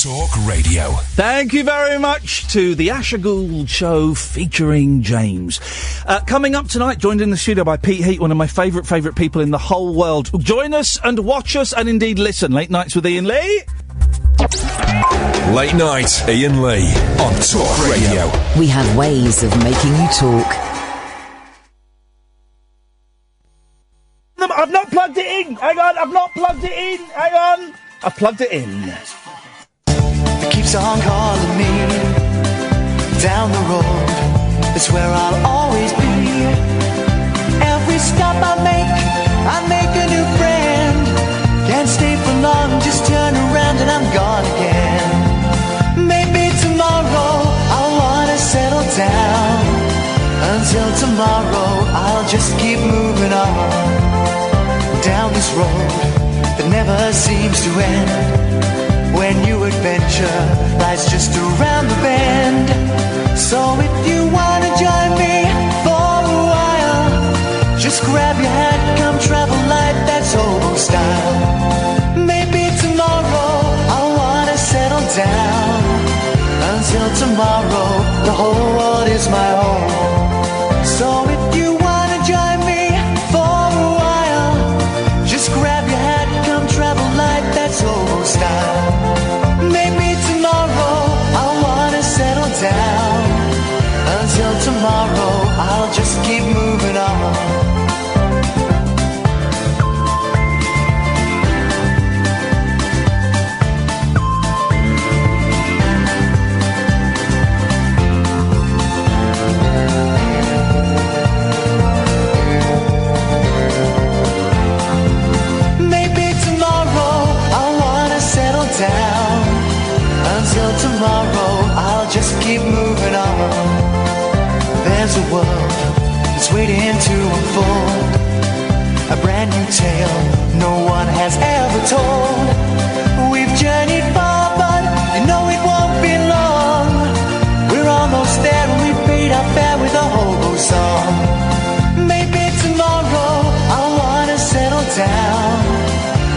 Talk Radio. Thank you very much to the Asher Gould Show featuring James. Coming up tonight, joined in the studio by Pete Heat, one of my favourite people in the whole world. Join us and watch us and indeed listen. Late Nights with Iain Lee. Late Night, Iain Lee on Talk Radio. We have ways of making you talk. I've not plugged it in. Hang on, I've not plugged it in. Hang on. I've plugged it in. It keeps on calling me down the road. It's where I'll always be. Every stop I make a new friend. Can't stay for long, just turn around and I'm gone again. Maybe tomorrow I'll wanna settle down. Until tomorrow I'll just keep moving on. Down this road that never seems to end. When new adventure lies just around the bend. So if you wanna join me for a while, just grab your hat, come travel light, that's hobo style. Maybe tomorrow I'll wanna settle down. Until tomorrow the whole world is my home. So if you wanna join me for a while, just grab your hat, come travel light, that's hobo style. Maybe tomorrow I'll wanna settle down. Until tomorrow I'll just keep moving on. Down. Until tomorrow I'll just keep moving on. There's a world that's waiting to unfold, a brand new tale no one has ever told. We've journeyed far but you know it won't be long. We're almost there and we paid our fare with a hobo song. Maybe tomorrow I'll wanna settle down.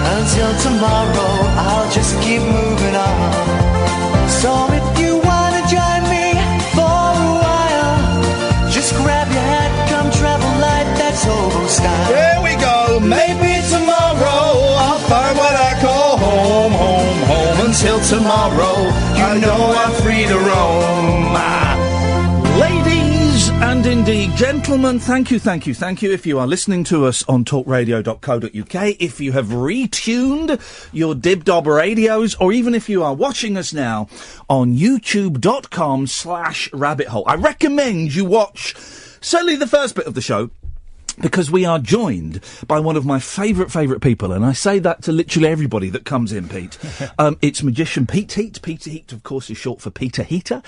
Until tomorrow, I'll just keep moving on. So if you wanna join me for a while, just grab your hat, come travel light, that's hobo style. There we go. Maybe tomorrow I'll find what I call home, home, home. Until tomorrow, you know I'm free to roam. Ladies and indeed gentlemen, thank you. If you are listening to us on talkradio.co.uk, if you have retuned your Dib-Dob radios, or even if you are watching us now on youtube.com/rabbithole, I recommend you watch certainly the first bit of the show, because we are joined by one of my favourite people, and I say that to literally everybody that comes in, Pete. It's magician Pete Heat. Peter Heat, of course, is short for Peter Heater.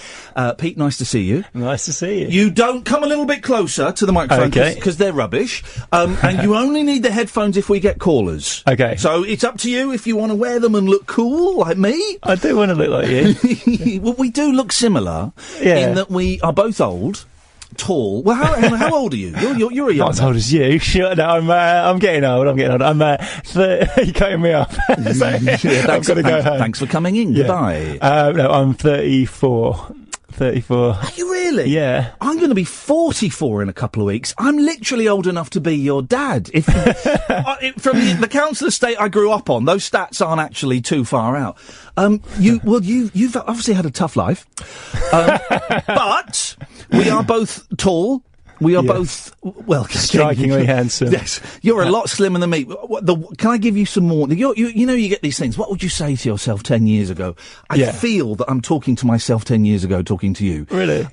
Pete, nice to see you. Nice to see you. You don't come a little bit closer to the microphone, because they're rubbish. And you only need the headphones if we get callers. Okay. So it's up to you if you want to wear them and look cool, like me. I do want to look like you. Well, we do look similar, in that we are both old. Tall. Well, how old are you? You're a young. Not as old as you. Sure, no, I'm getting old. I'm you're cutting me off. So, I've got to go home. Thanks for coming in. Yeah. Goodbye. No, I'm 34. 34. Are you really? Yeah. I'm going to be 44 in a couple of weeks. I'm literally old enough to be your dad. If from the council estate I grew up on, those stats aren't actually too far out. You've obviously had a tough life, but we are both tall. We are both, well, strikingly handsome. Yes, you're a lot slimmer than me. Can I give you some more? You know, you get these things. What would you say to yourself 10 years ago? I feel that I'm talking to myself 10 years ago, talking to you. Really?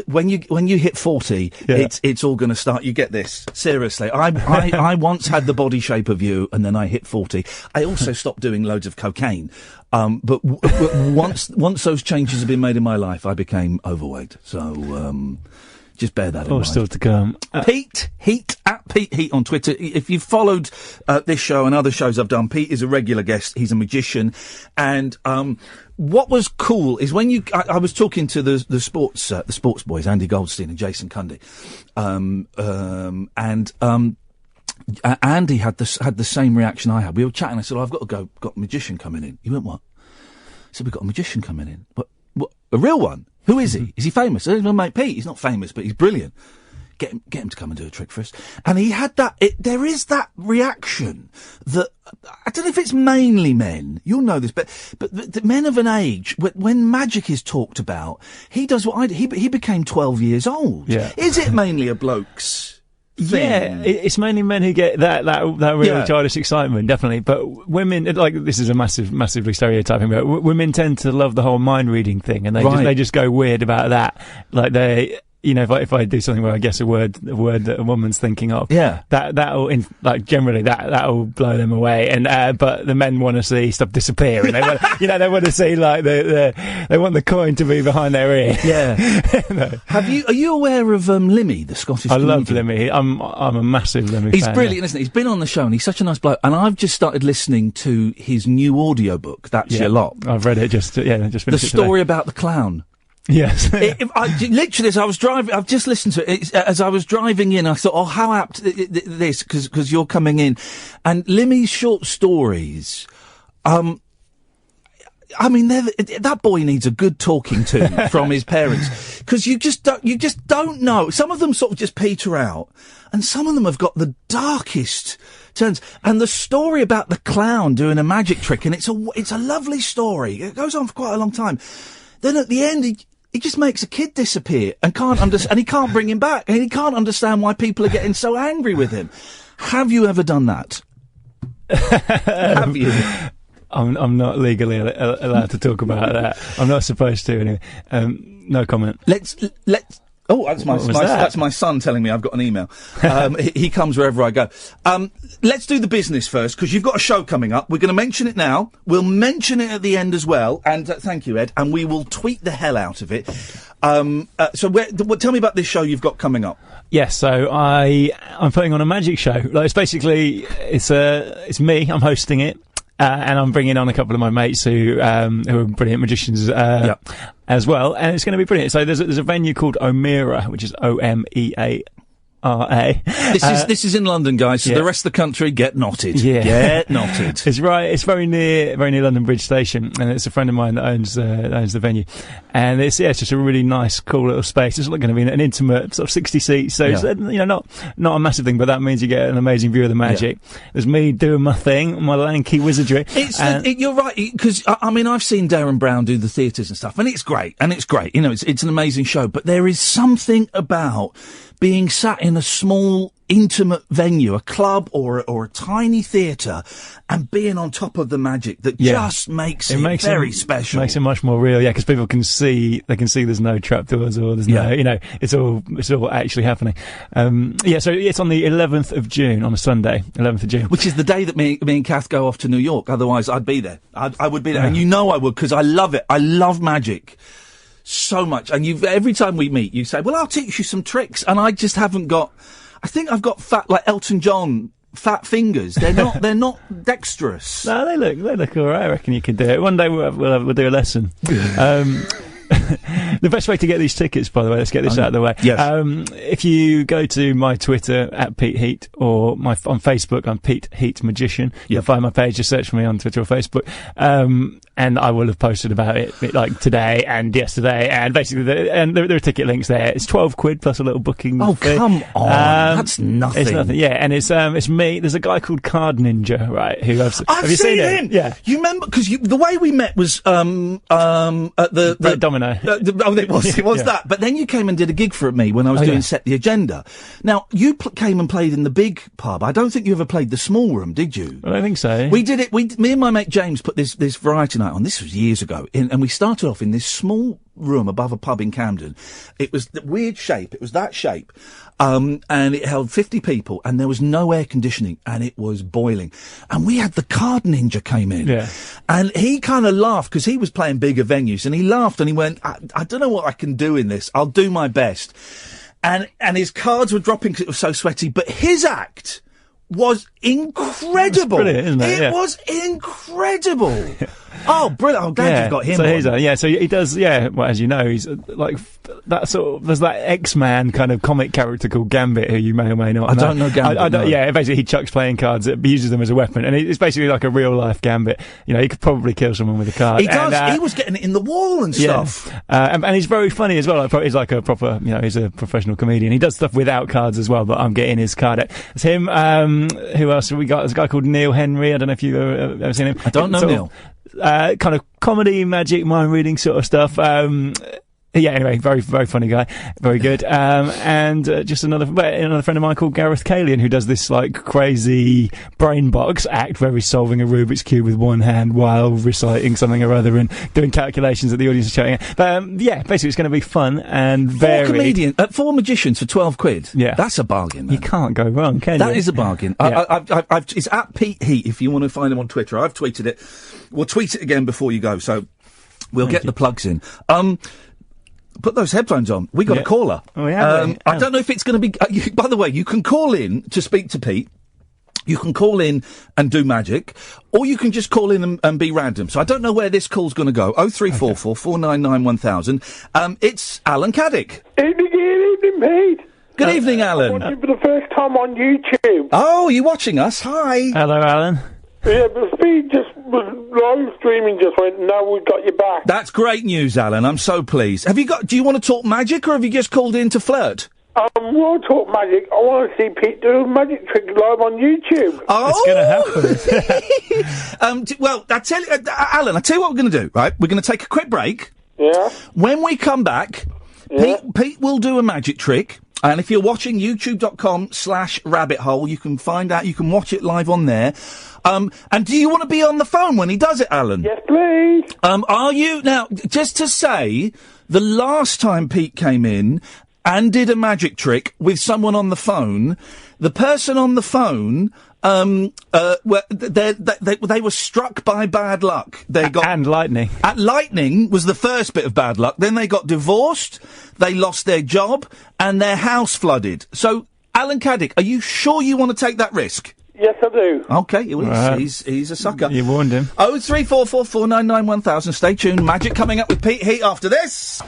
When you hit 40, it's all going to start. You get this. Seriously, I once had the body shape of you, and then I hit 40. I also stopped doing loads of cocaine. But once those changes have been made in my life, I became overweight. So. Just bear that in mind. Still to come. Pete Heat, at Pete Heat on Twitter. If you've followed this show and other shows I've done, Pete is a regular guest. He's a magician. And what was cool is when I was talking to the sports boys, Andy Goldstein and Jason Cundy. Andy had the same reaction I had. We were chatting. I said, I've got a magician coming in. He went, what? So we've got a magician coming in. What, a real one? Who is he? Is he famous? My mate Pete. He's not famous, but he's brilliant. Get him to come and do a trick for us. And he had that, there is that reaction that, I don't know if it's mainly men, you'll know this, but the men of an age, when magic is talked about, he does what he became 12 years old. Yeah. Is it mainly a bloke's thing? Yeah, it's mainly men who get that real childish excitement, definitely. But women, like, this is a massively stereotyping, but women tend to love the whole mind reading thing, and they just go weird about that. Like you know, if I do something where I guess a word that a woman's thinking of, that'll generally that'll blow them away. And but the men want to see stuff disappear, and they want to see like they want the coin to be behind their ear. Yeah. No. Are you aware of Limmy, the Scottish comedian? I love Limmy. I'm a massive Limmy fan. He's brilliant, isn't he? He's been on the show, and he's such a nice bloke. And I've just started listening to his new audiobook. That's Your Lot. I've read it just finished the story about the clown. Yes. Literally, as I was driving, I've just listened to it. As I was driving in, I thought, oh, how apt this, because you're coming in. And Limmy's short stories, I mean, that boy needs a good talking to from his parents. Because you just don't know. Some of them sort of just peter out. And some of them have got the darkest turns. And the story about the clown doing a magic trick, and it's a lovely story. It goes on for quite a long time. Then at the end, he just makes a kid disappear and and he can't bring him back, and he can't understand why people are getting so angry with him. Have you ever done that? Have you? I'm not legally allowed to talk about that. I'm not supposed to anyway. No comment. Let's. Oh, that's my son telling me I've got an email. He comes wherever I go. Let's do the business first, because you've got a show coming up. We're going to mention it now. We'll mention it at the end as well. And thank you, Ed. And we will tweet the hell out of it. So tell me about this show you've got coming up. Yes, so I'm putting on a magic show. Like, it's basically it's me. I'm hosting it. And I'm bringing on a couple of my mates who are brilliant magicians as well, and it's going to be brilliant. So there's a venue called Omera, which is Omeara. This is in London, guys. So the rest of the country, get knotted. Yeah. Get knotted. It's right. It's very near London Bridge Station, and it's a friend of mine that owns the venue. And it's just a really nice, cool little space. It's not going to be an intimate sort of 60 seats, so it's not a massive thing, but that means you get an amazing view of the magic. There's me doing my thing, my lanky wizardry. You're right, because I mean, I've seen Darren Brown do the theatres and stuff, and it's great. You know, it's an amazing show, but there is something about being sat in a small, intimate venue, a club or a tiny theatre, and being on top of the magic that just makes it very special. Makes it much more real, because people can see there's no trapdoors or there's no, it's all actually happening. So it's on the 11th of June, on a Sunday, 11th of June. Which is the day that me and Kath go off to New York. Otherwise, I'd be there. I would be there. And I would, because I love it. I love magic so much. And every time we meet, you say, well, I'll teach you some tricks. And I just haven't got, I think I've got like Elton John, fat fingers. They're not dexterous. No, they look all right. I reckon you could do it. One day we'll do a lesson. The best way to get these tickets, by the way, let's get this out of the way. Yes. If you go to my Twitter at Pete Heat, or on Facebook, I'm Pete Heat Magician. You'll find my page. Just search for me on Twitter or Facebook. And I will have posted about it like today and yesterday, and basically there are ticket links there. It's £12 plus a little booking fee. Come on, that's nothing. It's nothing. Yeah, and it's me. There's a guy called Card Ninja, right? Who have you seen him? Yeah, you remember, because the way we met was at the Domino. It was that. But then you came and did a gig for me when I was doing Set the Agenda. Now you came and played in the big pub. I don't think you ever played the small room, did you? I don't think so. We did it. Me and my mate James put this variety night on. This was years ago, and we started off in this small room above a pub in Camden. It was the weird shape. It was that shape. And it held 50 people, and there was no air conditioning, and it was boiling. And we had the Card Ninja came in. Yeah. And he kind of laughed, because he was playing bigger venues, and he laughed and he went, I don't know what I can do in this. I'll do my best. And his cards were dropping because it was so sweaty, but his act was incredible. It's brilliant, isn't it? It was incredible. Oh, brilliant. I'm glad you've got him on. So he does, well, as you know, he's like there's that X-Man kind of comic character called Gambit, who you may or may not know. I don't know Gambit. No. Yeah, basically he chucks playing cards, uses them as a weapon, and it's basically like a real life Gambit. You know, he could probably kill someone with a card. He does. He was getting it in the wall and stuff. And he's very funny as well. He's like a proper, you know, he's a professional comedian. He does stuff without cards as well, but I'm getting his card out. It's him. Who else have we got? There's a guy called Neil Henry. I don't know if you've ever seen him. I don't know Neil. Kind of comedy, magic, mind reading sort of stuff. Yeah, anyway, very, very funny guy. Very good. And just another friend of mine called Gareth Kalian, who does this, like, crazy brain box act where he's solving a Rubik's Cube with one hand while reciting something or other and doing calculations that the audience is shouting at. But, yeah, basically it's going to be fun and varied. Four magicians for £12. Yeah. That's a bargain, man. You can't go wrong, can you? That is a bargain. Yeah. It's at Pete Heat, if you want to find him on Twitter. I've tweeted it. We'll tweet it again before you go, so we'll get the plugs in. Put those headphones on. We got a caller. Oh, yeah. I don't know if it's going to be... by the way, you can call in to speak to Pete. You can call in and do magic, or you can just call in and be random. So I don't know where this call's going to go. 0344 499 1000. It's Alan Caddick. Evening, Pete. Good evening, Alan. I'm watching for the first time on YouTube. Oh, you're watching us? Hi. Hello, Alan. Yeah, but Speed just was live streaming just went, now we've got you back. That's great news, Alan. I'm so pleased. Do you want to talk magic, or have you just called in to flirt? We'll talk magic. I want to see Pete do a magic trick live on YouTube. Oh! It's going to happen. Well, Alan, I tell you what we're going to do, right? We're going to take a quick break. Yeah. When we come back, Pete will do a magic trick. And if you're watching youtube.com/rabbit hole, you can find out, you can watch it live on there. And do you want to be on the phone when he does it, Alan? Yes, please. Are you? Now, just to say, the last time Pete came in and did a magic trick with someone on the phone, the person on the phone, they were struck by bad luck. And lightning. Lightning was the first bit of bad luck. Then they got divorced, they lost their job, and their house flooded. So, Alan Caddick, are you sure you want to take that risk? Yes, I do. Okay, well, he's a sucker. You warned him. 0344 499 1000. Stay tuned. Magic coming up with Pete Heat after this.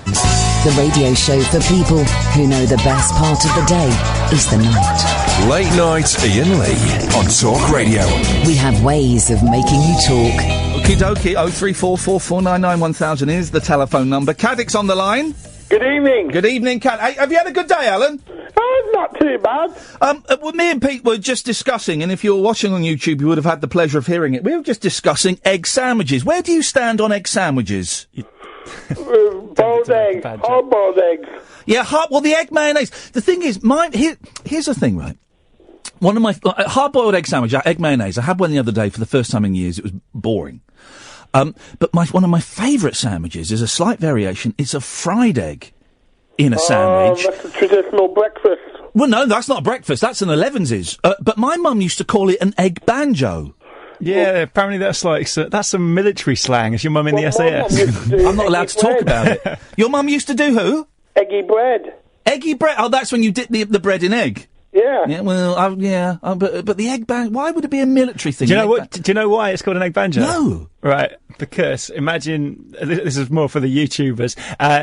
The radio show for people who know the best part of the day is the night. Late night Iain Lee on Talk Radio. We have ways of making you talk. Okie dokie. 0344 499 1000 is the telephone number. Caddick's on the line. Good evening. Good evening, Cad. Hey, have you had a good day, Alan? Not too bad. Well, me and Pete were just discussing, and if you were watching on YouTube, you would have had the pleasure of hearing it. We were just discussing egg sandwiches. Where do you stand on egg sandwiches? Boiled eggs. Hard-boiled eggs. Yeah, the egg mayonnaise. The thing is, here's the thing, right? One of my hard-boiled egg sandwich, egg mayonnaise. I had one the other day for the first time in years. It was boring. But one of my favourite sandwiches is a slight variation. It's a fried egg in a sandwich. That's a traditional breakfast. Well, no, that's not breakfast. That's an 11's. But my mum used to call it an egg banjo. Yeah, apparently that's some military slang. Is your mum in the SAS? I'm not allowed to talk about it. Your mum used to do who? Eggy bread. Eggy bread? Oh, that's when you dip the bread in egg. Yeah. Yeah. Well, but the egg banjo. Why would it be a military thing? Do you know what? Do you know why it's called an egg banjo? No. Right. Because imagine, this is more for the YouTubers,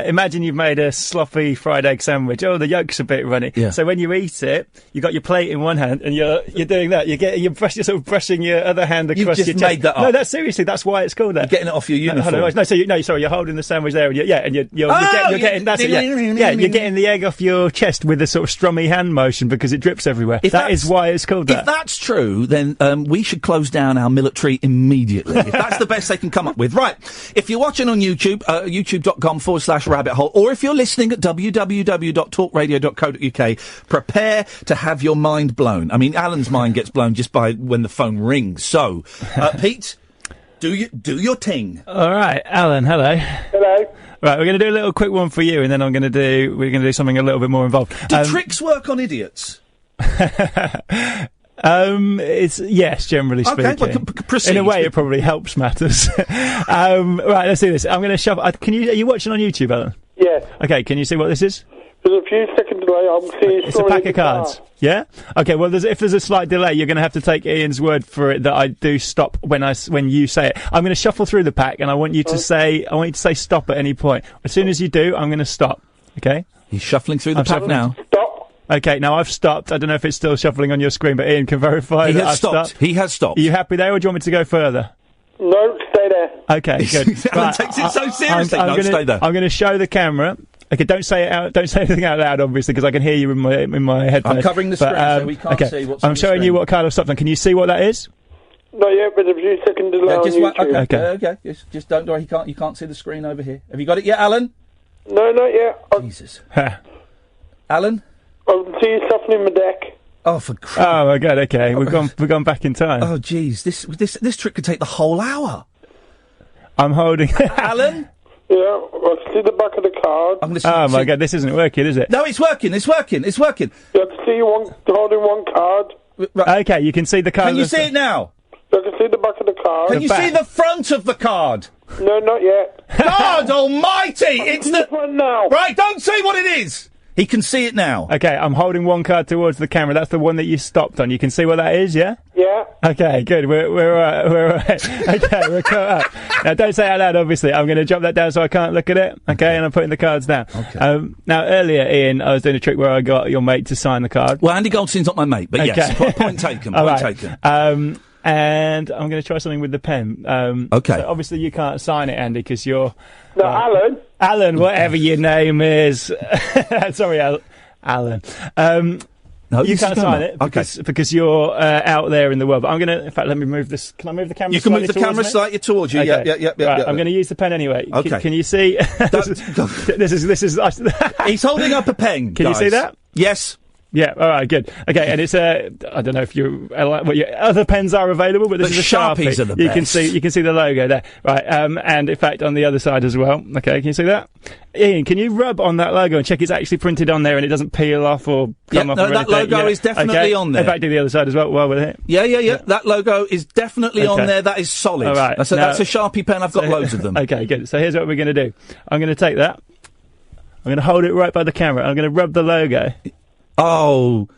imagine you've made a sloppy fried egg sandwich. Oh, the yolk's a bit runny. Yeah. So when you eat it, you got your plate in one hand and you're doing that. You're sort of brushing your other hand across your chest. You've just made that up. No, that's seriously, that's why it's called that. You're getting it off your uniform. Sorry, you're holding the sandwich there and you're getting the egg off your chest with a sort of strummy hand motion because it drips everywhere. That is why it's called that. If that's true, then we should close down our military immediately. If that's the best they can come up with. Right. If you're watching on YouTube, youtube.com/rabbit hole, or if you're listening at www.talkradio.co.uk, prepare to have your mind blown. I mean, Alan's mind gets blown just by when the phone rings. So, Pete, do your ting. All right, Alan, hello. Hello. Right, we're going to do a little quick one for you, and then we're going to do something a little bit more involved. Do tricks work on idiots? It's yes, generally speaking. Okay, well, proceed. In a way, it probably helps matters. Right, let's do this. I'm going to shuffle. Are you watching on YouTube, Alan? Yes. Okay, can you see what this is? There's a few second delay. I'm seeing. It's a pack of cards. Yeah. Okay. Well, if there's a slight delay, you're going to have to take Ian's word for it that I do stop when you say it. I'm going to shuffle through the pack, and I want you to say stop at any point. As soon as you do, I'm going to stop. Okay. He's shuffling through the pack now. Stop. Okay, now I've stopped. I don't know if it's still shuffling on your screen, but Ian can verify that I've stopped. He has stopped. Are you happy there, or do you want me to go further? No, stay there. Okay, good. Alan takes it so seriously. Stay there. I'm going to show the camera. Okay, don't say it out. Don't say anything out loud, obviously, because I can hear you in my headphones. I'm covering the screen, so we can't see what's on I'm the showing screen. you what card I've stopped on. Can you see what that is? Not yet, but a few seconds delay on YouTube. Okay. Just don't worry. You can't see the screen over here. Have you got it yet, Alan? No, not yet. Jesus. Alan? I can see you softening my deck. Oh, for Christ. Oh my God. Okay, we've gone back in time. Oh, jeez. This trick could take the whole hour. I'm holding. Yeah, Alan? I can see the back of the card. Oh my God, this isn't working, is it? No, it's working. It's working. Yeah, I can see you holding one card. Right. Okay, you can see the card. Can you see it now? I can see the back of the card. Can you see the front of the card? No, not yet. God almighty! It's the front now. Right, don't say what it is! He can see it now. Okay, I'm holding one card towards the camera. That's the one that you stopped on. You can see what that is, yeah? Yeah. Okay, good. We're all right. Okay, we're caught up. Now, don't say it out loud, obviously. I'm going to drop that down so I can't look at it. Okay, and I'm putting the cards down. Okay. Now, earlier, Ian, I was doing a trick where I got your mate to sign the card. Well, Andy Goldstein's not my mate, but yes, point taken. Point taken. And I'm going to try something with the pen. Okay. So obviously, you can't sign it, Andy, because you're... No, Alan. Alan, whatever your name is. Sorry, Alan. No, you can't sign it because you're out there in the world. But I'm going to... In fact, let me move this. Can I move the camera You can move the camera slightly towards you. Okay. Yeah. I'm going to use the pen anyway. Okay. Can you see? This is... He's holding up a pen, Can you see that? Yes. Yeah, all right, good. Okay, and it's I don't know if what your other pens are available, but this is a Sharpie. Sharpies are the best. You can see the logo there, right? And in fact, on the other side as well. Okay, can you see that? Ian, can you rub on that logo and check it's actually printed on there and it doesn't peel off or come off? No, that logo is definitely on there. In fact, do the other side as well while we're here. Yeah. That logo is definitely on there. That is solid. All right. That's a Sharpie pen. I've got loads of them. Okay, good. So here's what we're going to do. I'm going to take that. I'm going to hold it right by the camera. I'm going to rub the logo. Oh,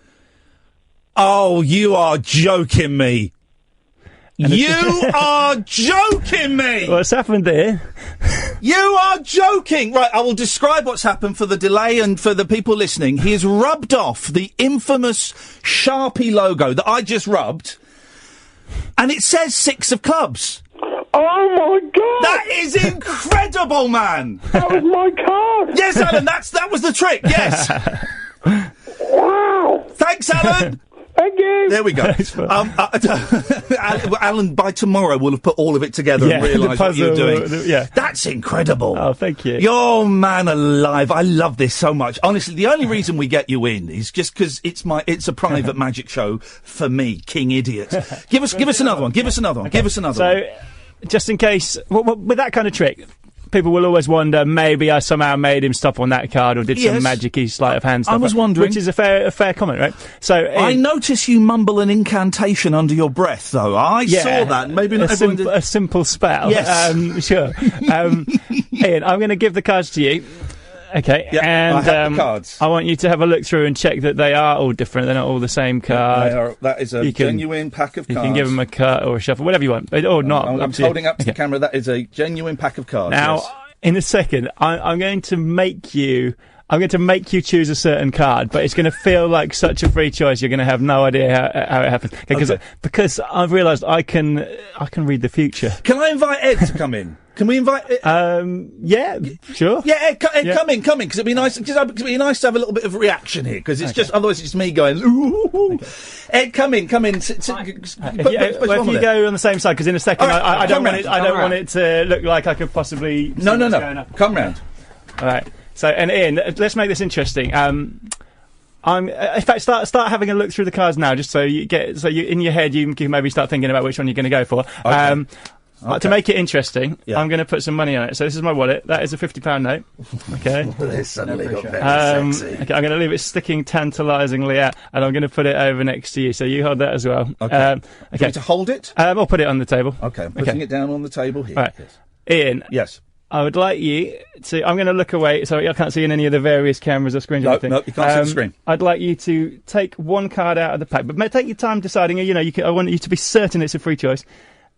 you are joking me. You are joking me. What's happened here? You are joking. Right, I will describe what's happened for the delay and for the people listening. He has rubbed off the infamous Sharpie logo that I just rubbed, and it says 6 of clubs. Oh my God! That is incredible, man. That was my card. Yes, Alan, that was the trick. Yes. Wow. Thanks, Alan. Thank you. There we go. Alan, by tomorrow, will have put all of it together and realised what you're doing. That's incredible. Oh, thank you. You're man alive. I love this so much. Honestly, the only reason we get you in is just because it's a private magic show for me, King Idiot. Give us another one. Give us another one. Give us another one. So, just in case, with that kind of trick, people will always wonder, maybe I somehow made him stop on that card or did some magic-y sleight of hand stuff. I was wondering. Which is a fair comment, right? So I notice you mumble an incantation under your breath, though. I saw that. Maybe not everyone did. A simple spell. Yes. Sure. Ian, I'm going to give the cards to you. Okay, and I have the cards. I want you to have a look through and check that they are all different. They're not all the same card. That is a genuine pack of cards. You can give them a cut or a shuffle, whatever you want, or not. I'm holding up to the camera. That is a genuine pack of cards. Now, in a second, I'm going to make you choose a certain card, but it's going to feel like such a free choice. You're going to have no idea how it happens because I've realised I can read the future. Can I invite Ed to come in? Can we invite? Yeah, sure. Yeah, Ed, come in, because it'd be nice. It'd be nice to have a little bit of reaction here, because it's just otherwise it's me going. Ooh. Okay. Ed, come in. If you go on the same side, because in a second I don't want it to look like I could possibly. No. Come round. All right. So, and Ian, let's make this interesting. In fact, start having a look through the cards now, just so you in your head you can maybe start thinking about which one you're going to go for. Okay. To make it interesting, I'm going to put some money on it. So this is my wallet. That is a £50 note. Okay. This suddenly got very sexy. Okay, I'm going to leave it sticking tantalisingly out, and I'm going to put it over next to you. So you hold that as well. Okay. Do you want to hold it? I'll put it on the table. Okay. I'm putting it down on the table here. All right. Yes. Ian. Yes. I would like you to... I'm going to look away, so I can't see in any of the various cameras or screens or anything. No, you can't see the screen. I'd like you to take one card out of the pack, but take your time deciding, I want you to be certain it's a free choice.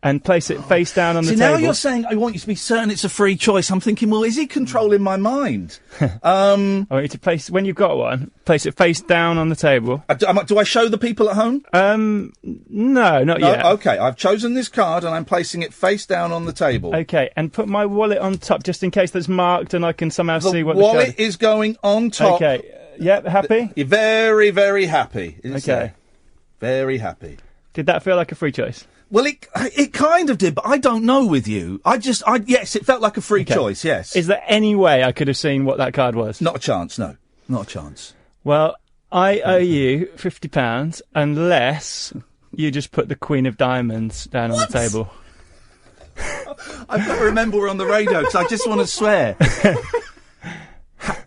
and place it face down on the table. Now you're saying I want you to be certain it's a free choice. I'm thinking, well, is he controlling my mind? I want you to place, when you've got one, place it face down on the table. Do I show the people at home? No, not yet. Okay, I've chosen this card and I'm placing it face down on the table. Okay, and put my wallet on top just in case that's marked and I can somehow see what the wallet is going on top. Okay, yep, happy? You're very, very happy. Okay. Very happy. Did that feel like a free choice? Well, it kind of did, but I don't know with you. Yes, it felt like a free choice, yes. Is there any way I could have seen what that card was? Not a chance, no. Not a chance. Well, I owe you £50 unless you just put the Queen of Diamonds down on the table. I've got to remember we're on the radio because I just want to swear.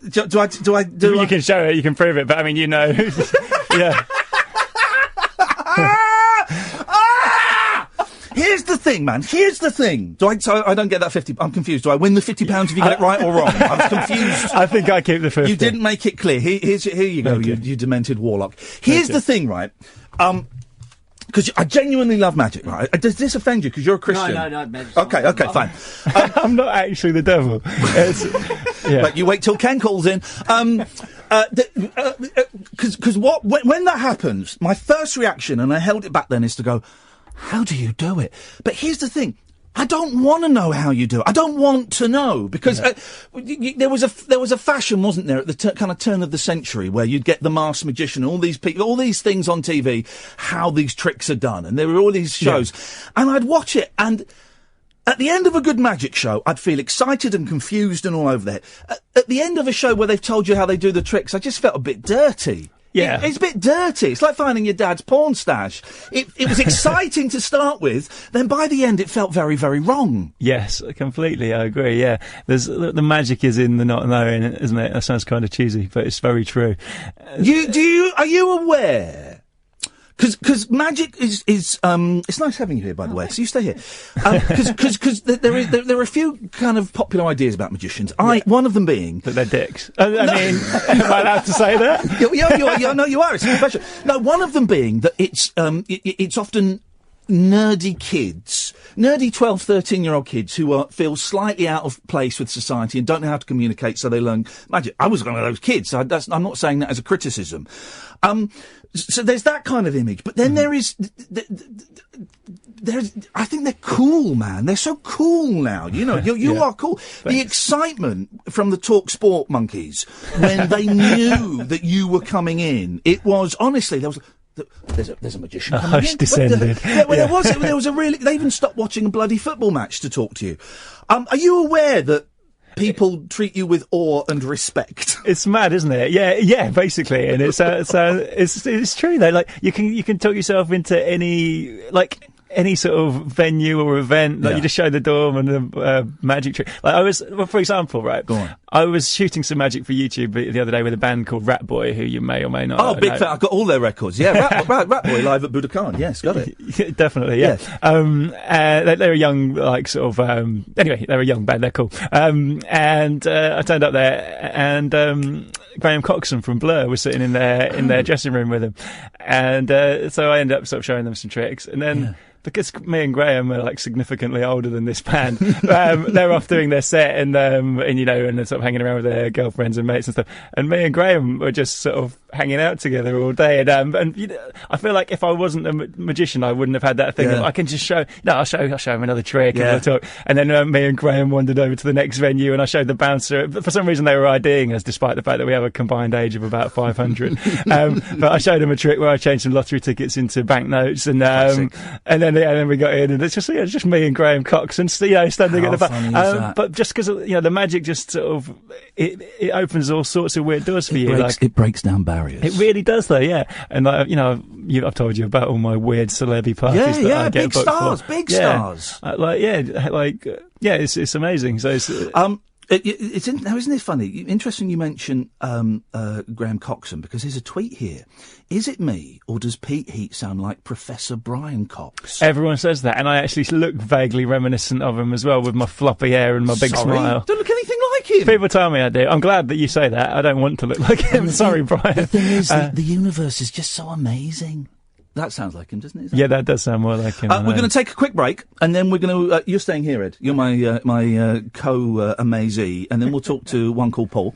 You can show it, you can prove it, but I mean, you know. Yeah. Here's the thing, man. Here's the thing. So I don't get that 50. I'm confused. Do I win the £50 if you get it right or wrong? I'm confused. I think I keep the 50. You didn't make it clear. Here you go, you demented warlock. Here's the thing, right? Because I genuinely love magic, right? Does this offend you? Because you're a Christian. No. Okay, fine. I'm not actually the devil. But you wait till Ken calls in. Because when that happens, my first reaction, and I held it back then, is to go, how do you do it? But here's the thing. I don't want to know how you do it. I don't want to know because there was a fashion, wasn't there, at the kind of turn of the century where you'd get the masked magician, all these people, all these things on TV, how these tricks are done, and there were all these shows, and I'd watch it, and at the end of a good magic show, I'd feel excited and confused and all over there. At the end of a show where they've told you how they do the tricks, I just felt a bit dirty. Yeah. It's a bit dirty. It's like finding your dad's porn stash. It was exciting to start with, then by the end it felt very, very wrong. Yes, completely, I agree, yeah. The magic is in the not knowing, isn't it? That sounds kind of cheesy, but it's very true. Are you aware? Because magic is it's nice having you here, by the way. So you stay here, because there are a few kind of popular ideas about magicians. One of them being that they're dicks. I mean, am I allowed to say that? Yeah, no, you are. It's a confession. No, one of them being that it's often nerdy kids, nerdy 12, 13-year-old kids who feel slightly out of place with society and don't know how to communicate, so they learn magic. I was one of those kids, so I'm not saying that as a criticism. So there's that kind of image, but then there's, I think they're cool, man. They're so cool now. You know, you are cool. Thanks. The excitement from the Talk Sport monkeys when they knew that you were coming in, it was, honestly, there's a magician coming in. Hush descended. There was a really, they even stopped watching a bloody football match to talk to you. Are you aware that people treat you with awe and respect? It's mad, isn't it? Yeah, basically, and it's true though. Like you can talk yourself into any sort of venue or event. Like you just show the door and a magic trick. Like for example, right? Go on. I was shooting some magic for YouTube the other day with a band called Rat Boy, who you may or may not. Oh, big fan! I've got all their records. Yeah, Rat Boy live at Budokan. Yes, got it. Definitely, yeah. They're a young, anyway, they're a young band. They're cool. And I turned up there, and Graham Coxon from Blur was sitting in their dressing room with them, and so I ended up sort of showing them some tricks, and then. Yeah. Because me and Graham are like significantly older than this band, they're off doing their set and they're sort of hanging around with their girlfriends and mates and stuff. And me and Graham were just sort of hanging out together all day. And you know, I feel like if I wasn't a magician, I wouldn't have had that thing. Of, I can just show. No, I'll show him another trick and we'll talk. And then me and Graham wandered over to the next venue and I showed the bouncer. For some reason, they were IDing us, despite the fact that we have a combined age of about 500. But I showed him a trick where I changed some lottery tickets into banknotes and then we got in, and it's just me and Graham Coxon, standing at the back. But just because the magic just sort of it opens all sorts of weird doors for you. It breaks down barriers. It really does, though. Yeah, and I've told you about all my weird celebrity parties. I get big stars. It's amazing. So isn't it funny? Interesting you mention Graham Coxon, because there's a tweet here. Is it me, or does Pete Heat sound like Professor Brian Cox? Everyone says that, and I actually look vaguely reminiscent of him as well, with my floppy hair and my big smile. Don't look anything like him. People tell me I do. I'm glad that you say that. I don't want to look like him. Sorry, Brian. The thing is, the universe is just so amazing. That sounds like him, doesn't it? Yeah, that does sound more like him. We're going to take a quick break, and then we're going to... you're staying here, Ed. You're my co-amazee, and then we'll talk to one called Paul.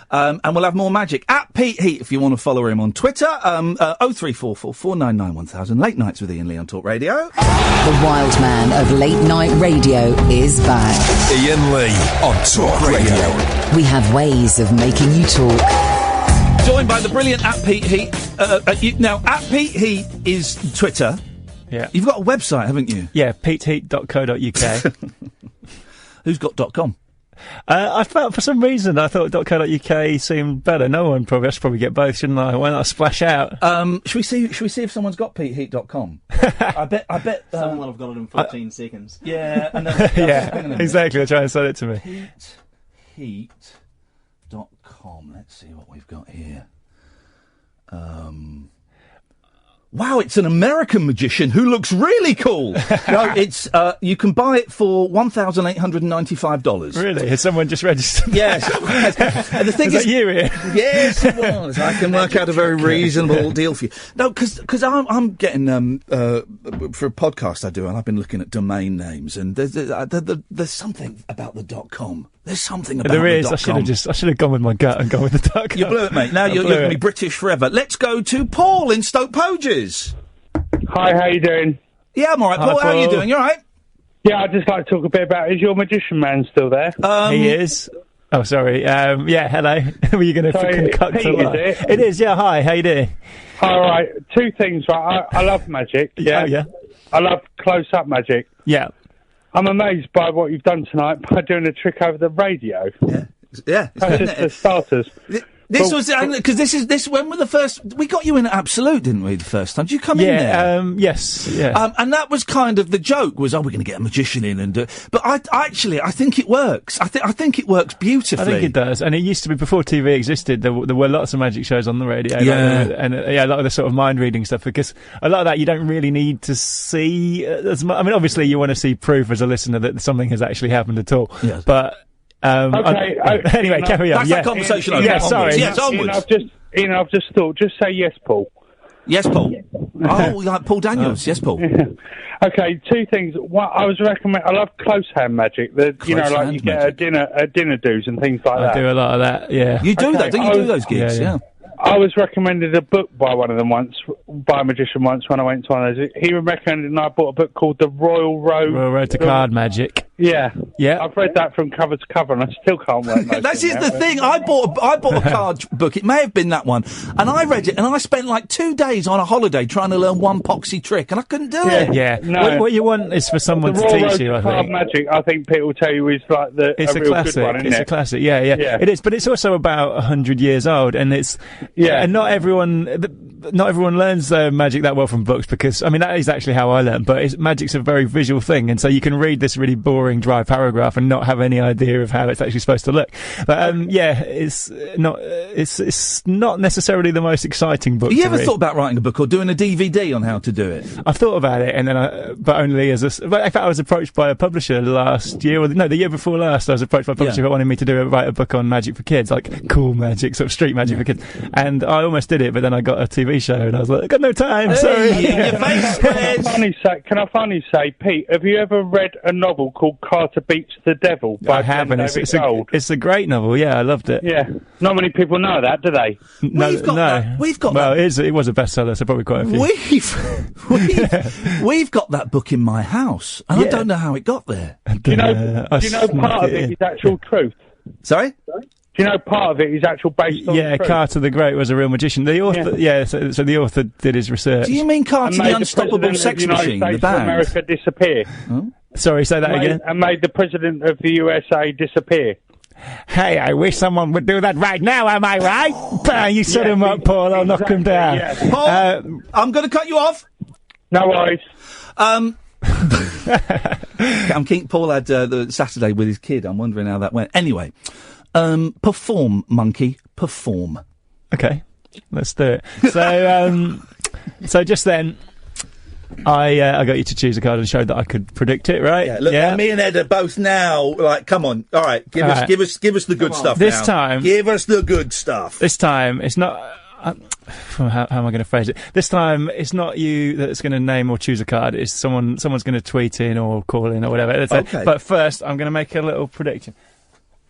And we'll have more magic. At Pete Heat, if you want to follow him on Twitter. 0344 499 1000. Late Nights with Iain Lee on Talk Radio. The wild man of late night radio is back. Iain Lee on Talk Radio. We have ways of making you talk. Joined by the brilliant at Pete Heat. Now, at Pete Heat is Twitter. Yeah. You've got a website, haven't you? Yeah, peteheat.co.uk. Who's got .com? I felt, for some reason, I thought .co.uk seemed better. I should probably get both, shouldn't I? Why not splash out? Should we see if someone's got peteheat.com? I bet someone will have got it in 14 seconds. Yeah, and then, yeah, exactly. They're trying to sell it to me. peteheat.com. Let's see what we've got here. Wow, it's an American magician who looks really cool. No, it's you can buy it for $1,895. Really? Has someone just registered? Yes. And the thing is, that you, Ian? Yes, it was. I can work out a very reasonable deal for you. No, because I'm getting for a podcast I do, and I've been looking at domain names, and there's something about the .com. There's something about there is. the .com. I should have gone with my gut and gone with the .com. You blew it, mate. Now you're going to be British forever. Let's go to Paul in Stoke Poges. Hi, how you doing? Yeah, I'm all right, Paul. How are you doing? You all right? Yeah, I'd just like to talk a bit about, is your magician man still there? He is. Oh, sorry. Yeah, hello. Were you going to cut Pete, to is it? It is, yeah. Hi, how you doing? All right, two things, right? I love magic, yeah? Oh, yeah. I love close-up magic. Yeah. I'm amazed by what you've done tonight by doing a trick over the radio. Yeah. That's just for starters. This was because this. When were the first? We got you in at Absolute, didn't we? The first time, did you come in there? Yes. Yeah. And that was kind of the joke. Was we're going to get a magician in and do. But I think it works. I think it works beautifully. I think it does. And it used to be before TV existed. There were lots of magic shows on the radio. Yeah. A lot of the sort of mind reading stuff, because a lot of that you don't really need to see as much. I mean, obviously you want to see proof as a listener that something has actually happened at all. Yes. But. Anyway, carry on. That's that conversation over. Yeah, sorry. Yes, onwards. Ian, I've just thought, just say yes, Paul. Yes, Paul. Oh, like Paul Daniels. Yes, Paul. Okay, two things. One, I love close hand magic. You get at dinner do's and things like that. I do a lot of that. Yeah. You do that? Do you do those gigs? Yeah. I was recommended a book by one of them by a magician once when I went to one of those. He recommended, and I bought a book called The Royal Road to Card Magic. Yeah. Yeah. I've read that from cover to cover, and I still can't work most This is the thing. I bought a card book. It may have been that one, and I read it, and I spent like 2 days on a holiday trying to learn one poxy trick, and I couldn't do it. Yeah. No. What you want is for someone to teach you. I think Card Magic, I think people will tell you, is like a real classic. good one, isn't It's it? a classic. Yeah. It is, but it's also about 100 years old, and it's and not everyone learns magic that well from books, because I mean that is actually how I learned. But magic's a very visual thing, and so you can read this really boring, dry paragraph and not have any idea of how it's actually supposed to look. But it's not necessaryly the most exciting book. Have you ever thought about writing a book or doing a DVD on how to do it? I've thought about it, and then but only as but in fact I was approached by a publisher last year, the year before last. I was approached by a publisher who wanted me to write a book on magic for kids, like cool magic, sort of street magic for kids, and I almost did it, but then I got a TV show and I was like, I got no time. Sorry. Your face Can I finally say, Pete, have you ever read a novel called Carter Beats the Devil by I haven't. It's a great novel. Yeah, I loved it. Yeah, not many people know that, do they? We've got that. It was a bestseller, so probably quite a few. We've got that book in my house, and I don't know how it got there. Do you know part of it is actual truth? Sorry? Do you know part of it is actual based on truth? Carter the Great was a real magician. The author, so the author did his research. Do you mean Carter the Unstoppable Sex Machine, the band? America disappear. Oh? Sorry, say that again. And made the president of the USA disappear. Hey, I wish someone would do that right now, am I right? You set him up, Paul, I'll knock him down. Yeah. Paul, I'm going to cut you off. No worries. I'm keeping Paul had the Saturday with his kid. I'm wondering how that went. Anyway, perform, monkey, perform. Okay, let's do it. So just then, I got you to choose a card and showed that I could predict it, right? Yeah, look, me and Ed are both now like, come on, all right, give us the good stuff. This time, give us the good stuff. This time, it's not. How am I going to phrase it? This time, it's not you that's going to name or choose a card. It's someone's going to tweet in or call in or whatever. Okay. But first, I'm going to make a little prediction.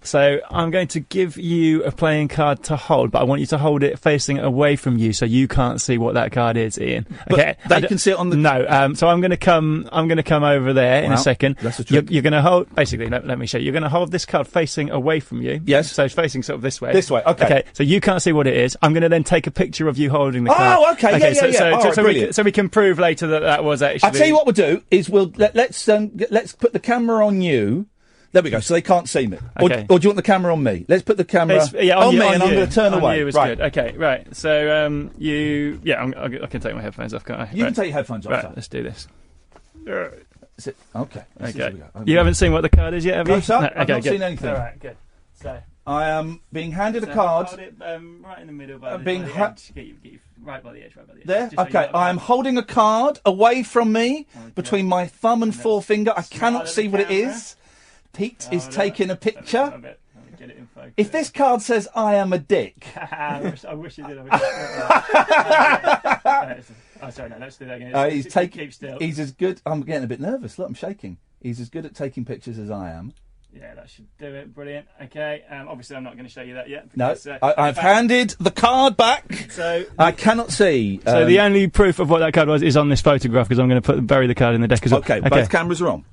So I'm going to give you a playing card to hold, but I want you to hold it facing away from you, so you can't see what that card is, Ian. Okay, but they can see it on the. No, so I'm going to come over there in a second. That's a trick. You're going to hold. Basically, let me show you. You're going to hold this card facing away from you. Yes. So it's facing sort of this way. This way. Okay. Okay. So you can't see what it is. I'm going to then take a picture of you holding the card. Oh, okay. Yeah. So we can prove later that was actually. I'll tell you what we'll do is let's put the camera on you. There we go. So they can't see me. Okay. Or do you want the camera on me? Let's put the camera on me, you, and I'm going to turn away. You is right. Good. Okay. Right. So I can take my headphones off, can't I? You can take your headphones off. Right. Let's do this. Okay. Okay. You haven't seen what the card is yet, have you? No, sir. No, I've not seen anything. All right. Good. So I am being handed a card. Hold it right in the middle. By being the edge. Get you right by the edge. There. Okay. I am holding a card away from me between my thumb and forefinger. I cannot see what it is. Pete is taking a picture. Get it in focus. If this card says "I am a dick," I wish you did. Oh, sorry, no. Let's do that again. Keep still. He's as good. I'm getting a bit nervous. Look, I'm shaking. He's as good at taking pictures as I am. Yeah, that should do it. Brilliant. Okay. Obviously, I'm not going to show you that yet. Because, No, I've handed the card back. So I cannot see. So the only proof of what that card was is on this photograph, because I'm going to bury the card in the deck as well. Okay. Both cameras are on.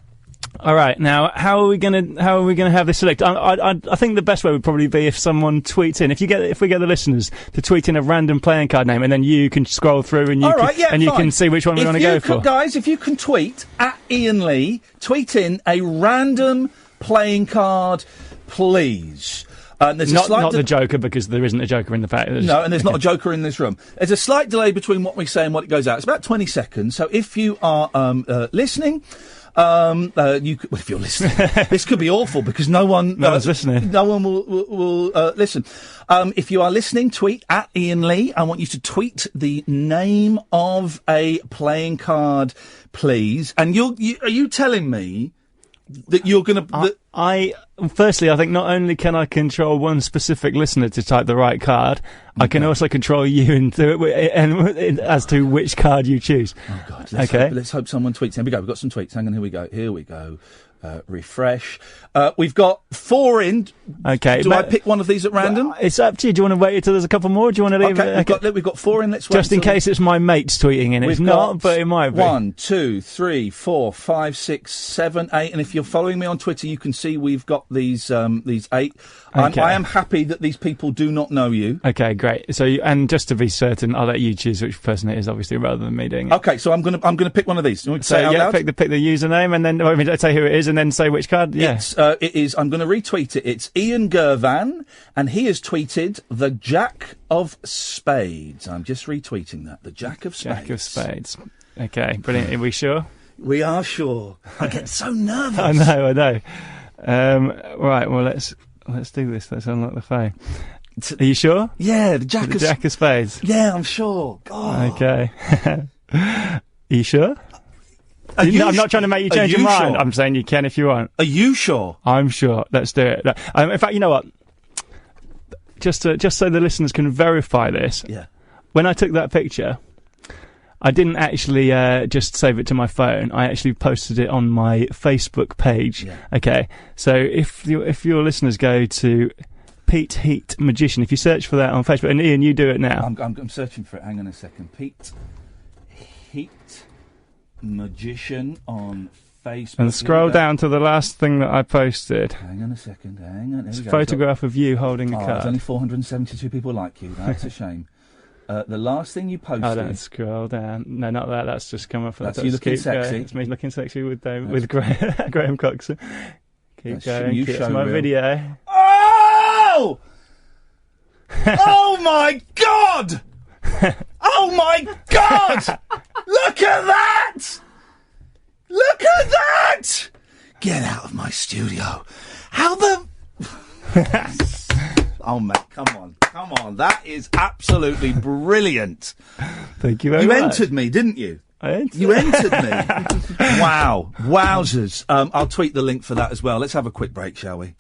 All right. Now, how are we gonna have this select? I think the best way would probably be if someone tweets in. If we get the listeners to tweet in a random playing card name, and then you can scroll through and you can see which one we want to go for. Guys, if you can tweet at Iain Lee, tweet in a random playing card, please. There's not the Joker, because there isn't a Joker in the pack. No, and there's not a Joker in this room. There's a slight delay between what we say and what it goes out. It's about 20 seconds. So if you are listening. If you're listening, this could be awful because no one's listening. No one will listen. If you are listening, tweet at Iain Lee. I want you to tweet the name of a playing card, please. And are you telling me that you're going to? Firstly, I think not only can I control one specific listener to type the right card, I can also control you and as to which card you choose. Oh God! Let's hope someone tweets. Here we go. We've got some tweets. Hang on. Here we go. Refresh. We've got 4 in. Okay. Do I pick one of these at random? It's up to you. Do you want to wait until there's a couple more? Do you want to leave it? Okay. We've got 4 in. Let's wait. Just in case it's my mates tweeting in. It's not, but it might be. 1, 2, 3, 4, 5, 6, 7, 8. And if you're following me on Twitter, you can see we've got these 8. Okay. I am happy that these people do not know you. Okay, great. So, and just to be certain, I'll let you choose which person it is, obviously, rather than me doing it. Okay, so I'm gonna pick one of these. You want me to say it out loud? Pick the username, and then I'll say who it is, and then say which card. Yeah, it is. I'm going to retweet it. It's Ian Gervan, and he has tweeted the Jack of Spades. I'm just retweeting that. The Jack of Spades. Jack of Spades. Okay, brilliant. Are we sure? We are sure. I get so nervous. I know. Right. Well, let's do this. Let's unlock the phone. Are you sure? Yeah, the Jack of Spades. Yeah, I'm sure. God. Okay. Are you sure? I'm not trying to make you change your mind. Sure? I'm saying you can if you want. Are you sure? I'm sure. Let's do it. In fact, you know what? Just so the listeners can verify this. Yeah. When I took that picture, I didn't actually just save it to my phone. I actually posted it on my Facebook page. Yeah. Okay. So if your listeners go to Pete Heat Magician, if you search for that on Facebook, and Ian, you do it now. I'm searching for it. Hang on a second. Pete Heat Magician on Facebook. And scroll down to the last thing that I posted. Hang on a second. It's a photograph of you holding a card. There's only 472 people like you. That's a shame. The last thing you posted. Oh, don't scroll down. No, not that. That's just come up. That's you looking sexy. It's me looking sexy with Graham Coxon. Keep going. It's my video. Oh! Oh my God! Oh my God! Look at that! Look at that! Get out of my studio. How the... Oh, mate, come on. That is absolutely brilliant. Thank you very much. You entered me, didn't you? You entered me. Wow. Wowzers. I'll tweet the link for that as well. Let's have a quick break, shall we?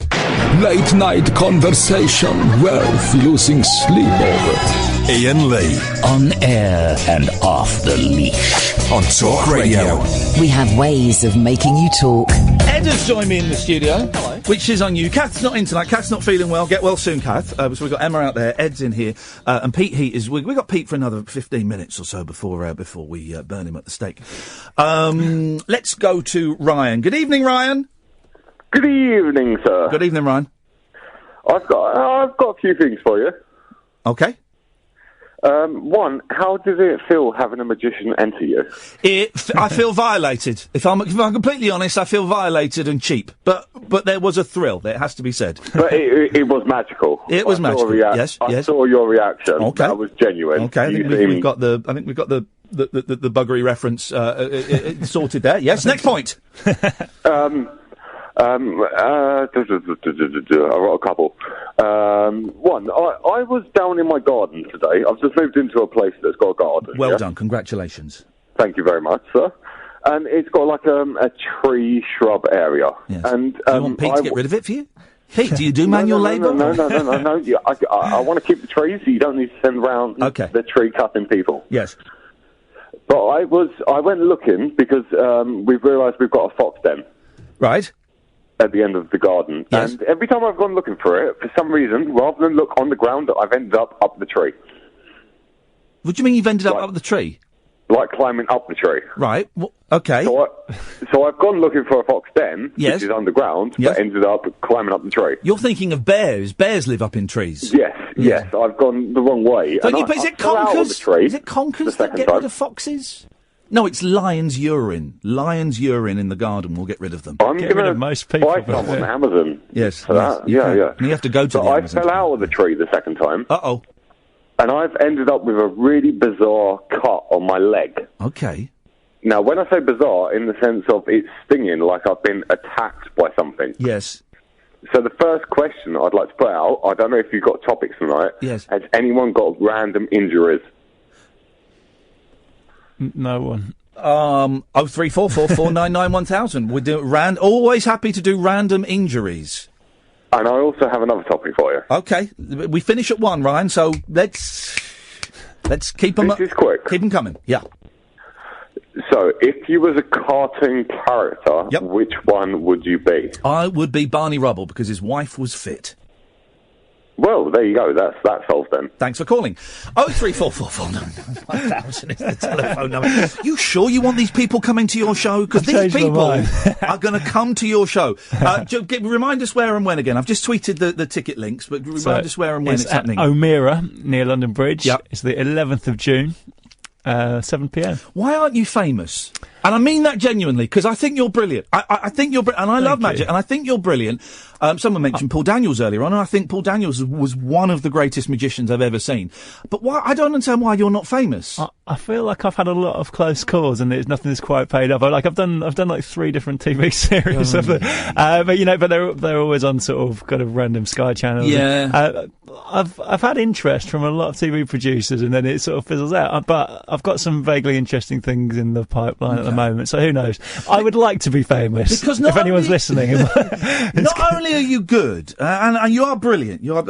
Late night conversation worth losing sleep over. Iain Lee. On air and off the leash. On Talk Radio. We have ways of making you talk. Ed has joined me in the studio. Hello. Which is on you. Kath's not in tonight. Kath's not feeling well. Get well soon, Kath. So we've got Emma out there. Ed's in here. And Pete Heat is... We've got Pete for another 15 minutes or so before we burn him at the stake. Let's go to Ryan. Good evening, Ryan. Good evening, sir. Good evening, Ryan. I've got a few things for you. Okay. One, how does it feel having a magician enter you? I feel violated. If I'm completely honest, I feel violated and cheap. But there was a thrill. It has to be said. But it was magical. It was magical. Yes. I saw your reaction. Okay. That was genuine. Okay. I think we've got the buggery reference sorted there. Yes. Next point. I've got a couple. One, I was down in my garden today. I've just moved into a place that's got a garden. Well done. Congratulations. Thank you very much, sir. And it's got like a tree shrub area. Yes. And do you want Pete to get rid of it for you? Pete, do you do manual labour? No. Yeah, I want to keep the trees, so you don't need to send around the tree cutting people. Yes. But I went looking because we've realised we've got a fox den. Right. At the end of the garden. Yes. And every time I've gone looking for it, for some reason, rather than look on the ground, I've ended up the tree. What do you mean you've ended up the tree? Like climbing up the tree. Right. Okay. So I've gone looking for a fox den, yes. which is underground, but ended up climbing up the tree. You're thinking of bears. Bears live up in trees. Yes. I've gone the wrong way. Is it conkers? Is it conkers that get rid of foxes? No, it's lion's urine. Lion's urine in the garden will get rid of them. I'm going to buy some on Amazon. Yes. For that. Yeah. And you have to go to the Amazon. I fell out of the tree the second time. Uh-oh. And I've ended up with a really bizarre cut on my leg. Okay. Now, when I say bizarre, in the sense of it's stinging, like I've been attacked by something. Yes. So the first question I'd like to put out, I don't know if you've got topics tonight. Yes. Has anyone got random injuries? No one. 03444991000. We do always happy to do random injuries. And I also have another topic for you. Okay, we finish at 1, Ryan. So let's keep them. This is quick. Keep them coming. Yeah. So, if you was a cartoon character, which one would you be? I would be Barney Rubble because his wife was fit. Well, there you go. That's solved then. Thanks for calling. 03444991000 is the telephone number. You sure you want these people coming to your show? Because these people are going to come to your show. Remind us where and when again. I've just tweeted the ticket links, but remind us where and when it's happening. O'Meara, near London Bridge. Yep. It's the 11th of June. 7 p.m. Why aren't you famous? And I mean that genuinely, because I think you're brilliant. I think you're brilliant, and I love magic, and I think you're brilliant. Someone mentioned Paul Daniels earlier on, and I think Paul Daniels was one of the greatest magicians I've ever seen. But why? I don't understand why you're not famous. I feel like I've had a lot of close calls, and nothing has quite paid off. I've done like 3 different TV series of it, but they're always on sort of kind of random Sky channels. Yeah. I've had interest from a lot of TV producers, and then it sort of fizzles out. But I've got some vaguely interesting things in the pipeline at the moment, so who knows? I would like to be famous. Because if anyone's listening, not only are you good, and you are brilliant. You are,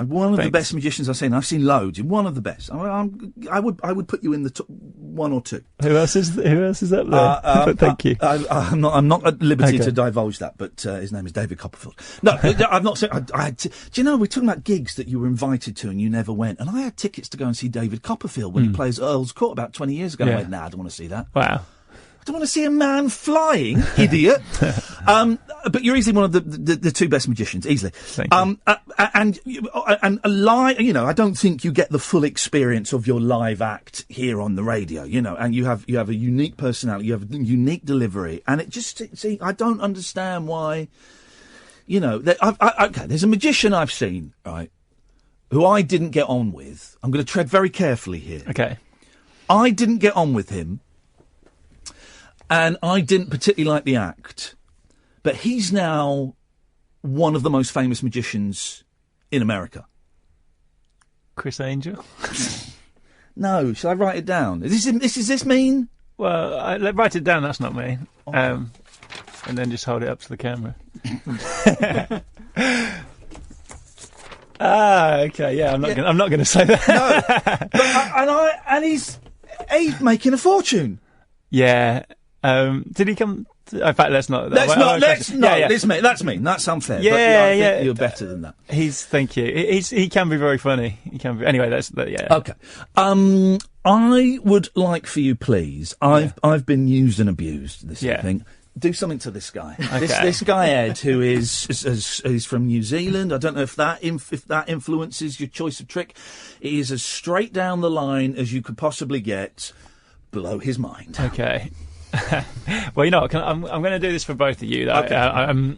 one of the best magicians I've seen. I've seen loads. You're one of the best. I would put you in the top 1 or 2. Who else is up there? Thank you. I'm not at liberty to divulge that, but his name is David Copperfield. No, I've not seen. Do you know we're talking about gigs that you were invited to and you never went? And I had tickets to go and see David Copperfield when he plays Earl's Court about 20 years ago. I went, nah, I don't want to see that. Wow. I don't want to see a man flying, idiot. But you're easily one of the 2 best magicians, easily. Thank you. And a live, I don't think you get the full experience of your live act here on the radio, and you have a unique personality, you have a unique delivery, and it just, I don't understand why, okay, there's a magician I've seen, right, who I didn't get on with. I'm going to tread very carefully here. Okay. I didn't get on with him. And I didn't particularly like the act. But he's now one of the most famous magicians in America. Chris Angel? No, shall I write it down? Is this mean? Well, write it down. That's not me. And then just hold it up to the camera. Okay. Yeah, I'm not going to say that. No, and he's making a fortune. Yeah. Did he come? In fact, let's not. That's mean. That's unfair. Yeah, but, I think you're but better than that. Thank you. He can be very funny. He can be. Anyway, yeah. Okay. I would like for you, please. I've been used and abused this evening. Do something to this guy. Okay. This guy Ed, who is from New Zealand. I don't know if that influences your choice of trick. He is as straight down the line as you could possibly get. Blow his mind. Okay. Well, you know, I'm going to do this for both of you, though. Okay.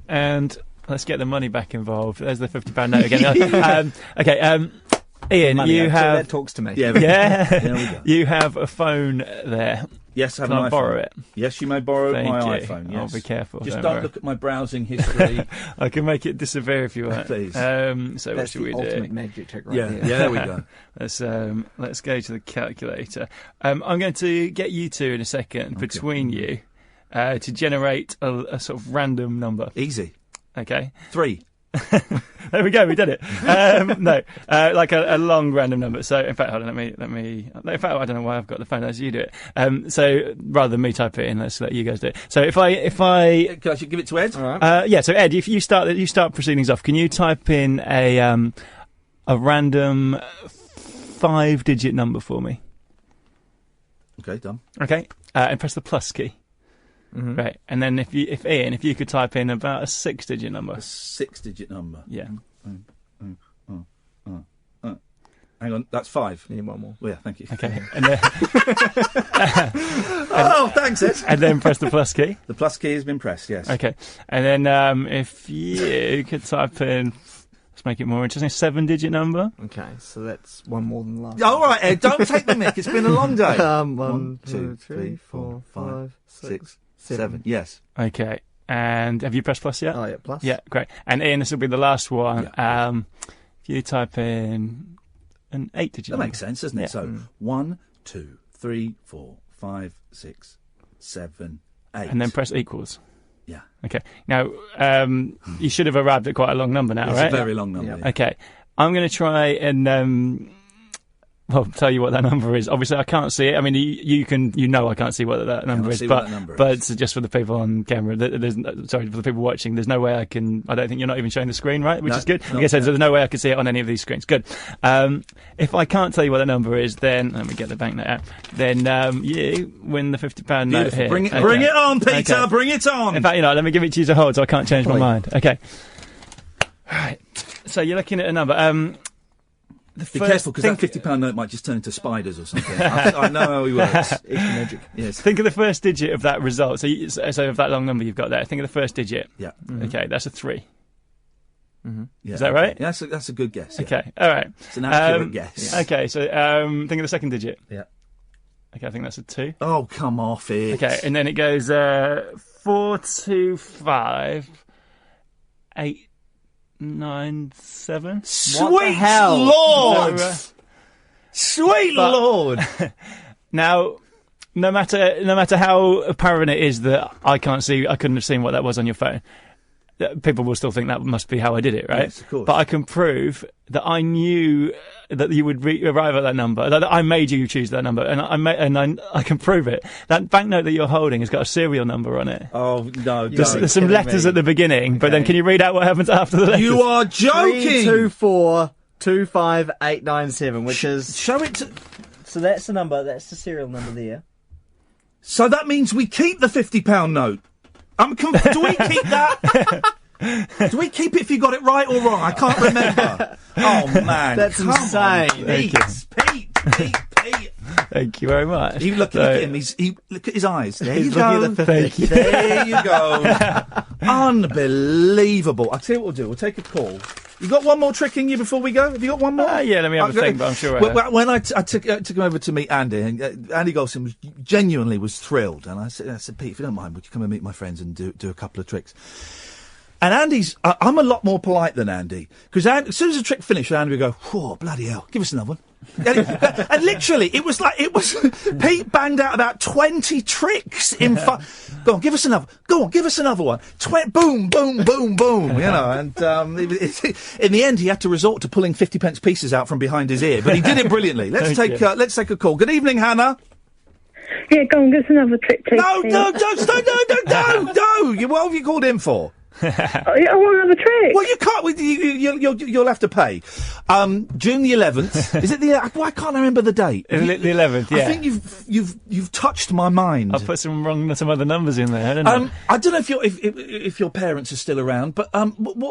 And let's get the money back involved. There's the £50 note again. Okay. Ian, you have. That talks to me. Yeah. There we go. You have a phone there. Yes, I have Can an I iPhone. borrow it? Yes, you may borrow Thank my you. iPhone. Yes. I'll be careful. Just don't don't worry. look at my browsing history. I can make it disappear if you want. Please. So That's what should the we ultimate do? magic trick right Yeah, there. there we go. Let's go to the calculator. I'm going to get you two in a second between you to generate a sort of random number. Easy. Okay. 3. There we go. We did it. No, like a long random number. So, in fact, hold on. Let me. In fact, I don't know why I've got the phone as you do it. So, rather than me type it in, let's let you guys do it. So, if I Can I give it to Ed? All right. yeah. So, Ed, if you start proceedings off, can you type in a random 5-digit number for me? Okay, done. Okay. And press the plus key. Mm-hmm. Right. And then if Ian, if you could type in about a 6-digit number. A 6-digit number. Yeah. Hang on, that's 5. You need one more. Well, yeah, thank you. Okay. And then, Thanks, Ed. and then press the plus key. The plus key has been pressed, yes. Okay. And then if you could type in, let's make it more interesting, a 7-digit number. Okay, so that's one more than last. All right, Ed, don't take the mick. It's been a long day. 1, 2, 3, 4, 5, 6, 7. Yes. Okay. And have you pressed plus yet? Oh, yeah, plus. Yeah, great. And Ian, this will be the last one. Yeah. If you type in an 8-digit That number. makes sense, doesn't it? Yeah. So 1, 2, 3, 4, 5, 6, 7, 8. And then press equals. Yeah. Okay. Now, you should have arrived at quite a long number now, It's right? a very long number. Yeah. Yeah. Okay. I'm going to try and tell you what that number is. Obviously, I can't see it. I mean, you know I can't see what that number is, but it's just for the people on camera. Sorry, for the people watching, there's no way I don't think you're not even showing the screen, right? Which is good. I guess there's no way I can see it on any of these screens. Good. If I can't tell you what the number is, then let me get the banknote out. Then you win the £50 note here. Bring it on, Peter. Okay. Bring it on. In fact, let me give it to you to hold, so I can't change my mind. Okay. Right. So you're looking at a number. Be careful, because that £50 note might just turn into spiders or something. I know how he works. It's magic. Yes. Think of the first digit of that result. So of that long number you've got there, think of the first digit. Yeah. Mm-hmm. Okay, that's a 3. Mm-hmm. Yeah, is that right? Yeah, that's a good guess. Yeah. Okay, all right. It's an accurate guess. Okay, so think of the second digit. Yeah. Okay, I think that's a 2. Oh, come off it. Okay, and then it goes 4, 2, 5, 8, 9, 7. Sweet Lord! Sweet Lord! Now, no matter how apparent it is that I couldn't have seen what that was on your phone, people will still think that must be how I did it, right? Yes, of course. But I can prove that I knew that you would arrive at that number, that I made you choose that number, and I can prove it. That banknote that you're holding has got a serial number on it. Oh, no. There's some letters at the beginning, but then can you read out what happens after the letters? You are joking! 3, 2, 4, 2, 5, 8, 9, 7, which is... Show it to... So that's the number, that's the serial number there. So that means we keep the £50 note. Do we keep that? Do we keep it if you got it right or wrong? I can't remember. Oh, man. That's insane. Pete. Thank you very much. You look at him. Look at his eyes. There you go. Thank you. There you go. Unbelievable. I'll tell you what we'll do. We'll take a call. You got one more trick in you before we go? Have you got one more? Yeah, let me have a think, but I'm sure I have. When I took him over to meet Andy, and Andy Golson was thrilled, and I said, Pete, if you don't mind, would you come and meet my friends and do a couple of tricks? And Andy's, I'm a lot more polite than Andy. Because as soon as the trick finished, Andy would go, whoa, bloody hell, give us another one. And literally, Pete banged out about 20 tricks in Go on, give us another. Go on, give us another one. Boom, boom, boom, boom. You know, and in the end, he had to resort to pulling 50p pieces out from behind his ear, but he did it brilliantly. Let's take a call. Good evening, Hannah. Yeah, go on, give us another trick. No. What have you called in for? I want another trick. Well, you can't. You'll have to pay. June the 11th. Is it the? Why can't I remember the date? The 11th. Yeah. I think you've touched my mind. I've put some other numbers in there, haven't I? I don't know if your parents are still around, but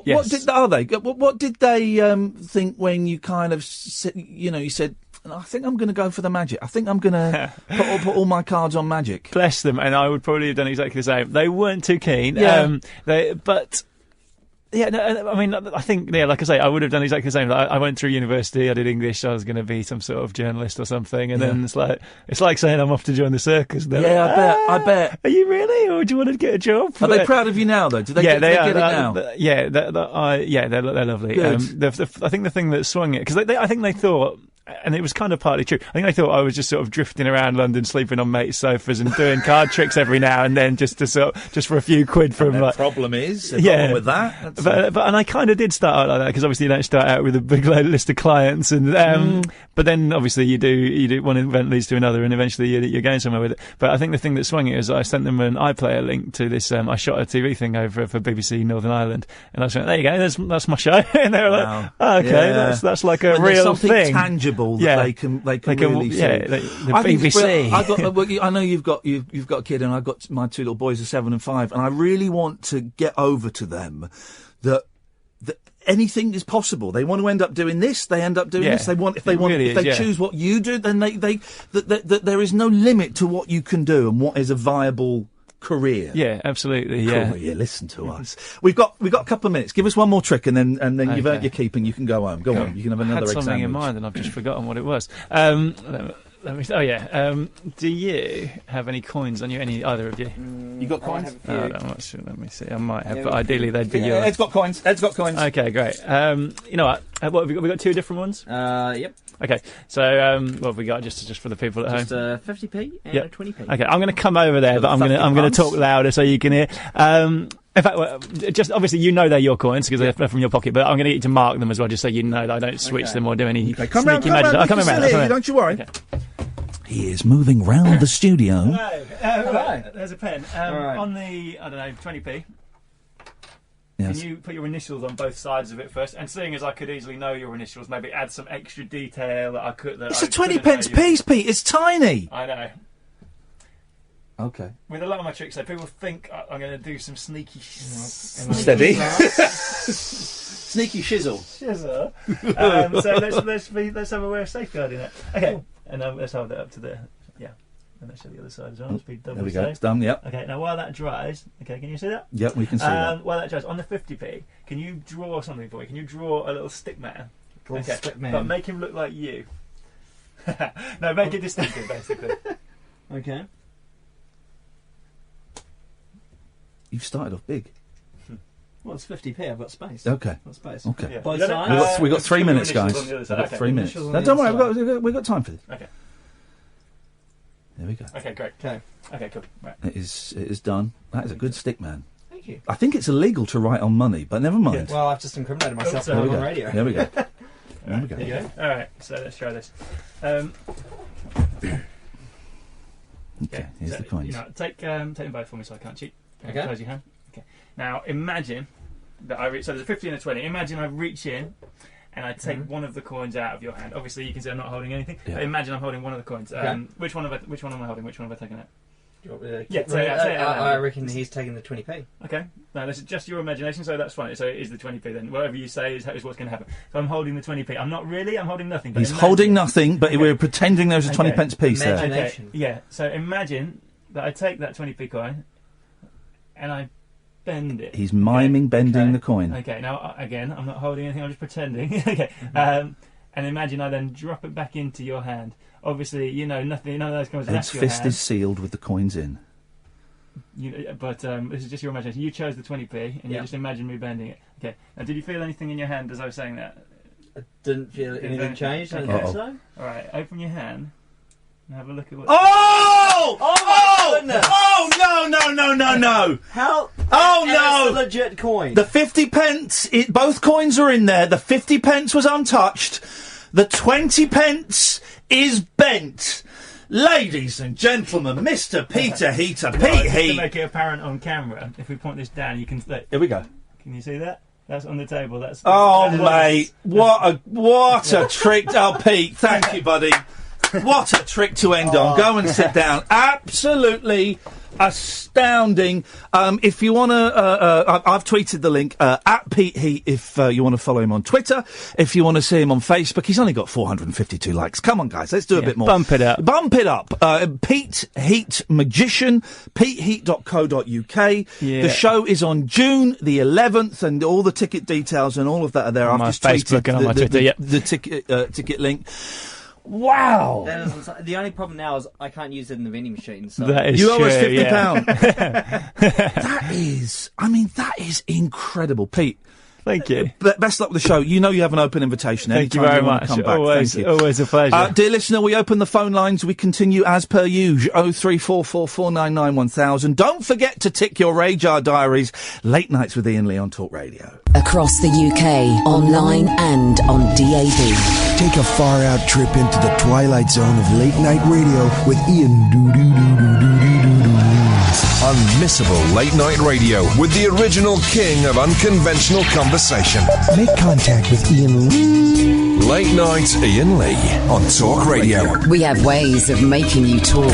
yes. What did they think when you kind of you said, I think I'm going to go for the magic. I think I'm going to put all my cards on magic. Bless them, and I would probably have done exactly the same. They weren't too keen, but yeah, no, I mean, I think, like I say, I would have done exactly the same. I went through university, I did English, I was going to be some sort of journalist or something, and then it's like saying I'm off to join the circus. I bet. Are you really, or do you want to get a job? Are they proud of you now, though? Do they get it now? They're lovely. I think the thing that swung it, because I think they thought, and it was kind of partly true, I think they thought I was just sort of drifting around London, sleeping on mates' sofas and doing card tricks every now and then, just for a few quid from problem with that. But I kind of did start out like that, because obviously you don't start out with a big list of clients, and but then obviously you do one event leads to another, and eventually you're going somewhere with it. But I think the thing that swung it is I sent them an iPlayer link to this. I shot a TV thing over for BBC Northern Ireland, and I was like, there you go, that's my show, and they were like, oh, okay, that's like a real thing. Tangible that they can really see. The BBC. I know you've got a kid, and I've got my two little boys are 7 and 5, and I really want to get over to them that anything is possible. They want to end up doing this. They end up doing this. If they choose what you do, then that there is no limit to what you can do and what is a viable career. Yeah, absolutely. Yeah. Career. Listen to us. We've got a couple of minutes. Give us one more trick, and then you've earned your keep, and you can go home. Go on. You can have another exam. I had something in mind, and I've just forgotten what it was. Do you have any coins on you? Either of you? You got coins? Let me see. I might have, but ideally they'd be yours. Ed's got coins. Okay, great. You know what? What have we got? We got two different ones. Yep. Okay, so what have we got just for the people at home? Just 50p and a 20p. Okay, I'm going to come over there, but I'm going to talk louder so you can hear. In fact, just obviously you know they're your coins because they're from your pocket, but I'm going to get you to mark them as well, just so you know that I don't switch them or do any sneaky magic. I'm coming round. Don't you worry. Okay. He is moving round the studio. Hello. There's a pen. On the 20p. Yes. Can you put your initials on both sides of it first? And seeing as I could easily know your initials, maybe add some extra detail that I could. It's a 20p piece, Pete. It's tiny. I know. Okay. With a lot of my tricks, though, people think I'm going to do some sneaky. Steady. Sneaky shizzle. So let's have a way of safeguarding it. Okay. Cool. And let's hold that up to the and let's show the other side as well. Let's be double there we go. safe. It's done. Yep. Okay. Now while that dries, can you see that? Yep, we can see that. While that dries, on the 50p, can you draw something for me? Can you draw a little stick man? Stick man. But make him look like you. No, make it distinctive, basically. Okay. You've started off big. Well, it's 50p. I've got space. Okay. I've got space. Okay. Yeah. Both sides. We've got 3 minutes, guys. We've got 3 minutes. No, don't worry. We've got time for this. Okay. There we go. Okay, great. Okay, cool. Right. It is done. That is a good stick, man. Thank you. I think it's illegal to write on money, but never mind. Well, I've just incriminated myself on radio. There we go. There we go. All right. So let's try this. Okay. Here's the coins. Take them both for me so I can't cheat. Okay. Close your hand. Okay. Now imagine that so there's a 50 and a 20. Imagine I reach in and I take one of the coins out of your hand. Obviously, you can see I'm not holding anything. Yeah. But imagine I'm holding one of the coins. Which one am I holding? Which one have I taken out? I reckon he's taking the 20p. Okay. No, this is just your imagination, so that's fine. So it is the 20p then. Whatever you say is what's going to happen. So I'm holding the 20p. I'm holding nothing. He's holding nothing, but we're pretending there's a 20p piece there. Imagination. Okay. Yeah. So imagine that I take that 20p coin and I bend it. He's miming bending the coin. Okay, now, again, I'm not holding anything, I'm just pretending. Okay, and imagine I then drop it back into your hand. Obviously, nothing, none of those coins. Ed's fist is sealed with the coins in. this is just your imagination. You chose the 20p, and you just imagine me bending it. Okay. Now, did you feel anything in your hand as I was saying that? I didn't feel anything changed. I don't think so. All right, open your hand and have a look at what. Oh! Oh my goodness! Oh no! How? Oh and no! It's a legit coin. The 50 pence. Both coins are in there. The 50 pence was untouched. The 20 pence is bent. Ladies and gentlemen, Mr. Peter Heater, Pete Heat. To make it apparent on camera, if we point this down, you can. Here we go. Can you see that? That's on the table. That's. Oh, mate! What a trick! Oh, Pete, thank you, buddy. What a trick to end on. Go and sit down. Absolutely astounding. If you want to, I've tweeted the link at Pete Heat if you want to follow him on Twitter. If you want to see him on Facebook, he's only got 452 likes. Come on, guys, let's do a bit more. Bump it up. Bump it up. Pete Heat Magician, peteheat.co.uk. Yeah. The show is on June the 11th, and all the ticket details and all of that are there. On I've just Facebook tweeted and on my Twitter, the ticket link. Wow! The only problem now is I can't use it in the vending machine. So. That is you owe us true, £50. That is incredible, Pete. Thank you. Best luck with the show. You know you have an open invitation. Thank you very much. Come back. Always, Thank you. always a pleasure. Dear listener, we open the phone lines. We continue as per usual. 03444991000. Don't forget to tick your radar diaries. Late nights with Iain Lee on Talk Radio. Across the UK, online and on DAB. Take a far-out trip into the twilight zone of late-night radio with Iain Doo-Doo-Doo-Doo-Doo-Doo-Doo. Unmissable late-night radio with the original king of unconventional conversation. Make contact with Iain Lee. Late Night Iain Lee on Talk Radio. We have ways of making you talk.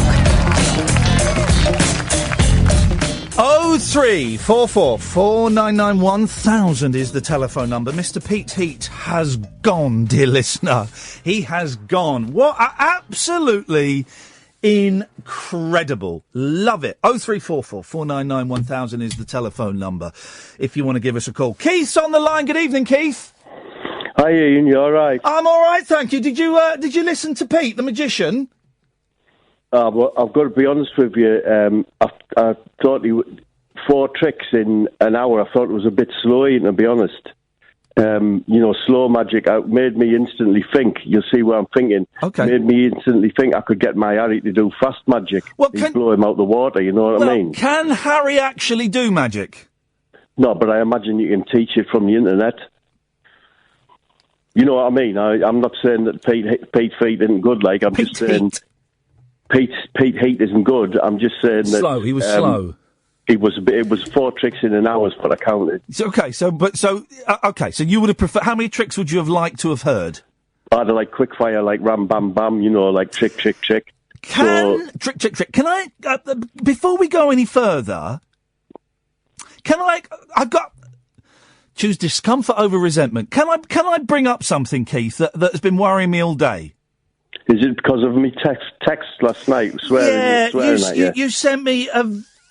03444991000 is the telephone number. Mr. Pete Heat has gone, dear listener. He has gone. What? Absolutely incredible. Love it. 03444991000 is the telephone number if you want to give us a call. Keith's on the line. Good evening, Keith. Hi, Ian. You all right? I'm all right, thank you. Did you listen to Pete, the magician? Well, I've got to be honest with you. I thought 4 tricks in an hour. I thought it was a bit slow, Ian, to be honest. Slow magic made me instantly think. You'll see what I'm thinking. Okay. Made me instantly think I could get my Harry to do fast magic. Well, blow him out the water, you know what I mean? Can Harry actually do magic? No, but I imagine you can teach it from the internet. You know what I mean? I'm not saying that Pete Feet isn't good, like, I'm just saying Pete Heat isn't good. I'm just saying that... Slow, he was slow. It was 4 tricks in an hour is what I counted. So you would have preferred... How many tricks would you have liked to have heard? Either like quick fire, like ram, bam, bam, like trick. Trick. Can I, before we go any further, choose discomfort over resentment. Can I bring up something, Keith, that has been worrying me all day? Is it because of me text last night swearing at you? You sent me a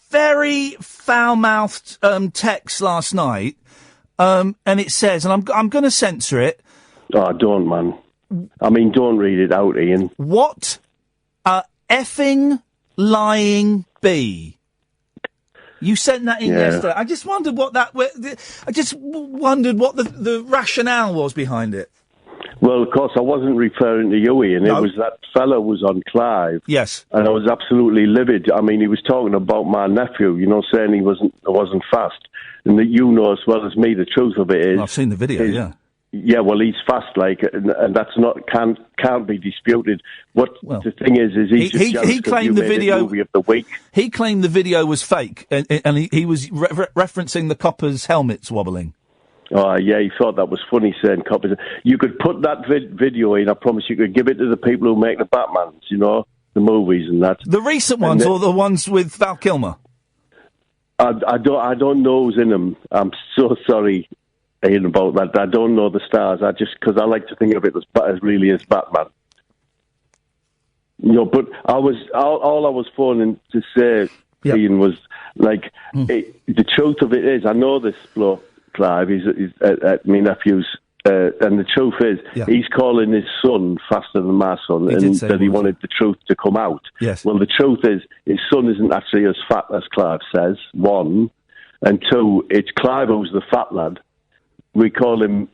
very foul-mouthed text last night, and it says, and I'm going to censor it. Oh, don't, man. I mean, don't read it out, Ian. What a effing lying bee. You sent that in yesterday. I just wondered what the rationale was behind it. Well, of course, I wasn't referring to you, Ian. No. It was that fella was on Clive. Yes. And I was absolutely livid. I mean, he was talking about my nephew, saying he wasn't fast. And that you know as well as me, the truth of it is... I've seen the video, yeah. Yeah, well, he's fast, and that's can't be disputed. The thing is he claimed the video movie of the week. He claimed the video was fake, and he was referencing the coppers' helmets wobbling. Oh, yeah, he thought that was funny, saying coppers. You could put that video in. I promise you could give it to the people who make the Batmans, the movies and that. The recent ones, or the ones with Val Kilmer? I don't know who's in them. I'm so sorry, Ian, about that. I don't know the stars. Because I like to think of it as really as Batman. But all I was phoning to say, Ian, was like the truth of it is, I know this bloke Clive. He's my nephew's and the truth is, he's calling his son faster than my son, and that he wanted the truth to come out. Yes. Well, the truth is, his son isn't actually as fat as Clive says, one. And two, it's Clive who's the fat lad. We call him,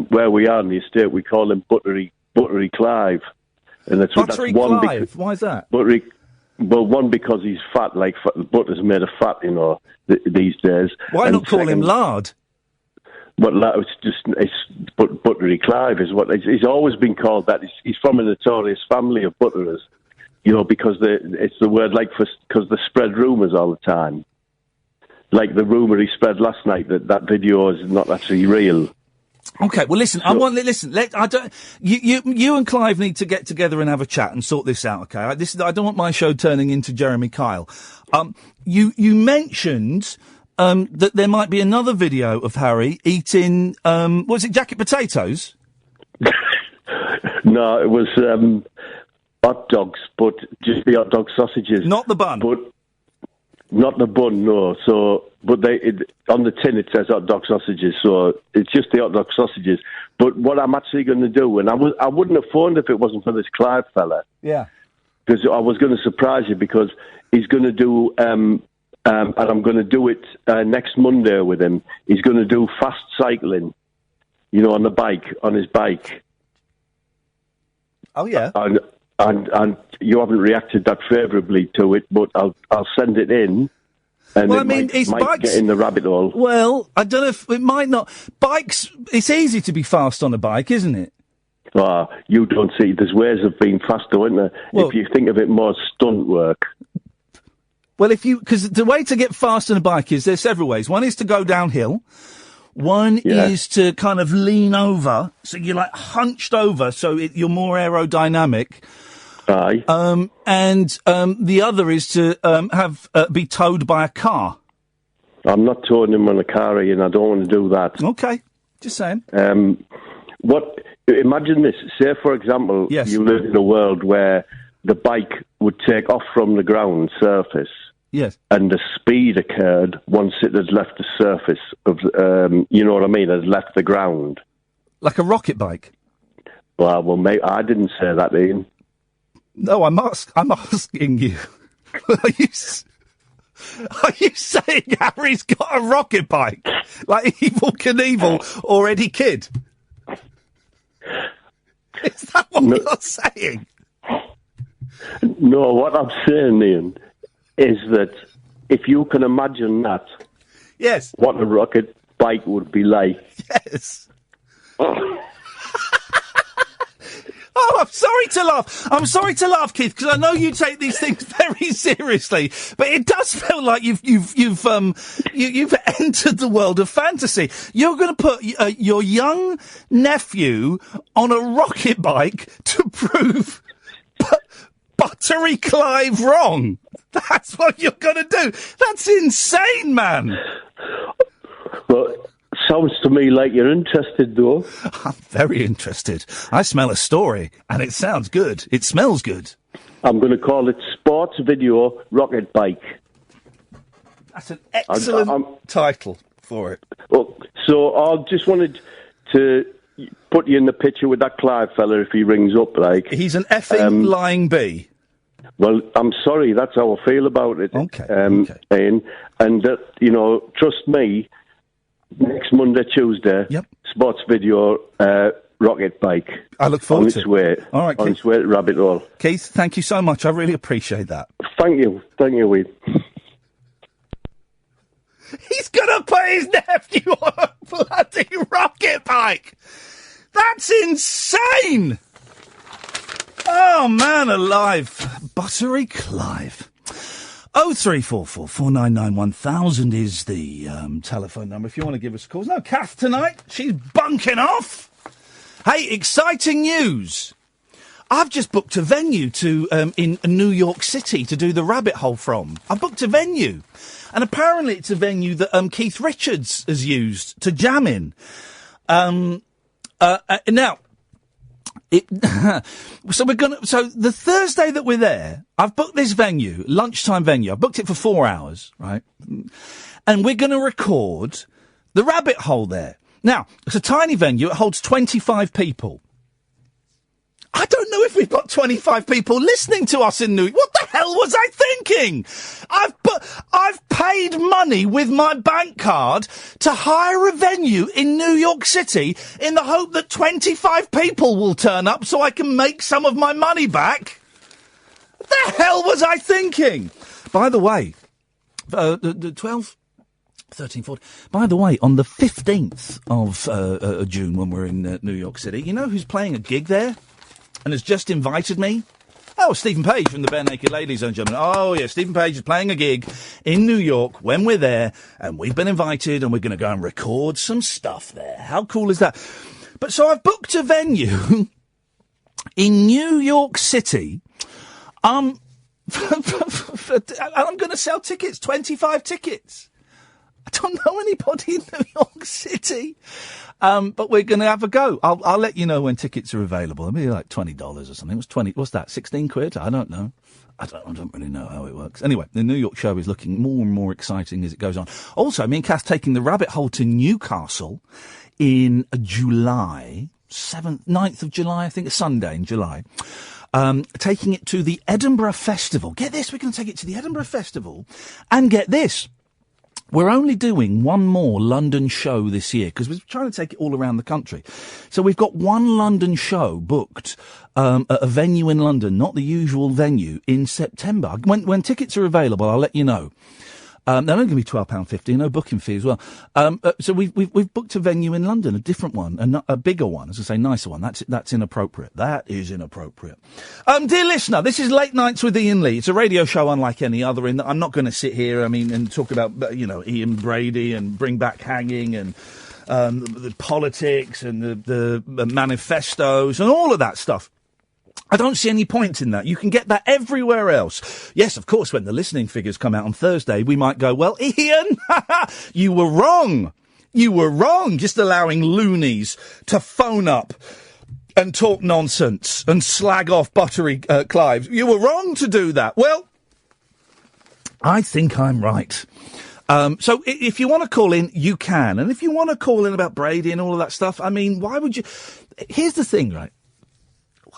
where we are in the estate, we call him Buttery Clive. And Buttery Clive? Why is that? Buttery, well, one, because he's fat, like butter's made of fat, these days. Why not call him lard? But it's Buttery Clive is what he's always been called. That he's from a notorious family of butterers, because it's the word because they spread rumours all the time. Like the rumour he spread last night that video is not actually real. Okay, well, listen. You and Clive need to get together and have a chat and sort this out. Okay, I don't want my show turning into Jeremy Kyle. You mentioned that there might be another video of Harry eating was it jacket potatoes? No, it was hot dogs, but just the hot dog sausages, not the bun. But not the bun, no. So, but on the tin it says hot dog sausages, so it's just the hot dog sausages. But what I'm actually going to do, and I wouldn't have phoned if it wasn't for this Clive fella. Yeah. Because I was going to surprise you, because he's going to do, and I'm going to do it next Monday with him. He's going to do fast cycling, on his bike. Oh yeah. And you haven't reacted that favourably to it, but I'll send it in. And his might bikes get in the rabbit hole. Well, I don't know if it might not. Bikes. It's easy to be fast on a bike, isn't it? You don't see. There's ways of being faster, isn't there? If you think of it more stunt work. Well, because the way to get fast on a bike there's several ways. One is to go downhill. One is to kind of lean over, so you're like hunched over, so you're more aerodynamic. Aye. And the other is to be towed by a car. I'm not towing him on a car, Ian. I don't want to do that. Okay, just saying. Imagine this. Say, for example, you live in a world where the bike would take off from the ground surface. Yes. And the speed occurred once it had left the surface of, you know what I mean, had left the ground. Like a rocket bike? Well, mate, I didn't say that, Ian. No, I'm asking you. Are you saying Harry's got a rocket bike? Like Evel Knievel or Eddie Kidd? Is that what you're saying? No, what I'm saying, Ian, is that if you can imagine that, yes, what a rocket bike would be like. Yes. Oh, I'm sorry to laugh, Keith, because I know you take these things very seriously. But it does feel like you've entered the world of fantasy. You're going to put your young nephew on a rocket bike to prove Buttery Clive wrong. That's what you're going to do. That's insane, man. Well, sounds to me like you're interested, though. I'm very interested. I smell a story, and it sounds good. It smells good. I'm going to call it Sports Video Rocket Bike. That's an excellent title for it. Well, so I just wanted to put you in the picture with that Clive fella if he rings up, like. He's an effing lying bee. Well, I'm sorry, that's how I feel about it. Okay. Ian. And, trust me, next Monday, Tuesday, Sports Video Rocket Bike. I look forward to it. Way. All right, on its way to Rabbit Hole. Keith, thank you so much. I really appreciate that. Thank you, Ian. He's going to put his nephew on a bloody rocket bike. That's insane. Oh, man alive. Buttery Clive. 0344 499 1000 is the telephone number if you want to give us a call. No Kath tonight. She's bunking off. Hey, exciting news. I've just booked a venue in New York City to do the Rabbit Hole from. I've booked a venue. And apparently it's a venue that Keith Richards has used to jam in. Now, so the Thursday that we're there, I've booked this venue, lunchtime venue. I've booked it for 4 hours, right? And we're going to record the Rabbit Hole there. Now, it's a tiny venue. It holds 25 people. I don't know if we've got 25 people listening to us in New York. What the hell was I thinking? I've paid money with my bank card to hire a venue in New York City in the hope that 25 people will turn up so I can make some of my money back. What the hell was I thinking? By the way, the 12... 13, 14. By the way, on the 15th of June, when we're in New York City, you know who's playing a gig there and has just invited me? Oh, Stephen Page from the Bare Naked Ladies and Gentlemen. Oh, yeah, Stephen Page is playing a gig in New York when we're there, and we've been invited, and we're going to go and record some stuff there. How cool is that? But so I've booked a venue in New York City. I'm going to sell tickets, 25 tickets. I don't know anybody in New York City, but we're going to have a go. I'll let you know when tickets are available. Maybe like $20 or something. It was 20. What's that? 16 quid? I don't know. I don't really know how it works. Anyway, the New York show is looking more and more exciting as it goes on. Also, me and Kath taking the rabbit hole to Newcastle in July 7th, 9th of July. I think a Sunday in July. Taking it to the Edinburgh Festival. Get this, we're going to take it to the Edinburgh Festival, and get this. We're only doing one more London show this year because we're trying to take it all around the country. So we've got one London show booked at a venue in London, not the usual venue, in September. When tickets are available, I'll let you know. They're only going to be £12.50, no booking fee as well. So we've booked a venue in London, a different one, a bigger one, as I say, nicer one. That's inappropriate. That is inappropriate. Dear listener, this is Late Nights with Iain Lee. It's a radio show unlike any other in that I'm not going to sit here, and talk about, Ian Brady and bring back hanging and the politics and the manifestos and all of that stuff. I don't see any point in that. You can get that everywhere else. Yes, of course, when the listening figures come out on Thursday, we might go, well, Ian, you were wrong. You were wrong just allowing loonies to phone up and talk nonsense and slag off buttery Clive. You were wrong to do that. Well, I think I'm right. So if you want to call in, you can. And if you want to call in about Brady and all of that stuff, I mean, why would you... Here's the thing, right?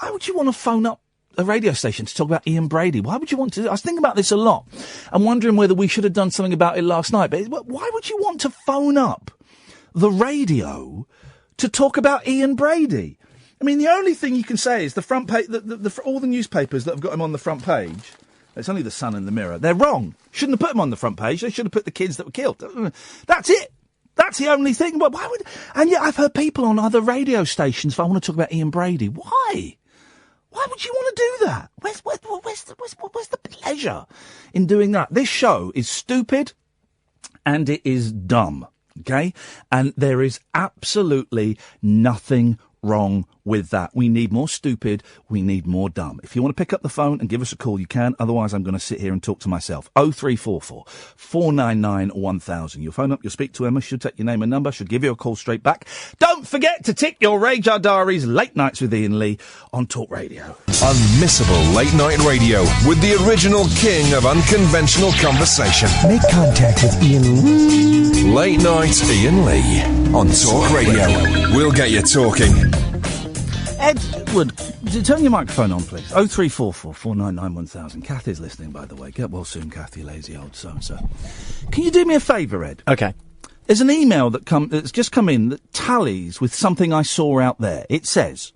Why would you want to phone up a radio station to talk about Ian Brady? Why would you want to? I was thinking about this a lot. I'm wondering whether we should have done something about it last night. But why would you want to phone up the radio to talk about Ian Brady? I mean, the only thing you can say is the front page, all the newspapers that have got him on the front page, it's only the Sun and the Mirror, they're wrong. Shouldn't have put him on the front page. They should have put the kids that were killed. That's it. That's the only thing. But why would... And yet I've heard people on other radio stations, if I want to talk about Ian Brady, why? Why would you want to do that? Where's the pleasure in doing that? This show is stupid and it is dumb, okay? And there is absolutely nothing wrong with that. We need more stupid. We need more dumb. If you want to pick up the phone and give us a call, you can. Otherwise, I'm going to sit here and talk to myself. 0344 499 1000. You'll phone up, you'll speak to Emma. She'll take your name and number. She'll give you a call straight back. Don't forget to tick your Radar Diaries Late Nights with Iain Lee on Talk Radio. Unmissable late night radio with the original king of unconventional conversation. Make contact with Iain Lee. Late Night Iain Lee on Talk Radio. We'll get you talking. Edward, turn your microphone on, please. 0344 499 1000. Kathy's listening, by the way. Get well soon, Kathy, lazy old so-and-so. Can you do me a favour, Ed? Okay. There's an email that's just come in that tallies with something I saw out there. It says,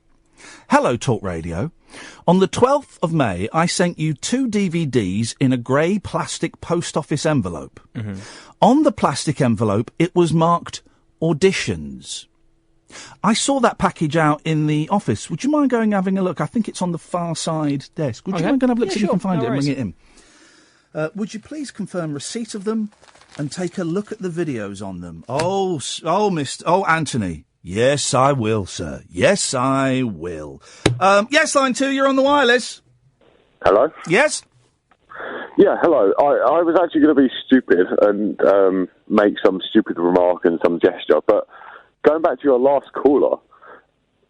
Hello, Talk Radio. On the 12th of May, I sent you 2 DVDs in a grey plastic post office envelope. Mm-hmm. On the plastic envelope, it was marked Auditions. I saw that package out in the office. Would you mind going and having a look? I think it's on the far side desk. Would you mind going and have a look see if you can find it and bring it in? Would you please confirm receipt of them and take a look at the videos on them? Oh, Anthony. Yes, I will, sir. Yes, I will. Yes, line 2, you're on the wireless. Hello? Yes? Yeah, hello. I was actually going to be stupid and make some stupid remark and some gesture, but going back to your last caller,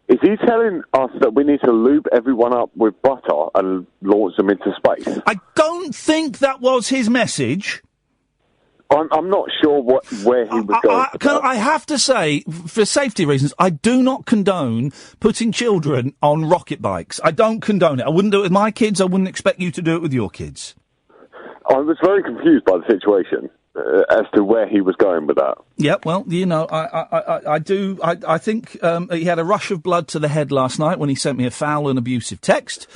is he telling us that we need to lube everyone up with butter and launch them into space? I don't think that was his message. I'm not sure where he was going. I have to say, for safety reasons, I do not condone putting children on rocket bikes. I don't condone it. I wouldn't do it with my kids. I wouldn't expect you to do it with your kids. I was very confused by the situation as to where he was going with that. Yeah, well, you know, I do. I think he had a rush of blood to the head last night when he sent me a foul and abusive text.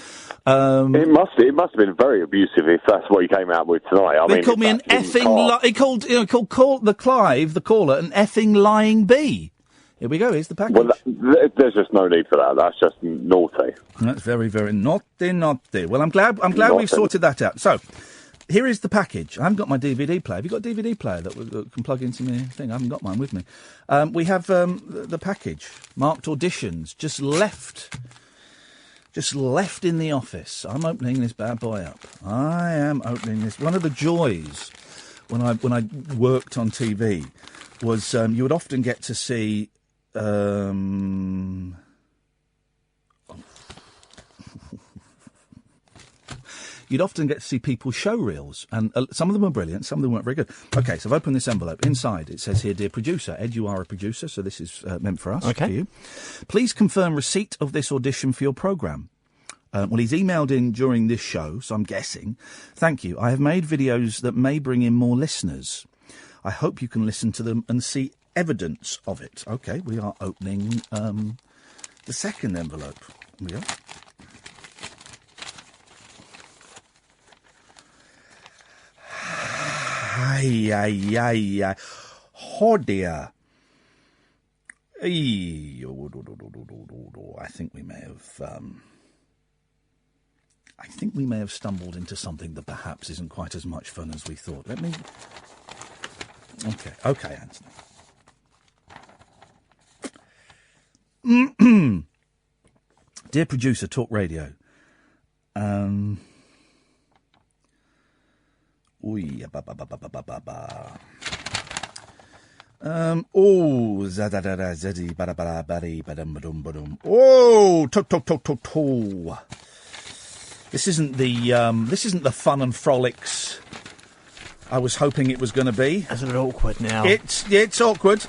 It must have been very abusive if that's what he came out with tonight. He called me an effing. He called the Clive, the caller, an effing lying bee. Here we go. Here's the package. Well, there's just no need for that. That's just naughty. That's very, very naughty. Well, I'm glad we've sorted that out. So, here is the package. I haven't got my DVD player. Have you got a DVD player that can plug into my thing? I haven't got mine with me. We have the package marked auditions. Just left in the office. I'm opening this bad boy up. I am opening this. One of the joys when I worked on TV was you would often get to see. You'd often get to see people's show reels, and some of them were brilliant, some of them weren't very good. Okay, so I've opened this envelope. Inside, it says here, "Dear producer," Ed, you are a producer, so this is meant for us, for you. "Please confirm receipt of this audition for your programme." Well, he's emailed in during this show, so I'm guessing. "Thank you. I have made videos that may bring in more listeners. I hope you can listen to them and see evidence of it." Okay, we are opening the second envelope. Here we go. Ay. Oh dear. I think we may have stumbled into something that perhaps isn't quite as much fun as we thought. Let me. Okay, Anthony. Dear producer, Talk Radio. This isn't the fun and frolics I was hoping it was going to be. Isn't it awkward now? It's awkward.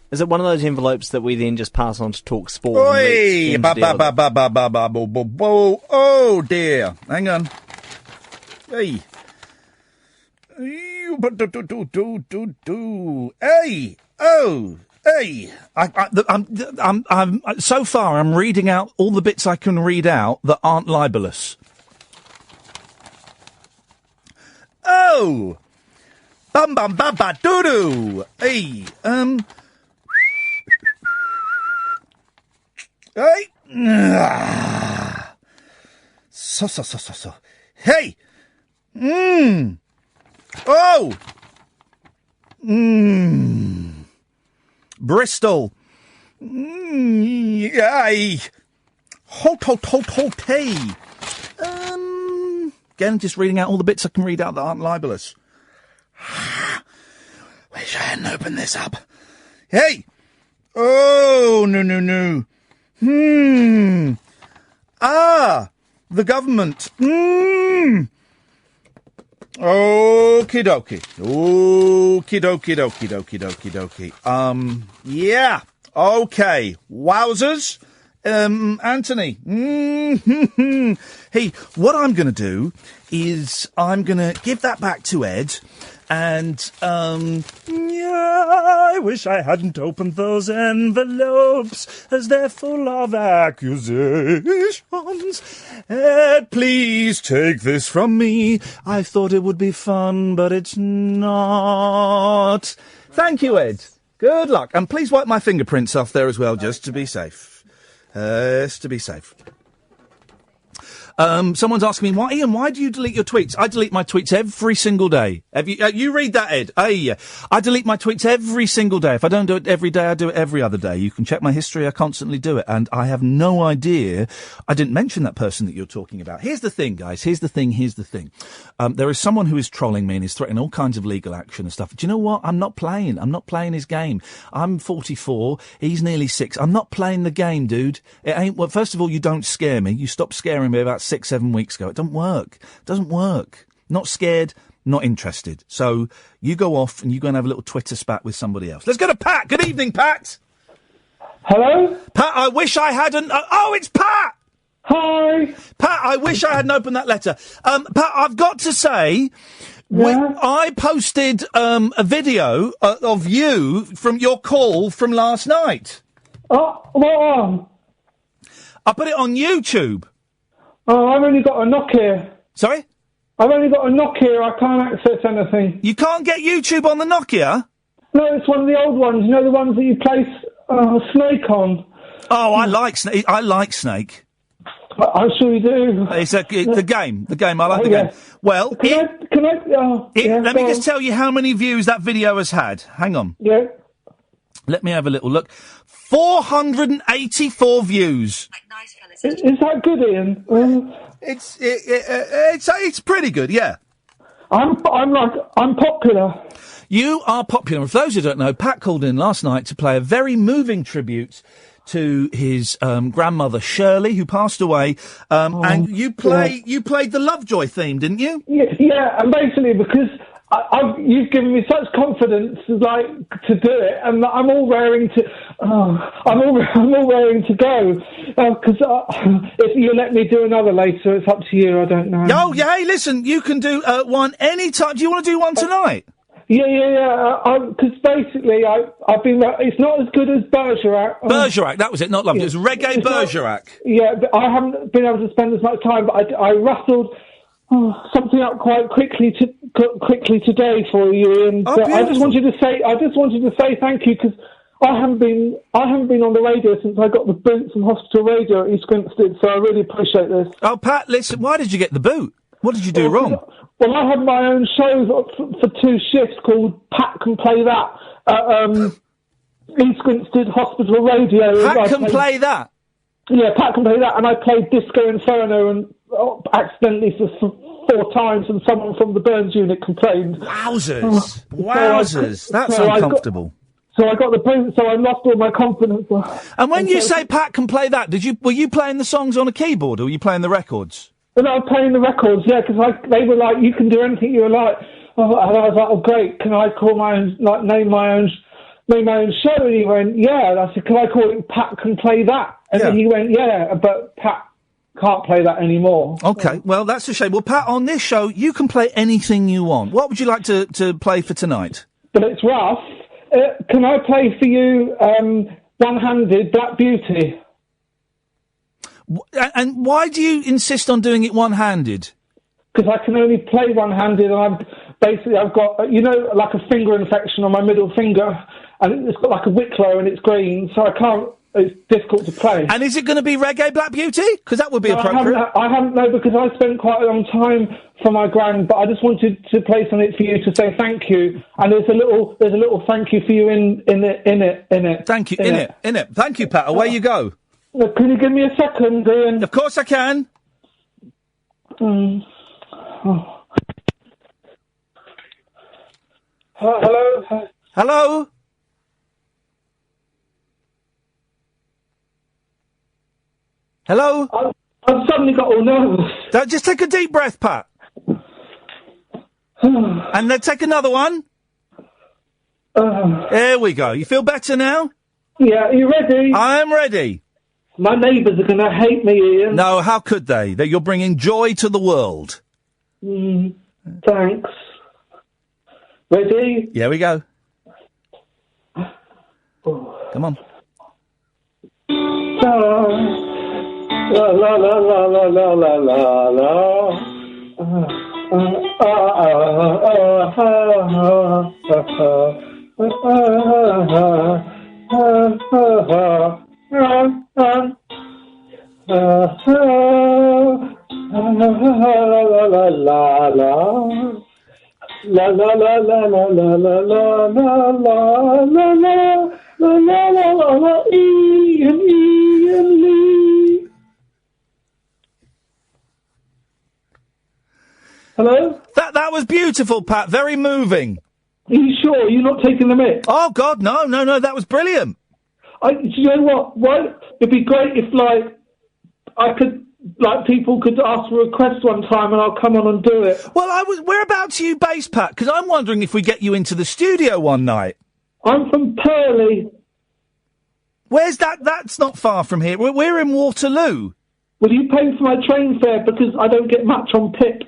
Is it one of those envelopes that we then just pass on to Talk Sport? Oi! Oh dear! Hang on. Hey. Hey. Oh. Hey. I'm so far. I'm reading out all the bits I can read out that aren't libelous. Oh. Bum bum ba ba doo doo. Hey. Hey. So. Hey. Oh. Bristol. Aye. Ho. Again, just reading out all the bits I can read out that aren't libelous. Wish I hadn't opened this up. Hey. Oh, no. The government. Okie dokie. Yeah. Okay. Wowzers. Anthony. Hey, what I'm going to do is I'm going to give that back to Ed. And, I wish I hadn't opened those envelopes, as they're full of accusations. Ed, please take this from me. I thought it would be fun, but it's not. Thank you, Ed. Good luck. And please wipe my fingerprints off there as well, just to be safe. Just to be safe. Someone's asking me, Ian, why do you delete your tweets? I delete my tweets every single day. Have you read that, Ed? Hey, I delete my tweets every single day. If I don't do it every day, I do it every other day. You can check my history. I constantly do it. And I have no idea. I didn't mention that person that you're talking about. Here's the thing, guys. Here's the thing. There is someone who is trolling me and is threatening all kinds of legal action and stuff. Do you know what? I'm not playing his game. I'm 44. He's nearly 6. I'm not playing the game, dude. It ain't. Well, first of all, you don't scare me. You stopped scaring me about 6-7 weeks ago. It doesn't work. Not scared, Not interested. So you go off and you go and have a little Twitter spat with somebody else. Let's go to Pat. Good evening, Pat. Hello? Pat, I wish I hadn't... oh, it's Pat! Hi! Pat, I wish I hadn't opened that letter. Pat, I've got to say... I posted a video of you from your call from last night. Oh, what on? I put it on YouTube. Oh, I've only got a Nokia. Sorry? I've only got a Nokia. I can't access anything. You can't get YouTube on the Nokia? No, it's one of the old ones. You know, the ones that you place Snake on. Oh, I like Snake. I like Snake. I'm sure you do. It's the game. The game. I like the game. Well, let me just tell you how many views that video has had. Hang on. Yeah. Let me have a little look. 484 views. Is that good, Ian? It's pretty good. Yeah. I'm popular. You are popular. For those who don't know, Pat called in last night to play a very moving tribute to his grandmother Shirley, who passed away. And you played the Lovejoy theme, didn't you? Yeah, and basically because you've given me such confidence, like, to do it, and I'm all raring to. I'm all raring to go. Because if you let me do another later, it's up to you. I don't know. Oh yeah, hey, listen, you can do one any time. Do you want to do one tonight? Yeah. Because basically, I've been. It's not as good as Bergerac. Bergerac, that was it, not Love. It was reggae Bergerac. But I haven't been able to spend as much time. But I rustled something up quite quickly today for you, and I just wanted to say thank you because I haven't been on the radio since I got the boot from Hospital Radio at East Grinstead. So I really appreciate this. Oh, Pat, listen, why did you get the boot? What did you do wrong? Well, I have my own shows for 2 shifts called Pat Can Play That at East Grinstead Hospital Radio. Pat Can Play That? Yeah, Pat Can Play That, and I played Disco Inferno and accidentally for 4 times, and someone from the Burns unit complained. Wowzers! Wowzers! That's uncomfortable. So I got the boot, so I lost all my confidence. And when you say Pat Can Play That, were you playing the songs on a keyboard, or were you playing the records? Well, I was playing the records, yeah, because they were like, you can do anything you like. And I was like, oh, great, can I call my own, like, name my own show? And he went, yeah. And I said, can I call it Pat Can Play That? And then he went, yeah, but Pat can't play that anymore. Okay, well, that's a shame. Well, Pat, on this show, you can play anything you want. What would you like to play for tonight? But it's rough. Can I play for you One-Handed Black Beauty? And why do you insist on doing it one-handed? Because I can only play one-handed, and I've got, like a finger infection on my middle finger, and it's got like a Wicklow and it's green, so I can't. It's difficult to play. And is it going to be Reggae Black Beauty? Because that would be appropriate. I haven't, no, because I spent quite a long time for my gran, but I just wanted to play something for you to say thank you. And there's a little thank you for you in it. Thank you, in it. Thank you, Pat. Away you go. Can you give me a second, Ian? Of course I can. Hello? Hello? Hello? I've suddenly got all nervous. Just take a deep breath, Pat. And then take another one. There we go. You feel better now? Yeah, are you ready? I am ready. My neighbours are going to hate me, Ian. No, how could they? That you're bringing joy to the world. Thanks. Ready? Here we go. Come on. La la la la la la la la la. Iain Lee. Hello? That was beautiful, Pat. Very moving. Are you sure? You're not taking the mic? Oh, God, no. That was brilliant. Do you know what? It'd be great if, like, I could like people could ask for a request one time and I'll come on and do it. Well, whereabouts are you based, Pat? Because I'm wondering if we get you into the studio one night. I'm from Purley. Where's that? That's not far from here. We're in Waterloo. Will you pay for my train fare because I don't get much on PIP?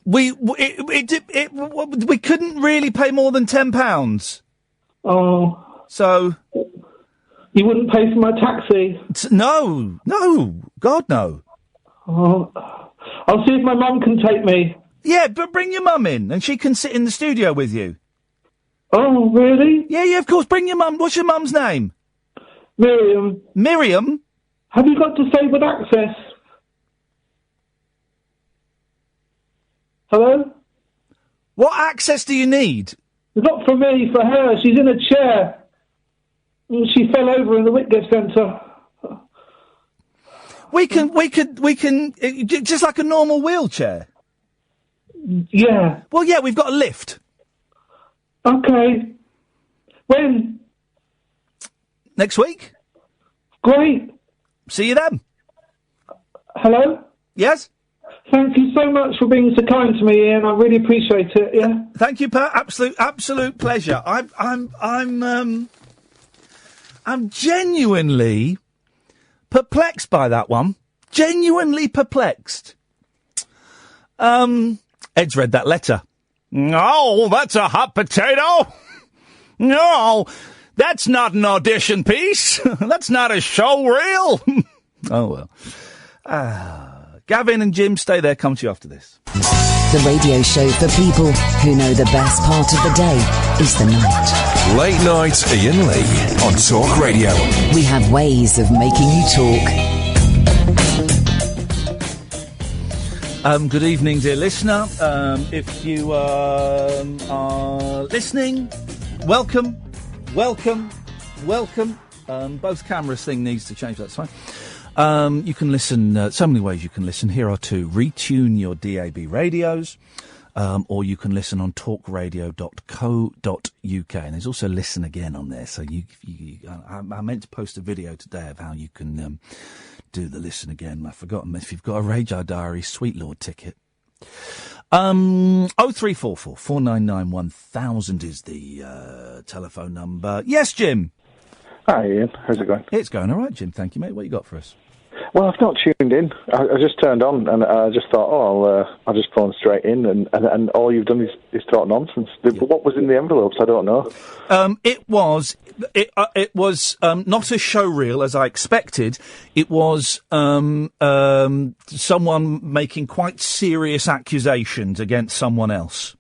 We couldn't really pay more than £10. Oh. So. You wouldn't pay for my taxi? No, God no. Oh, I'll see if my mum can take me. Yeah, but bring your mum in and she can sit in the studio with you. Oh, really? Yeah, of course, bring your mum. What's your mum's name? Miriam. Miriam? Have you got disabled access? Hello? What access do you need? Not for me, for her. She's in a chair. She fell over in the Whitgift Centre. We can, just like a normal wheelchair. Yeah. Well, yeah, we've got a lift. Okay. When? Next week. Great. See you then. Hello? Yes? Thank you so much for being so kind to me, Ian. I really appreciate it, yeah? Thank you, Pat. Absolute pleasure. I'm genuinely perplexed by that one. Genuinely perplexed. Ed's read that letter. No, that's a hot potato. No, that's not an audition piece. That's not a show reel. Oh, well. Gavin and Jim, stay there. Come to you after this. The radio show for people who know the best part of the day is the night. Late Night Iain Lee on Talk Radio. We have ways of making you talk. Good evening, dear listener. If you are listening, welcome. Both cameras thing needs to change, that's fine. You can listen, so many ways you can listen. Here are two. Retune your DAB radios, or you can listen on talkradio.co.uk. And there's also Listen Again on there. So I meant to post a video today of how you can do the Listen Again. I've forgotten. If you've got a Radar Diary Sweet Lord ticket. 0344 499 1000 is the telephone number. Yes, Jim. Hi, Ian. How's it going? It's going all right, Jim. Thank you, mate. What you got for us? Well, I've not tuned in. I just turned on and I just thought, I'll just phone straight in and all you've done is talk nonsense. What was in the envelopes? I don't know. It was not a show reel as I expected. It was someone making quite serious accusations against someone else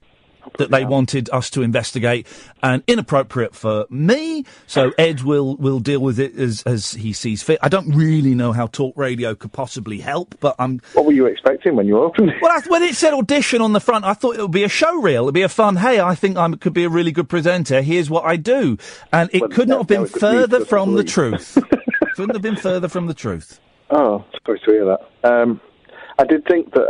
that they wanted us to investigate, and inappropriate for me. So Ed will deal with it as he sees fit. I don't really know how talk radio could possibly help, but What were you expecting when you opened it? Well, when it said audition on the front, I thought it would be a show reel. It'd be a fun, hey, I think I could be a really good presenter. Here's what I do. And it could not have been further from the truth. Couldn't have been further from the truth. Oh, sorry to hear that. I did think that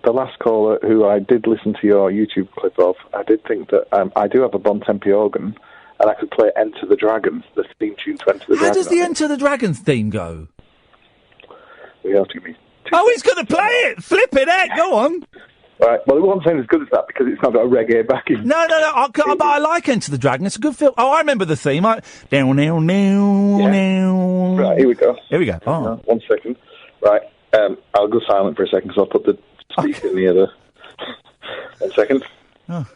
the last caller, who I did listen to your YouTube clip of, I did think that I do have a Bon Tempi organ, and I could play Enter the Dragon, the theme tune to Enter the Dragon. How does the Enter the Dragon theme go? You have to give me he's going to play it! Flip it, Ed! Go on! Right, well, it wasn't saying as good as that because it's not got a reggae backing. No, but I like Enter the Dragon. It's a good film. Oh, I remember the theme. Down. Right, here we go. Here we go. Oh. 1 second. Right. I'll go silent for a second because I'll put the speaker in the other. 1 second. Oh.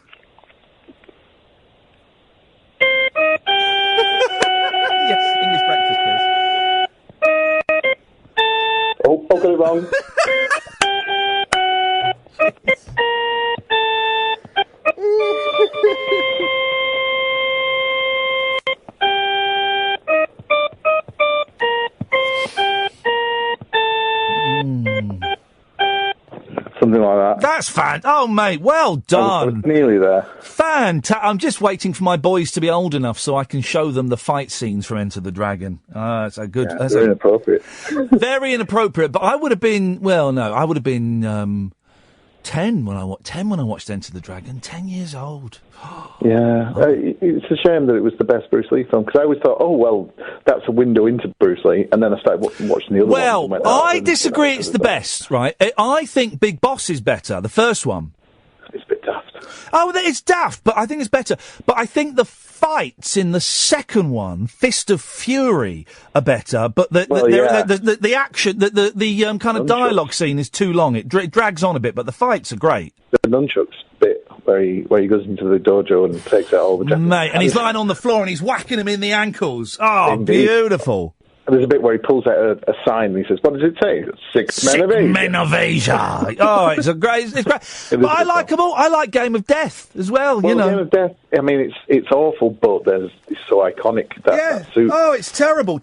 Yes, English breakfast, please. Oh, got it wrong. Something like that. That's Oh, mate, well done. I was nearly there. I'm just waiting for my boys to be old enough so I can show them the fight scenes from Enter the Dragon. That's a good... Yeah, very inappropriate. Very inappropriate, but I would have been... Well, no, I would have been 10 when I watched Enter the Dragon. 10 years old. Yeah, it's a shame that it was the best Bruce Lee film, because I always thought, oh, well, that's a window into Bruce Lee, and then I started watching the other ones. Well, I disagree it's the best, right? I think Big Boss is better, the first one. It's a bit daft. Oh, it's daft, but I think it's better. But I think the fights in the second one, Fist of Fury, are better. But the action, the kind of dialogue scene is too long. It drags on a bit, but the fights are great. The nunchucks bit where he goes into the dojo and takes out all the Japanese. Mate, and he's lying on the floor and he's whacking him in the ankles. Oh, indeed. Beautiful. And there's a bit where he pulls out a sign and he says, what does it say? Six Men of Asia. Men of Asia. Oh, it's great. But I like them all. I like Game of Death as well, you know. Game of Death, I mean, it's awful, but it's so iconic, that suit. Oh, it's terrible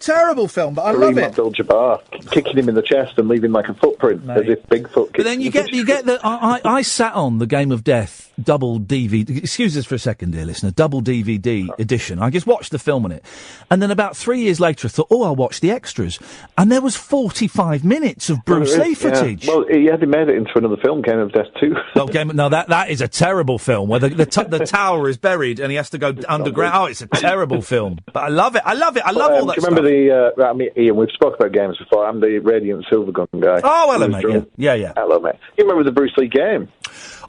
film, but I love it. Abdul-Jabbar kicking him in the chest and leaving like a footprint, as if Bigfoot kicked him. But then you get the... I sat on the Game of Death double DVD... Excuse us for a second, dear listener. Double DVD edition. I just watched the film on it. And then about 3 years later, I thought, I'll watch the extras. And there was 45 minutes of Bruce Lee footage. Yeah. Well, he made it into another film, Game of Death 2. That is a terrible film, where the tower is buried and he has to go underground. Oh, it's a terrible film. But I love it. I love all that stuff. Do you remember Ian, we've spoken about games before. I'm the Radiant Silver Gun guy. Oh, hello, mate. Yeah. Hello, mate. You remember the Bruce Lee game?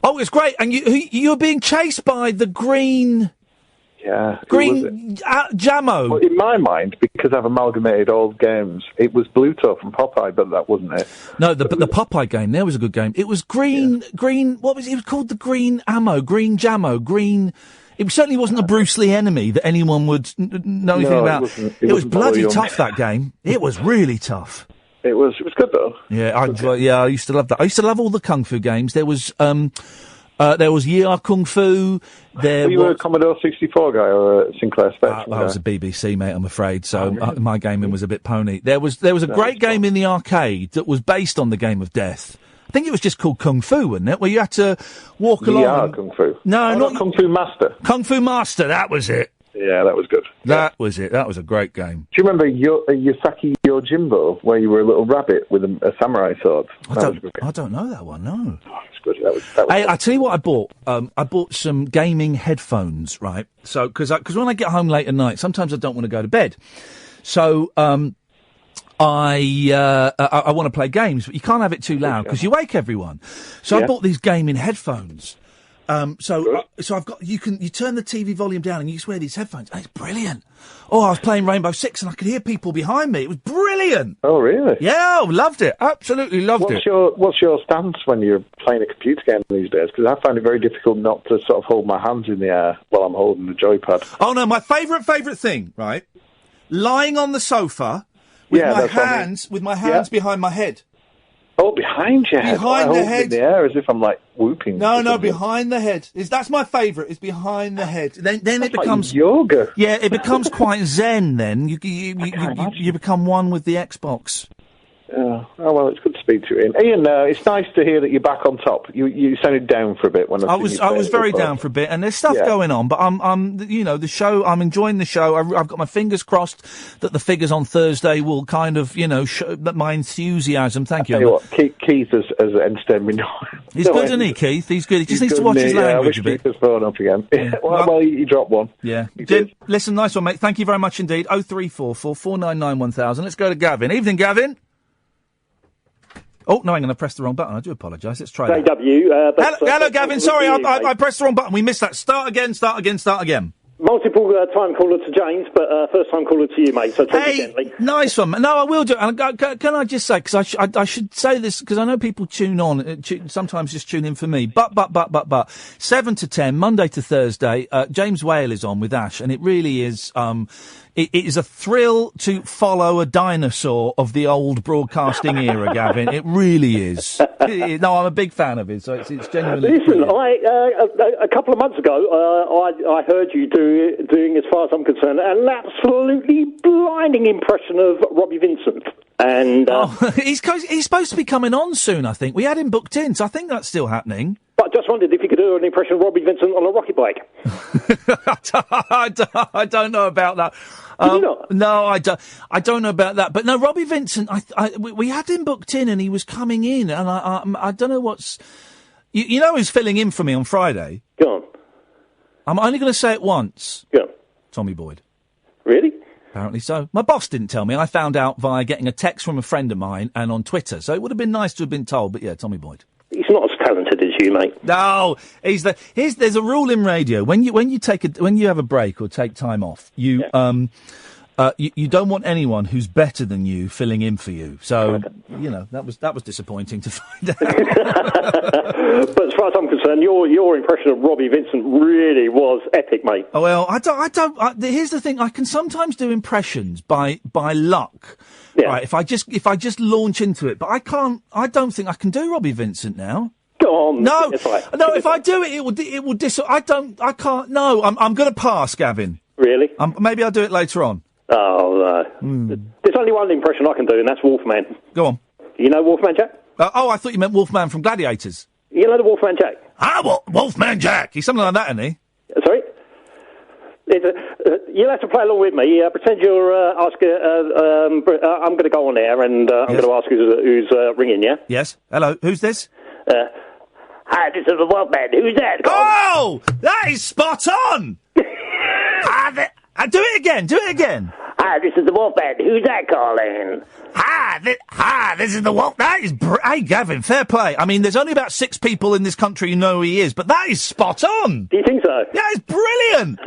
Oh, it's great. And you're being chased by the green... Yeah. Jammo. Well, in my mind, because I've amalgamated all games, it was Bluto from Popeye, but that wasn't it. No, the Popeye game, there was a good game. It was green, what was it? It was called the Green Ammo, Green Jammo, Green... It certainly wasn't a Bruce Lee enemy that anyone would know anything about. It was bloody tough, that game. It was really tough. It was good, though. Yeah, I used to love that. I used to love all the Kung Fu games. There was Yia Kung Fu. Were you a Commodore 64 guy or a Sinclair Spectrum guy? I was a BBC, mate, I'm afraid, so my gaming was a bit pony. There was a great game in the arcade that was based on the Game of Death. I think it was just called Kung Fu, wasn't it? Where you had to walk along. Kung Fu. No, not Kung Fu Master. Kung Fu Master, that was it. Yeah, that was good. That was it. That was a great game. Do you remember Yosaki Yojimbo, where you were a little rabbit with a samurai sword? I don't know that one, no. Oh, it's good. That was I tell you what I bought. I bought some gaming headphones, right? So, because when I get home late at night, sometimes I don't want to go to bed. So, I want to play games, but you can't have it too loud because you wake everyone. So I bought these gaming headphones. So I've got, you turn the TV volume down and you just wear these headphones. And it's brilliant. Oh, I was playing Rainbow Six and I could hear people behind me. It was brilliant. Oh, really? Yeah, loved it. Absolutely loved it. What's your stance when you're playing a computer game these days? Because I find it very difficult not to sort of hold my hands in the air while I'm holding the joypad. Oh, no, my favourite thing, right? Lying on the sofa with my hands behind my head. Oh, behind your head. Behind the head. In the air as if I'm like whooping. No, behind the head. That's my favourite. Is behind the head. Then it becomes like yoga. Yeah, it becomes quite zen. Then you become one with the Xbox. Oh, well, it's good to speak to you, Ian. It's nice to hear that you're back on top. You sounded down for a bit when I was very down for a bit, and there's stuff going on. But I'm the show. I'm enjoying the show. I've got my fingers crossed that the figures on Thursday will kind of show my enthusiasm. Thank you. Tell you what, Keith has entertained me. He's good, isn't he, Keith? He's good. He just needs to watch his language a bit. Keith has phone up again. Yeah. well, he dropped one. Yeah. Jim, listen, nice one, mate. Thank you very much indeed. 0344 499 1000. Let's go to Gavin. Evening, Gavin. Oh, no, I'm going to press the wrong button. I do apologise. Let's try that. Hello, Gavin. Sorry, I pressed the wrong button. We missed that. Start again. Multiple time caller to James, but first time caller to you, mate. So take it gently. Nice one. No, I will do. And can I just say, because I should say this, because I know people tune on, sometimes just tune in for me. But 7 to 10, Monday to Thursday, James Whale is on with Ash, and it really is. It is a thrill to follow a dinosaur of the old broadcasting era, Gavin. It really is. No, I'm a big fan of it, so it's genuinely... Listen, a couple of months ago, I heard you doing, as far as I'm concerned, an absolutely blinding impression of Robbie Vincent. And he's supposed to be coming on soon, I think. We had him booked in, so I think that's still happening. But I just wondered if you could do an impression of Robbie Vincent on a rocket bike. I don't know about that. No, I don't know about that. But no, Robbie Vincent, we had him booked in and he was coming in, and I don't know what's... You know who's filling in for me on Friday? Go on. I'm only going to say it once. Go on. Tommy Boyd. Really? Apparently so. My boss didn't tell me. I found out via getting a text from a friend of mine and on Twitter. So it would have been nice to have been told. But yeah, Tommy Boyd. He's not as talented as you, mate. No, there's a rule in radio when you have a break or take time off, you don't want anyone who's better than you filling in for you. So that was disappointing to find out. But as far as I'm concerned, your impression of Robbie Vincent really was epic, mate. Oh well, here's the thing: I can sometimes do impressions by luck. Yeah. Right, if I just launch into it, but I can't. I don't think I can do Robbie Vincent now. Go on. No. If I do it, it will I can't. No, I'm going to pass, Gavin. Really? Maybe I'll do it later on. Oh no. There's only one impression I can do, and that's Wolfman. Go on. You know Wolfman Jack? I thought you meant Wolfman from Gladiators. You know the Wolfman Jack? Wolfman Jack. He's something like that, isn't he? Sorry. You'll have to play along with me. Pretend you're asking. I'm going to go on air and I'm going to ask who's ringing. Yeah. Yes. Hello. Who's this? Hi, this is the Wolfman. Who's that? Oh, that is spot on. Do it again. Hi, this is the Wolfman. Who's that calling? Hi, this is the Wolf. That is... Hey, Gavin, fair play. I mean, there's only about 6 people in this country who know who he is, but that is spot on. Do you think so? Yeah, it's brilliant.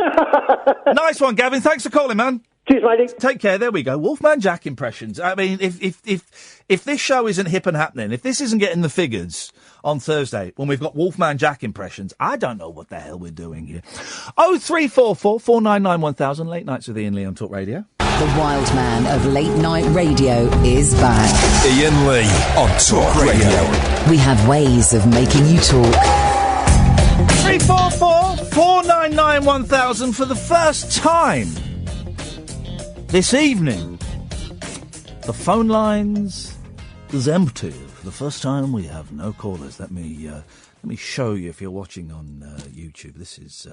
Nice one, Gavin. Thanks for calling, man. Cheers, matey. Take care. There we go. Wolfman Jack impressions. I mean, if this show isn't hip and happening, if this isn't getting the figures on Thursday when we've got Wolfman Jack impressions, I don't know what the hell we're doing here. 0344 499 1000. Late nights with Iain Lee on Talk Radio. The wild man of late night radio is back. Iain Lee on Talk Radio. We have ways of making you talk. 344 499 1000 for the first time this evening. The phone lines is empty. For the first time, we have no callers. Let me show you if you're watching on YouTube. This is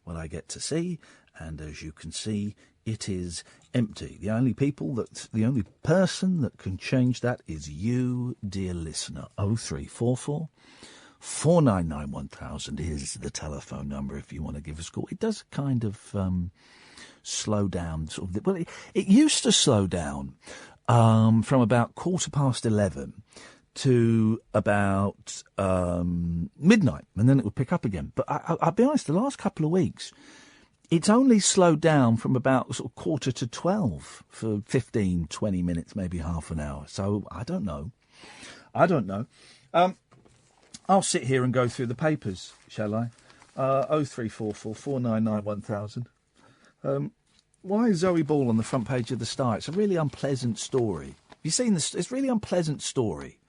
what I get to see, and as you can see, it is empty. The only person that can change that is you, dear listener. 0344 499 1000 is the telephone number if you want to give us a call. It does kind of slow down. It used to slow down from about 11:15 to about midnight, and then it would pick up again. But I'll be honest, the last couple of weeks, it's only slowed down from about sort of 11:45 for 15, 20 minutes, maybe half an hour. So I don't know. I'll sit here and go through the papers, shall I? 0344 499 1000. Why is Zoe Ball on the front page of the Star? It's a really unpleasant story. You've seen this? It's a really unpleasant story.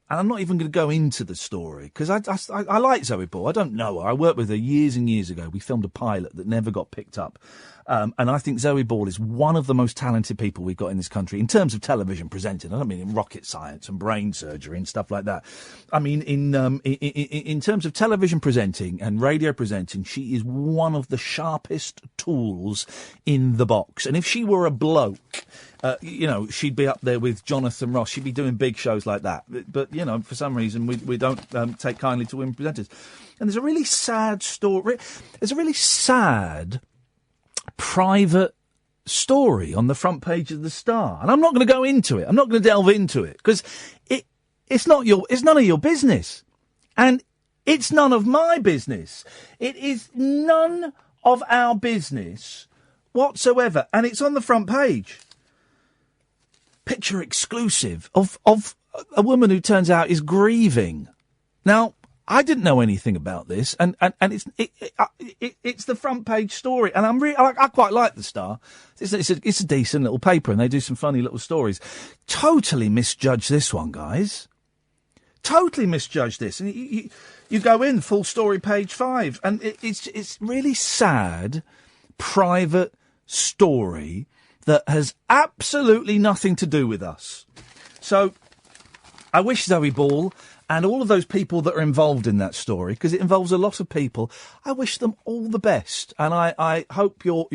And I'm not even going to go into the story, because I like Zoe Ball. I don't know her. I worked with her years and years ago. We filmed a pilot that never got picked up. And I think Zoe Ball is one of the most talented people we've got in this country in terms of television presenting. I don't mean in rocket science and brain surgery and stuff like that. I mean in terms of television presenting and radio presenting, she is one of the sharpest tools in the box. And if she were a bloke, she'd be up there with Jonathan Ross. She'd be doing big shows like that. But, for some reason, we don't take kindly to women presenters. And there's a really sad story. There's a really sad private story on the front page of the Star. And I'm not going to go into it. I'm not going to delve into it, because it's none of your business. And it's none of my business. It is none of our business whatsoever. And it's on the front page. Picture exclusive of a woman who turns out is grieving. Now, I didn't know anything about this, and it's the front page story, and I quite like the Star. It's a decent little paper, and they do some funny little stories. Totally misjudged this one, guys. Totally misjudged this, and you go in full story, page 5, and it's really sad, private story that has absolutely nothing to do with us. So, I wish Zoe Ball and all of those people that are involved in that story, because it involves a lot of people, I wish them all the best. And I hope your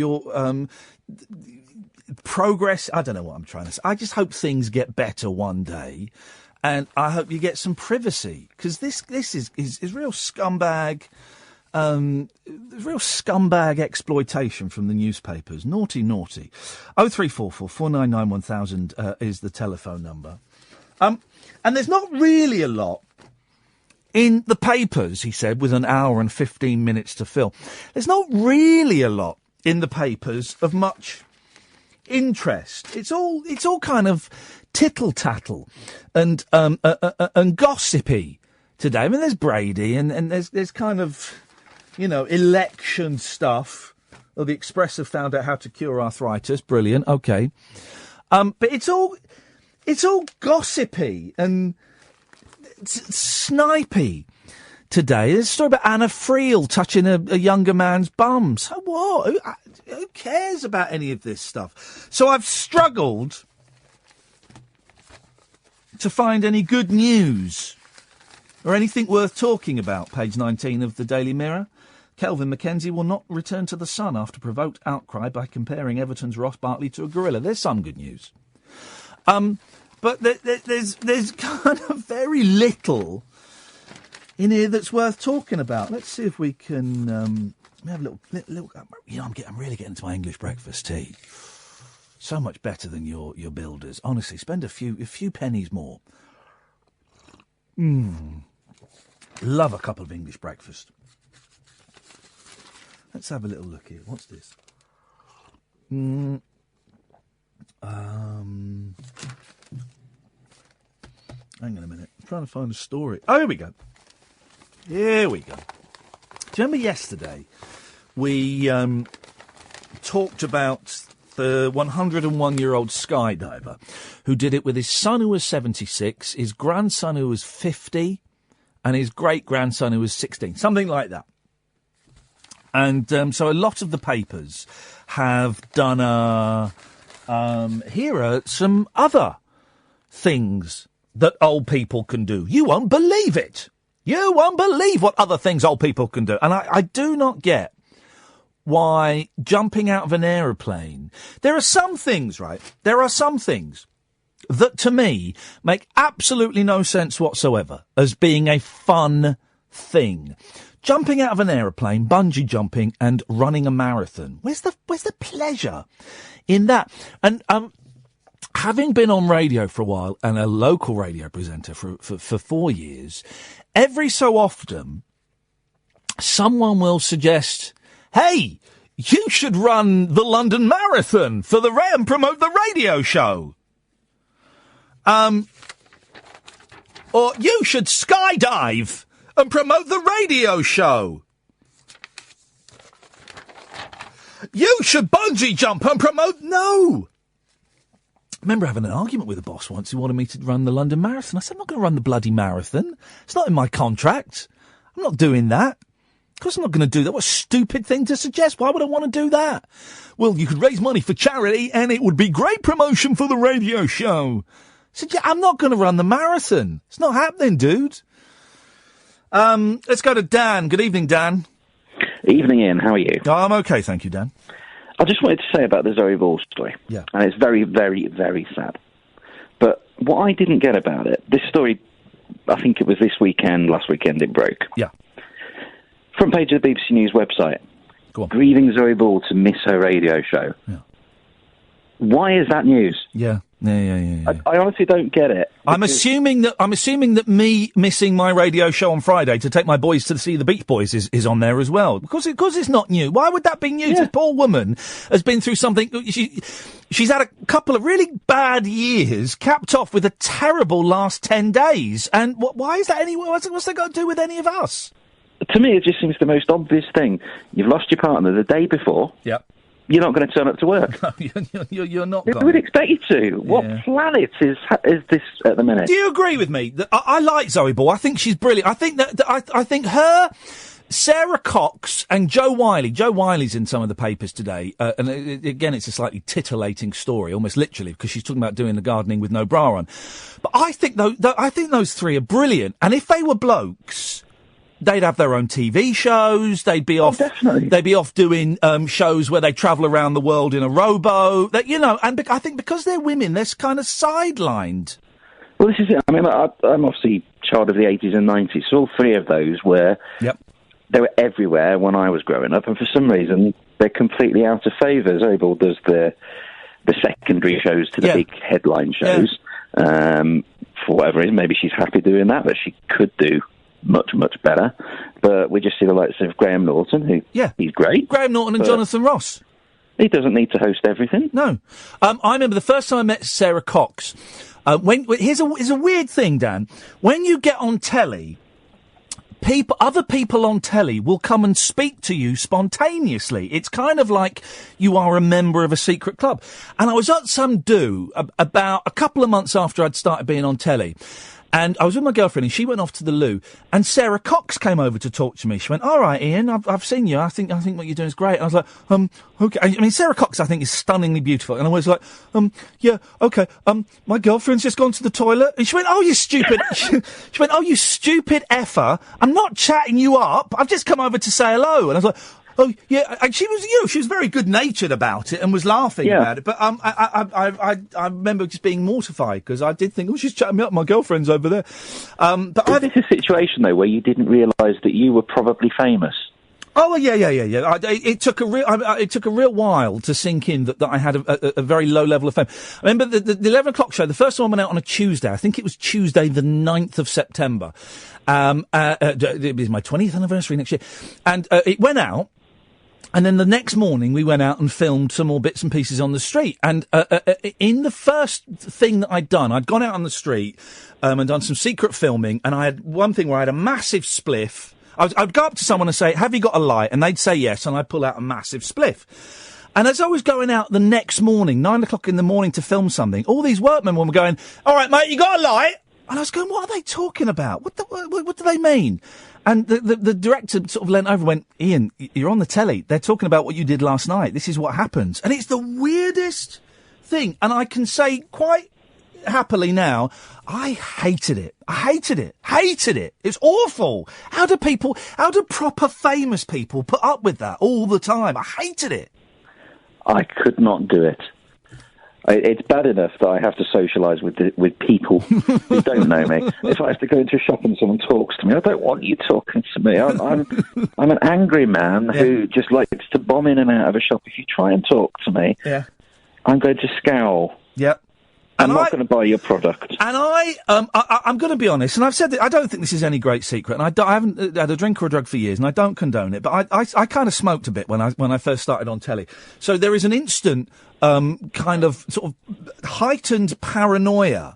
progress, I don't know what I'm trying to say. I just hope things get better one day. And I hope you get some privacy, because this is real scumbag, real scumbag exploitation from the newspapers. Naughty, naughty. 0344 499 1000 is the telephone number. And there's not really a lot in the papers, he said, with an hour and 15 minutes to fill. There's not really a lot in the papers of much interest. It's all kind of tittle-tattle and gossipy today. I mean, there's Brady and there's kind of, election stuff. Well, the Express have found out how to cure arthritis. Brilliant. Okay. But it's all gossipy and snipey today. There's a story about Anna Friel touching a younger man's bum. So what? Who cares about any of this stuff? So I've struggled to find any good news or anything worth talking about. Page 19 of the Daily Mirror. Kelvin Mackenzie will not return to the Sun after provoked outcry by comparing Everton's Ross Barkley to a gorilla. There's some good news. But there's kind of very little in here that's worth talking about. Let's see if we can have a little. I'm really getting into my English breakfast tea. So much better than your builders. Honestly, spend a few pennies more. Love a cup of English breakfast. Let's have a little look here. What's this? Hang on a minute. I'm trying to find a story. Oh, here we go. Here we go. Do you remember yesterday we talked about the 101-year-old skydiver who did it with his son who was 76, his grandson who was 50, and his great-grandson who was 16, something like that. And so a lot of the papers have done here are some other things that old people can do. You won't believe it. You won't believe what other things old people can do. And I do not get why jumping out of an aeroplane... There are some things, right? There are some things that, to me, make absolutely no sense whatsoever as being a fun thing. Jumping out of an aeroplane, bungee jumping, and running a marathon. Where's the pleasure in that? And having been on radio for a while and a local radio presenter for 4 years, every so often someone will suggest, hey, you should run the London Marathon for the and promote the radio show. Or you should skydive and promote the radio show. You should bungee jump and promote... No! I remember having an argument with a boss once who wanted me to run the London Marathon. I said, I'm not going to run the bloody marathon. It's not in my contract. I'm not doing that. Of course I'm not going to do that. What a stupid thing to suggest. Why would I want to do that? Well, you could raise money for charity and it would be great promotion for the radio show. I said, yeah, I'm not going to run the marathon. It's not happening, dude. Let's go to Dan. Good evening, Dan. Evening, Ian. How are you? Oh, I'm okay, thank you, Dan. I just wanted to say about the Zoe Ball story. Yeah. And it's very, very, very sad. But what I didn't get about it, this story, I think it was last weekend it broke. Yeah. Front page of the BBC News website. Go on. Grieving Zoe Ball to miss her radio show. Yeah. Why is that news? Yeah. I honestly don't get it. I'm assuming that me missing my radio show on Friday to take my boys to see the Beach Boys is on there as well. Because it's not new. Why would that be news? Yeah. This poor woman has been through something. She's had a couple of really bad years, capped off with a terrible last 10 days. And why is that anywhere? What's that got to do with any of us? To me, it just seems the most obvious thing. You've lost your partner the day before. Yep. You're not going to turn up to work. No, you're not. Who would expect you to? Yeah. What planet is this at the minute? Do you agree with me? I like Zoe Ball. I think she's brilliant. I think I think her, Sarah Cox, and Jo Whiley. Jo Whiley's in some of the papers today, and again, it's a slightly titillating story, almost literally, because she's talking about doing the gardening with no bra on. But I think those three are brilliant. And if they were blokes, they'd have their own TV shows. They'd be off. Definitely. They'd be off doing shows where they travel around the world in a rowboat. And I think because they're women, they're kind of sidelined Well, this is it. I mean, I'm obviously child of the 80s and 90s, so all three of those were... Yep. They were everywhere when I was growing up, and for some reason, they're completely out of favour. Zabel does the secondary shows to the big headline shows. For whatever reason, maybe she's happy doing that, but she could do much, much better. But we just see the likes of Graham Norton, who he's great. Graham Norton and Jonathan Ross. He doesn't need to host everything. No. I remember the first time I met Sarah Cox. Here's a weird thing, Dan. When you get on telly... Other people on telly will come and speak to you spontaneously. It's kind of like you are a member of a secret club. And I was at some do about a couple of months after I'd started being on telly. And I was with my girlfriend, and she went off to the loo, and Sarah Cox came over to talk to me. She went, "All right, Ian, I've seen you. I think what you're doing is great." And I was like, okay. I mean, Sarah Cox, I think, is stunningly beautiful. And I was like, yeah, okay. My girlfriend's just gone to the toilet. And she went, "Oh, you stupid." She went, "Oh, you stupid effer. I'm not chatting you up. I've just come over to say hello." And I was like, "Oh, yeah," and she was, she was very good-natured about it and was laughing about it. But I remember just being mortified because I did think, "Oh, she's chatting me up. My girlfriend's over there." But is this a situation though where you didn't realise that you were probably famous? Oh, yeah. It took a real while to sink in that I had a very low level of fame. I remember the 11 o'clock show. The first one went out on a Tuesday. I think it was Tuesday, the 9th of September. It was my 20th anniversary next year, and it went out. And then the next morning, we went out and filmed some more bits and pieces on the street. And in the first thing that I'd done, I'd gone out on the street and done some secret filming. And I had one thing where I had a massive spliff. I'd go up to someone and say, "Have you got a light?" And they'd say yes, and I'd pull out a massive spliff. And as I was going out the next morning, 9 o'clock in the morning, to film something, all these workmen were going, "All right, mate, you got a light?" And I was going, "What are they talking about? What do they mean?" And the director sort of leant over and went, "Ian, you're on the telly. They're talking about what you did last night. This is what happens." And it's the weirdest thing. And I can say quite happily now, I hated it. Hated it. It's awful. How do proper famous people put up with that all the time? I hated it. I could not do it. It's bad enough that I have to socialise with people who don't know me. If I have to go into a shop and someone talks to me, I don't want you talking to me. I'm an angry man who just likes to bomb in and out of a shop. If you try and talk to me, I'm going to scowl. Yep. I'm not going to buy your product. And I'm going to be honest, and I've said that I don't think this is any great secret, and I haven't had a drink or a drug for years, and I don't condone it, but I kind of smoked a bit when I first started on telly. So there is an instant kind of sort of heightened paranoia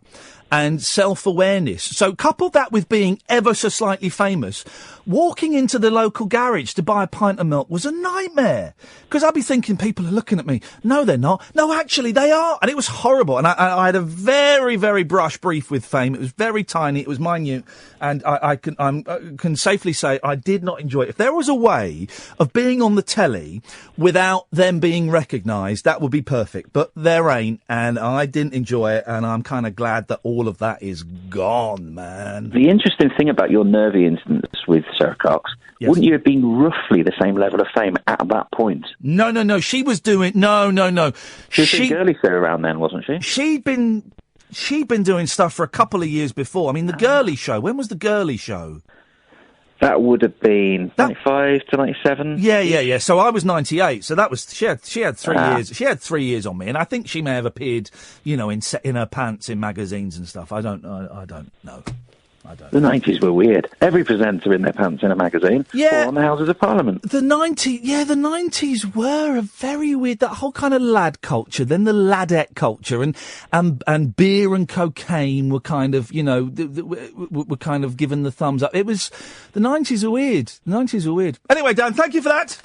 and self-awareness. So couple that with being ever so slightly famous, walking into the local garage to buy a pint of milk was a nightmare. Because I'd be thinking, people are looking at me. No, they're not. No, actually, they are. And it was horrible. And I had a very, very brief with fame. It was very tiny. It was minute. And I can safely say I did not enjoy it. If there was a way of being on the telly without them being recognised, that would be perfect. But there ain't. And I didn't enjoy it. And I'm kind of glad that all of that is gone, man. The interesting thing about your nervy instance with Sarah Cox, wouldn't you have been roughly the same level of fame at that point? No. She was doing... No. She was doing Girly Fair around then, wasn't she? She'd been doing stuff for a couple of years before. I mean, the Girly Show. When was the Girly Show? That would have been 95 to 97. Yeah. So I was 98. So that was she had 3 years. She had 3 years on me, and I think she may have appeared, in her pants in magazines and stuff. I don't know. The 90s were weird. Every presenter in their pants in a magazine. Yeah. Or on the Houses of Parliament. The 90s were a very weird, that whole kind of lad culture, then the ladette culture, and beer and cocaine were kind of, were kind of given the thumbs up. The 90s are weird. Anyway, Dan, thank you for that.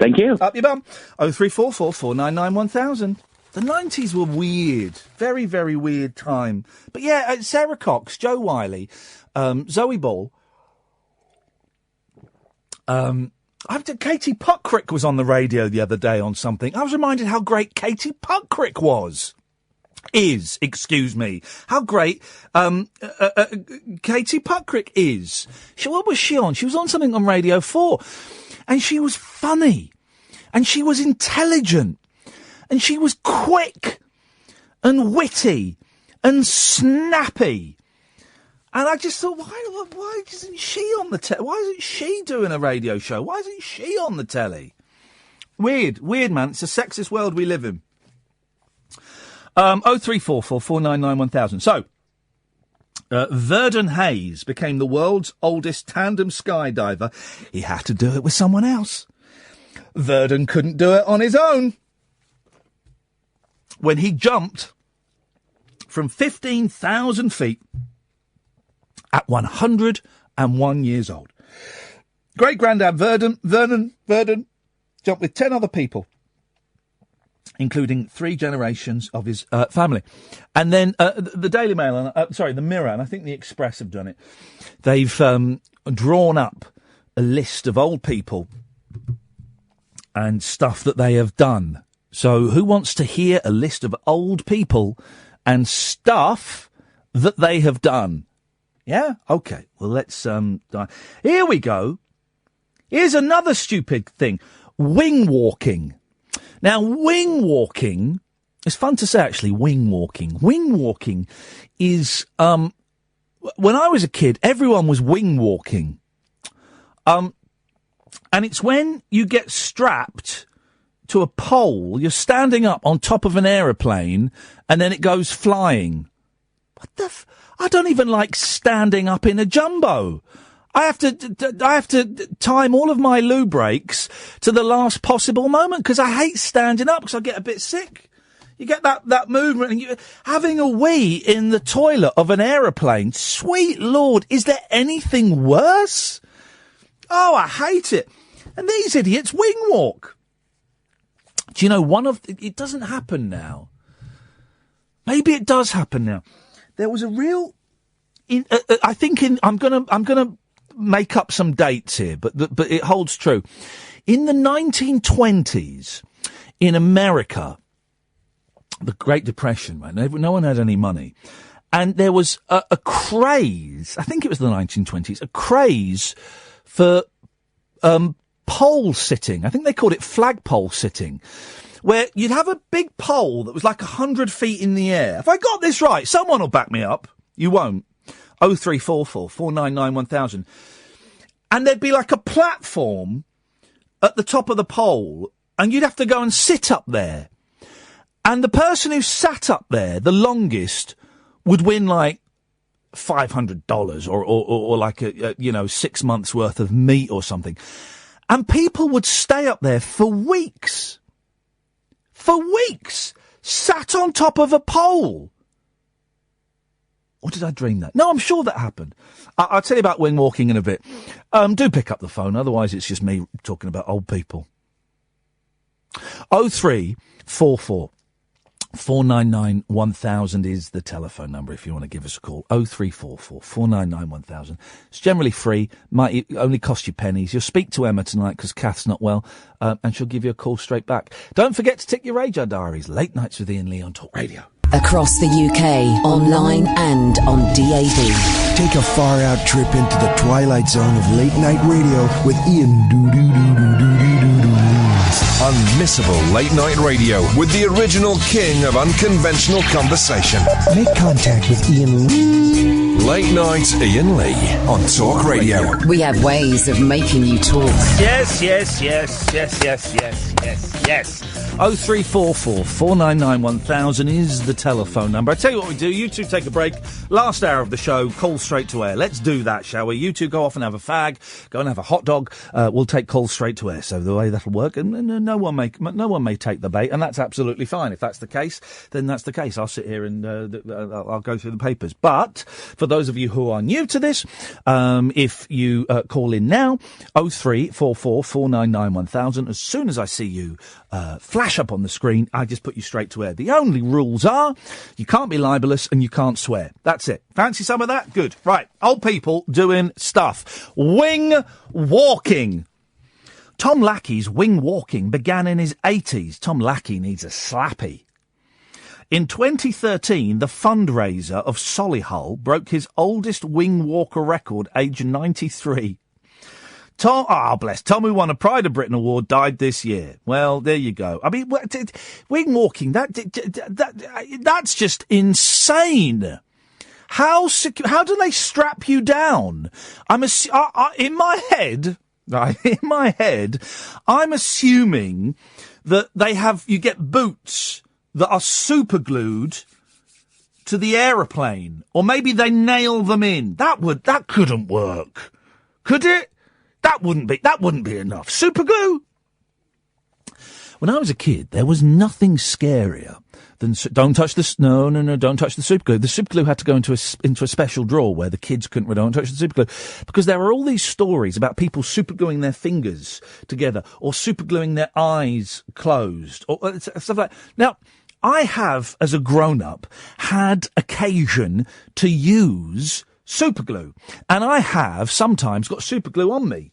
Thank you. Up your bum. 0344 499 1000. The 90s were weird. Very, very weird time. But yeah, Sarah Cox, Joe Wiley, Zoe Ball. Katie Puckrick was on the radio the other day on something. I was reminded how great Katie Puckrick excuse me. How great Katie Puckrick is. What was she on? She was on something on Radio 4. And she was funny. And she was intelligent. And she was quick and witty and snappy. And I just thought, why isn't she on the telly? Why isn't she doing a radio show? Why isn't she on the telly? Weird, man. It's a sexist world we live in. 0344 499 1000. So, Verdon Hayes became the world's oldest tandem skydiver. He had to do it with someone else. Verdon couldn't do it on his own. When he jumped from 15,000 feet at 101 years old. Great-granddad Vernon jumped with 10 other people, including 3 generations of his family. And then the Daily Mail, the Mirror, and I think the Express have done it. They've drawn up a list of old people and stuff that they have done. So who wants to hear a list of old people and stuff that they have done? Yeah? Okay. Well, let's... Here we go. Here's another stupid thing. Wing walking. Now, wing walking... It's fun to say, actually, wing walking. Wing walking is... when I was a kid, everyone was wing walking. And it's when you get strapped to a pole, you're standing up on top of an aeroplane, and then it goes flying. What the... I don't even like standing up in a jumbo. I have to time all of my loo breaks to the last possible moment because I hate standing up because I get a bit sick. You get that movement and you having a wee in the toilet of an aeroplane. Sweet Lord, is there anything worse? Oh, I hate it. And these idiots wing walk. Do you know it doesn't happen now. Maybe it does happen now. There was a real, I'm gonna make up some dates here, but it holds true. In the 1920s, in America, the Great Depression, man, no one had any money, and there was a craze. I think it was the 1920s, a craze for pole sitting. I think they called it flagpole sitting. Where you'd have a big pole that was like 100 feet in the air. If I got this right, someone will back me up. You won't. 0344 499 1000. And there'd be like a platform at the top of the pole, and you'd have to go and sit up there. And the person who sat up there the longest would win like $500 or like a 6 months worth of meat or something. And people would stay up there for weeks. For weeks, sat on top of a pole. Or did I dream that? No, I'm sure that happened. I'll tell you about wing walking in a bit. Do pick up the phone, otherwise it's just me talking about old people. 0344 499 1000 is the telephone number if you want to give us a call. 0344 499 1000. It's generally free. Might only cost you pennies. You'll speak to Emma tonight because Kath's not well, and she'll give you a call straight back. Don't forget to tick your radar diaries. Late Nights with Iain Lee on Talk Radio. Across the UK, online and on DAB. Take a far-out trip into the twilight zone of late night radio with Iain Doo-doo-doo-doo-doo-doo-doo. Unmissable late night radio with the original king of unconventional conversation. Make contact with Iain Lee. Late night Iain Lee on Talk Radio. We have ways of making you talk. Yes. 0344 499 1000 is the telephone number. I tell you what we do. You two take a break. Last hour of the show, call straight to air. Let's do that, shall we? You two go off and have a fag. Go and have a hot dog. We'll take calls straight to air. So the way that'll work, and no one may take the bait, and that's absolutely fine. If that's the case, then that's the case. I'll sit here and I'll go through the papers. But for those of you who are new to this, if you call in now, 0344 499 1000. As soon as I see you flash up on the screen, I just put you straight to air. The only rules are you can't be libelous and you can't swear. That's it. Fancy some of that? Good. Right. Old people doing stuff. Wing walking. Tom Lackey's wing walking began in his 80s. Tom Lackey needs a slappy. In 2013, the fundraiser of Solihull broke his oldest wing walker record, aged 93. Tom, bless. Tom, who won a Pride of Britain award, died this year. Well, there you go. I mean, wing walking, that's just insane. How do they strap you down? In my head, I'm assuming that you get boots that are super glued to the aeroplane, or maybe they nail them in. That couldn't work, could it? That wouldn't be enough. Super glue. When I was a kid, there was nothing scarier than don't touch this. No, don't touch the super glue. The super glue had to go into a special drawer where the kids couldn't. Don't touch the super glue, because there are all these stories about people super gluing their fingers together or super gluing their eyes closed or stuff like that. Now, I have, as a grown-up, had occasion to use super glue, and I have sometimes got super glue on me.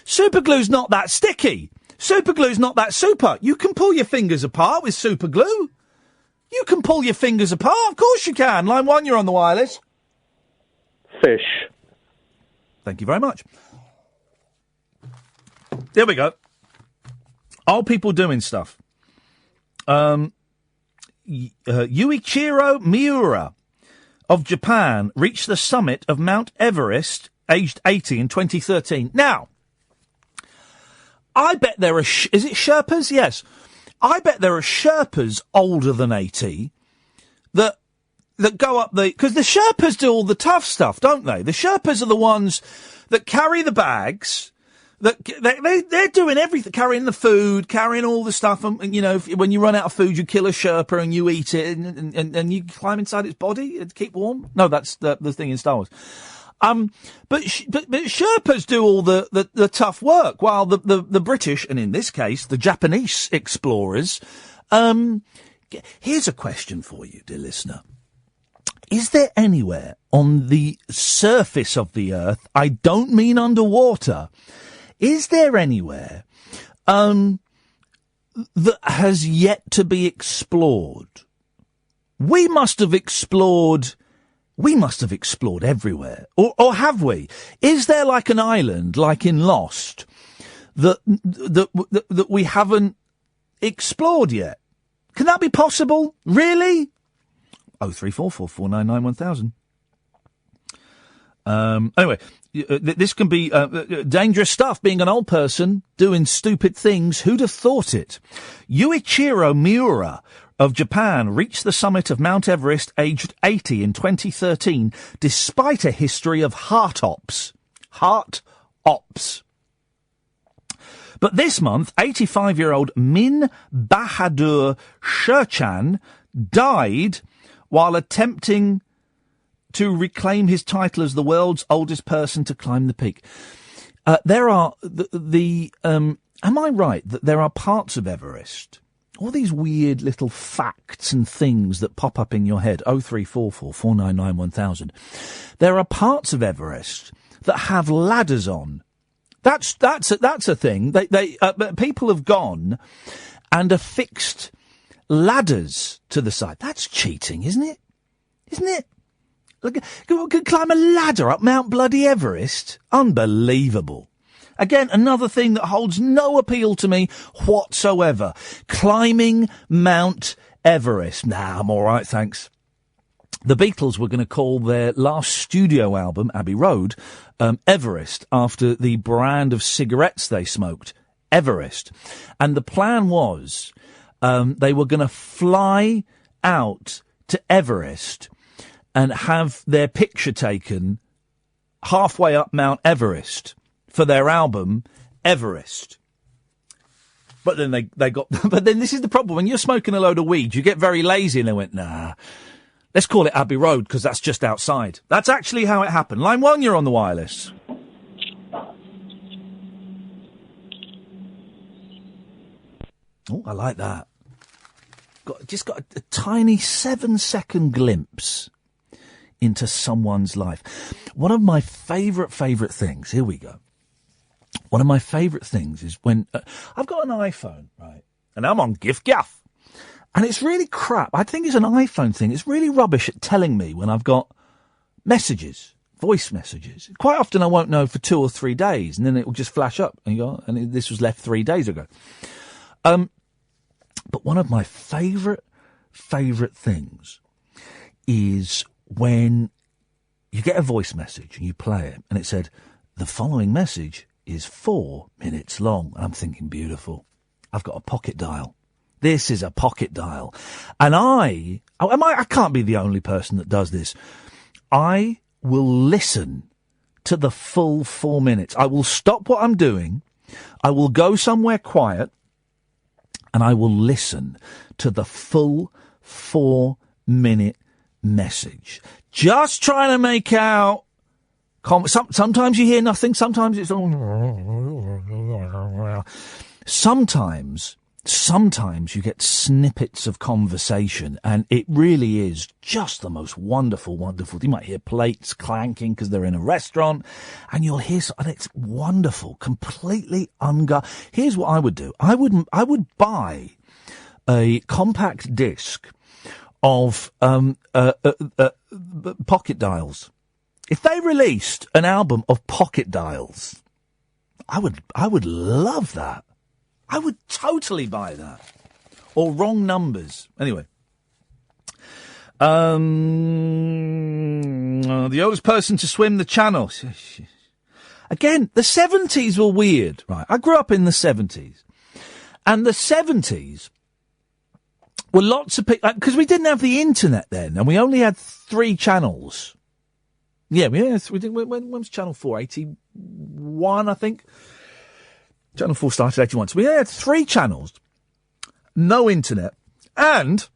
Super glue's not that sticky. Super glue's not that super. You can pull your fingers apart with super glue. You can pull your fingers apart. Of course you can. Line 1, you're on the wireless. Fish. Thank you very much. There we go. Old people doing stuff. Yuichiro Miura of Japan reached the summit of Mount Everest, aged 80 in 2013. Now, I bet there are... is it Sherpas? Yes. I bet there are Sherpas older than 80 that go up the... Because the Sherpas do all the tough stuff, don't they? The Sherpas are the ones that carry the bags... They're doing everything, carrying the food, carrying all the stuff, and when you run out of food, you kill a Sherpa and you eat it, and you climb inside its body to keep warm. No, that's the thing in Star Wars. But Sherpas do all the tough work, while the British, and in this case, the Japanese explorers, here's a question for you, dear listener. Is there anywhere on the surface of the Earth, I don't mean underwater, is there anywhere that has yet to be explored? We must have explored everywhere. Or have we? Is there like an island, like in Lost, that we haven't explored yet? Can that be possible? Really? 0344 499 1000. Anyway, this can be dangerous stuff, being an old person doing stupid things. Who'd have thought it? Yuichiro Miura of Japan reached the summit of Mount Everest aged 80 in 2013, despite a history of heart ops. But this month, 85-year-old Min Bahadur Sherchan died while attempting to reclaim his title as the world's oldest person to climb the peak. There are am I right that there are parts of Everest, all these weird little facts and things that pop up in your head, 0344 499 1000. There are parts of Everest that have ladders on. That's a thing. People have gone and affixed ladders to the side. That's cheating, isn't it? Isn't it? Look, could climb a ladder up Mount Bloody Everest? Unbelievable. Again, another thing that holds no appeal to me whatsoever. Climbing Mount Everest. Nah, I'm all right, thanks. The Beatles were going to call their last studio album, Abbey Road, Everest, after the brand of cigarettes they smoked, Everest. And the plan was they were going to fly out to Everest and have their picture taken halfway up Mount Everest for their album, Everest. But then but then this is the problem. When you're smoking a load of weed, you get very lazy, and they went, nah, let's call it Abbey Road because that's just outside. That's actually how it happened. Line 1, you're on the wireless. Oh, I like that. Just got a tiny 7-second glimpse into someone's life. One of my favourite things, here we go. One of my favourite things is when I've got an iPhone, right, and I'm on Gaff, and it's really crap. I think it's an iPhone thing. It's really rubbish at telling me when I've got messages. voice messages. Quite often I won't know for 2 or 3 days, and then it will just flash up, and you go, and this was left 3 days ago. But one of my favourite things is when you get a voice message and you play it, and it said, the following message is 4 minutes long. I'm thinking, beautiful. I've got a pocket dial. This is a pocket dial. And I can't be the only person that does this. I will listen to the full 4 minutes. I will stop what I'm doing. I will go somewhere quiet, and I will listen to the full 4 minute message. Just trying to make out. Sometimes you hear nothing. Sometimes it's all. Sometimes you get snippets of conversation, and it really is just the most wonderful. You might hear plates clanking because they're in a restaurant, and you'll hear, and it's wonderful, completely Here's what I would do. I would buy a compact disc of pocket dials. If they released an album of pocket dials, I would love that. I would totally buy that. Or wrong numbers. Anyway. The oldest person to swim the channel. Again, the 70s were weird, right? I grew up in the 70s. And the 70s were lots of people, because we didn't have the internet then, and we only had 3 channels. Yeah, we did. When was Channel 4? 81, I think. Channel 4 started 81. So we had 3 channels, no internet, and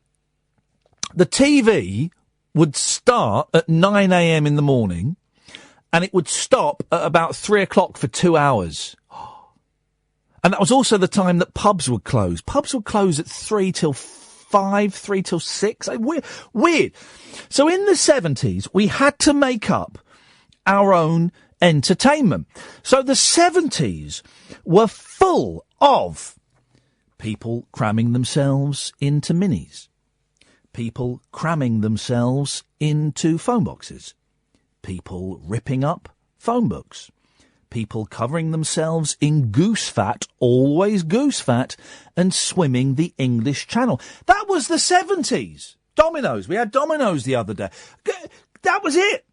the TV would start at 9 a.m. in the morning, and it would stop at about 3 o'clock for 2 hours. And that was also the time that pubs would close. Pubs would close at 3 till 5, 3 till 6. Weird. So in the 70s, we had to make up our own entertainment. So the 70s were full of people cramming themselves into minis, people cramming themselves into phone boxes, people ripping up phone books, people covering themselves in goose fat, always goose fat, and swimming the English Channel. That was the 70s. Dominoes. We had Dominoes the other day. That was it.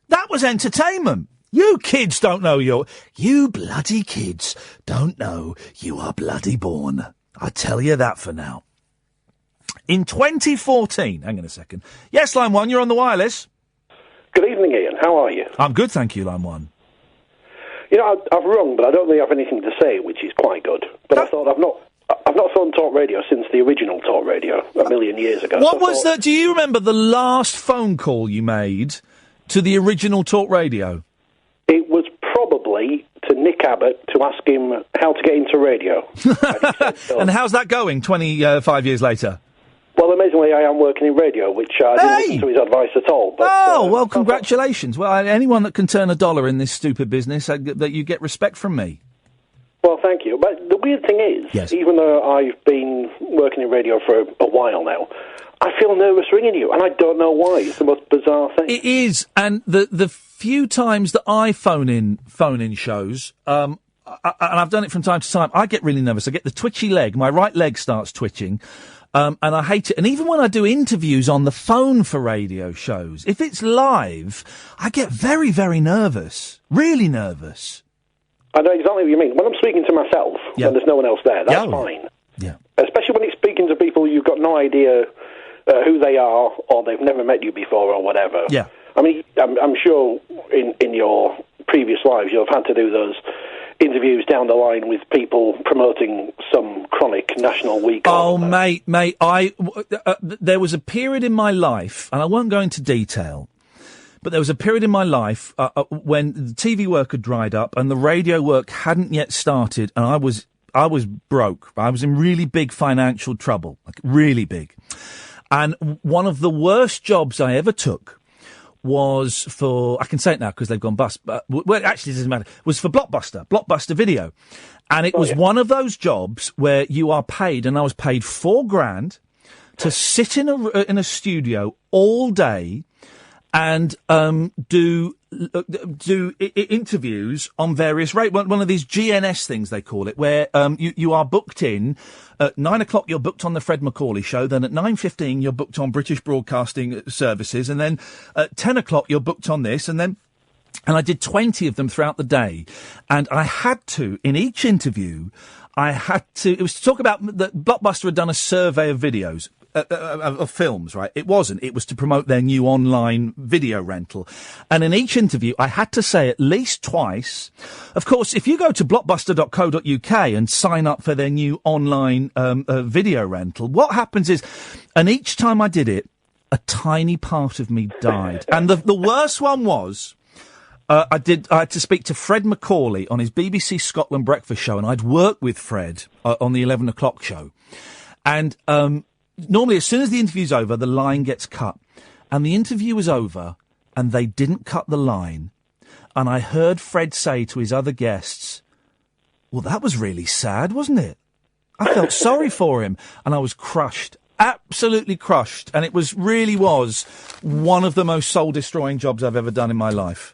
That was entertainment. You kids don't know you bloody kids don't know you are bloody born. I tell you that for now. In 2014, hang on a second. Yes, Line 1, you're on the wireless. Good evening, Ian. How are you? I'm good, thank you, Line 1. You know, I've rung, but I don't really have anything to say, which is quite good. But I thought I've not phoned Talk Radio since the original Talk Radio a million years ago. What was that? Do you remember the last phone call you made to the original Talk Radio? It was probably to Nick Abbott to ask him how to get into radio. And how's that going 25 years later? Well, amazingly, I am working in radio, which I didn't listen to his advice at all. But, well, congratulations. Well, anyone that can turn a dollar in this stupid business, that you get respect from me. Well, thank you. But the weird thing is, yes, even though I've been working in radio for a while now, I feel nervous ringing you, and I don't know why. It's the most bizarre thing. It is, and the few times that I phone in shows, and I've done it from time to time, I get really nervous. I get the twitchy leg. My right leg starts twitching. And I hate it. And even when I do interviews on the phone for radio shows, if it's live, I get very, very nervous. Really nervous. I know exactly what you mean. When I'm speaking to myself, when there's no one else there, that's fine. Yeah. Especially when it's speaking to people you've got no idea who they are, or they've never met you before, or whatever. Yeah. I mean, I'm sure in your previous lives you'll have had to do those interviews down the line with people promoting some chronic national week. Oh, mate, there was a period in my life, and I won't go into detail, but there was a period in my life when the TV work had dried up and the radio work hadn't yet started, and I was broke. I was in really big financial trouble, like really big. And one of the worst jobs I ever took was for, I can say it now because they've gone bust, but, well, actually it doesn't matter, was for Blockbuster Video. And it was one of those jobs where you are paid, and I was paid $4,000 to sit in a studio all day and do interviews on various one of these GNS things they call it, where you are booked in at 9 o'clock. You're booked on the Fred Macaulay Show. Then at 9:15 you're booked on British Broadcasting Services, and then at 10 o'clock you're booked on this, and I did 20 of them throughout the day, and I had to, in each interview, it was to talk about that Blockbuster had done a survey of videos. Of films, right? It wasn't. It was to promote their new online video rental. And in each interview, I had to say at least twice. Of course, if you go to blockbuster.co.uk and sign up for their new online video rental, what happens is, and each time I did it, a tiny part of me died. And the worst one was, I had to speak to Fred Macaulay on his BBC Scotland breakfast show, and I'd worked with Fred on the 11 o'clock show. And, normally, as soon as the interview's over, the line gets cut. And the interview was over, and they didn't cut the line. And I heard Fred say to his other guests, well, that was really sad, wasn't it? I felt sorry for him. And I was crushed, absolutely crushed. And it really was one of the most soul-destroying jobs I've ever done in my life.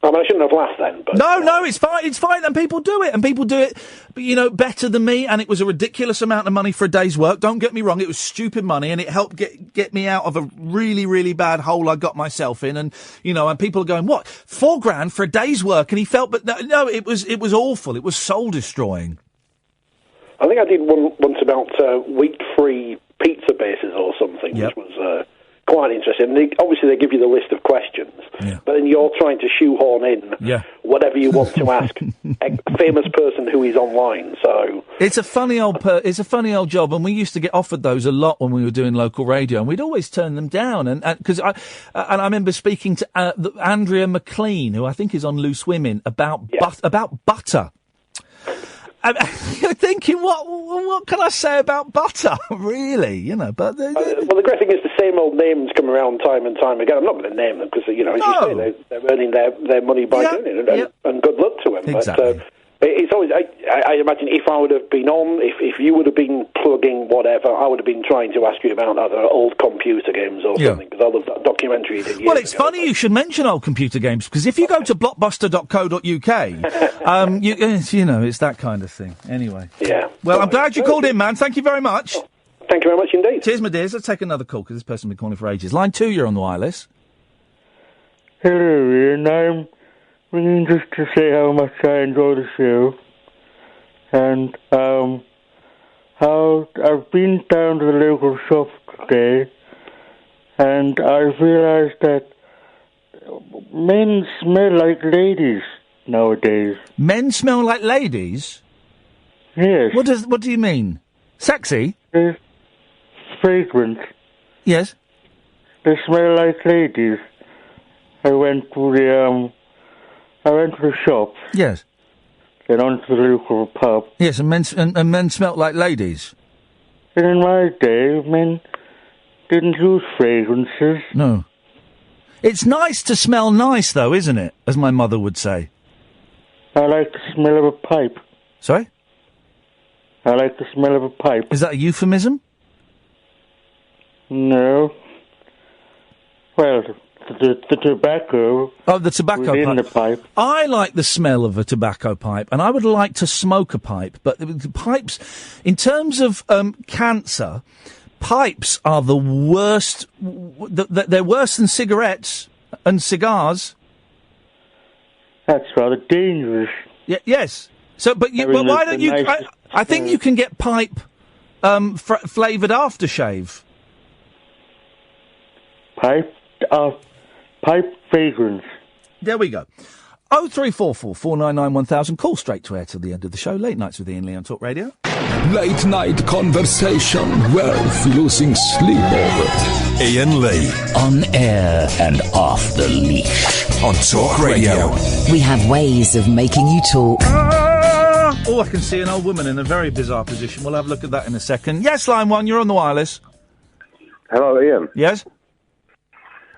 I mean, I shouldn't have laughed then, but... No, it's fine, and people do it, better than me, and it was a ridiculous amount of money for a day's work. Don't get me wrong, it was stupid money, and it helped get me out of a really, really bad hole I got myself in, and people are going, what, $4,000 for a day's work, and he felt, but no, it was awful, it was soul-destroying. I think I did one once about wheat-free pizza bases or something, which was... quite interesting. Obviously, they give you the list of questions, but then you're trying to shoehorn in whatever you want to ask a famous person who is online. So it's a funny old job, and we used to get offered those a lot when we were doing local radio, and we'd always turn them down. And because I remember speaking to Andrea McLean, who I think is on Loose Women, about butter. You're thinking, what can I say about butter? Really, but... well, the great thing is the same old names come around time and time again. I'm not going to name them because, as you say, they're earning their money by doing it, and good luck to them. Exactly. But it's always, I imagine if I would have been on, if you would have been plugging whatever, I would have been trying to ask you about other old computer games or something, because I love that documentary you did years Well, it's ago. funny you should mention old computer games, because if you go to blockbuster.co.uk, it's that kind of thing. Anyway. Yeah. Well, I'm glad you called in, man. Thank you very much. Thank you very much indeed. Cheers, my dears. Let's take another call, because this person's been calling for ages. Line 2, you're on the wireless. Hello, Ian. I'm ringing just to say how much I enjoy the show. And how I've been down to the local shop today, and I realised that men smell like ladies nowadays. Men smell like ladies? Yes. What do you mean? Sexy? Fragrance. Yes. They smell like ladies. I went to the shop. Yes. Then on to the local pub. Yes, and men smelt like ladies. And in my day, men didn't use fragrances. No. It's nice to smell nice, though, isn't it? As my mother would say. I like the smell of a pipe. Sorry? I like the smell of a pipe. Is that a euphemism? No. Well, the tobacco. Oh, the tobacco within pipe. The pipe. I like the smell of a tobacco pipe, and I would like to smoke a pipe. But the pipes, in terms of cancer, pipes are the worst. They're worse than cigarettes and cigars. That's rather dangerous. Yes. So, but why don't you? I think you can get pipe flavoured aftershave. Pipe fragrance. There we go. 0344 499 1000. Call straight to air till the end of the show. Late nights with Iain Lee on Talk Radio. Late night conversation worth losing sleep over. Iain Lee. On air and off the leash. On Talk Radio. We have ways of making you talk. Oh, I can see an old woman in a very bizarre position. We'll have a look at that in a second. Yes, line 1, you're on the wireless. Hello, Ian. Yes?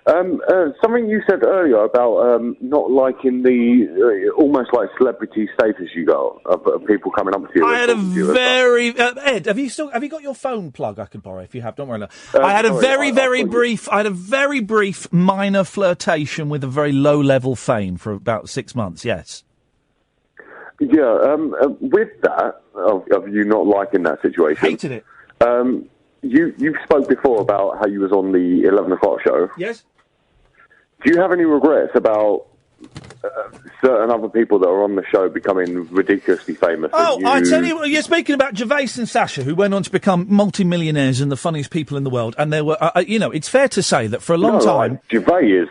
Something you said earlier about not liking the almost like celebrity status you got of people coming up to you. I had a very Ed. Have you got your phone plug I could borrow? If you have, don't worry. No. I had a very brief minor flirtation with a very low level fame for about 6 months. Yes. Yeah. With that of you not liking that situation, hated it. You spoke before about how you was on the 11 o'clock show. Yes. Do you have any regrets about certain other people that are on the show becoming ridiculously famous? Oh, I tell you what, you're speaking about Gervais and Sasha, who went on to become multi-millionaires and the funniest people in the world. And there were, it's fair to say that for a long time... Gervais is...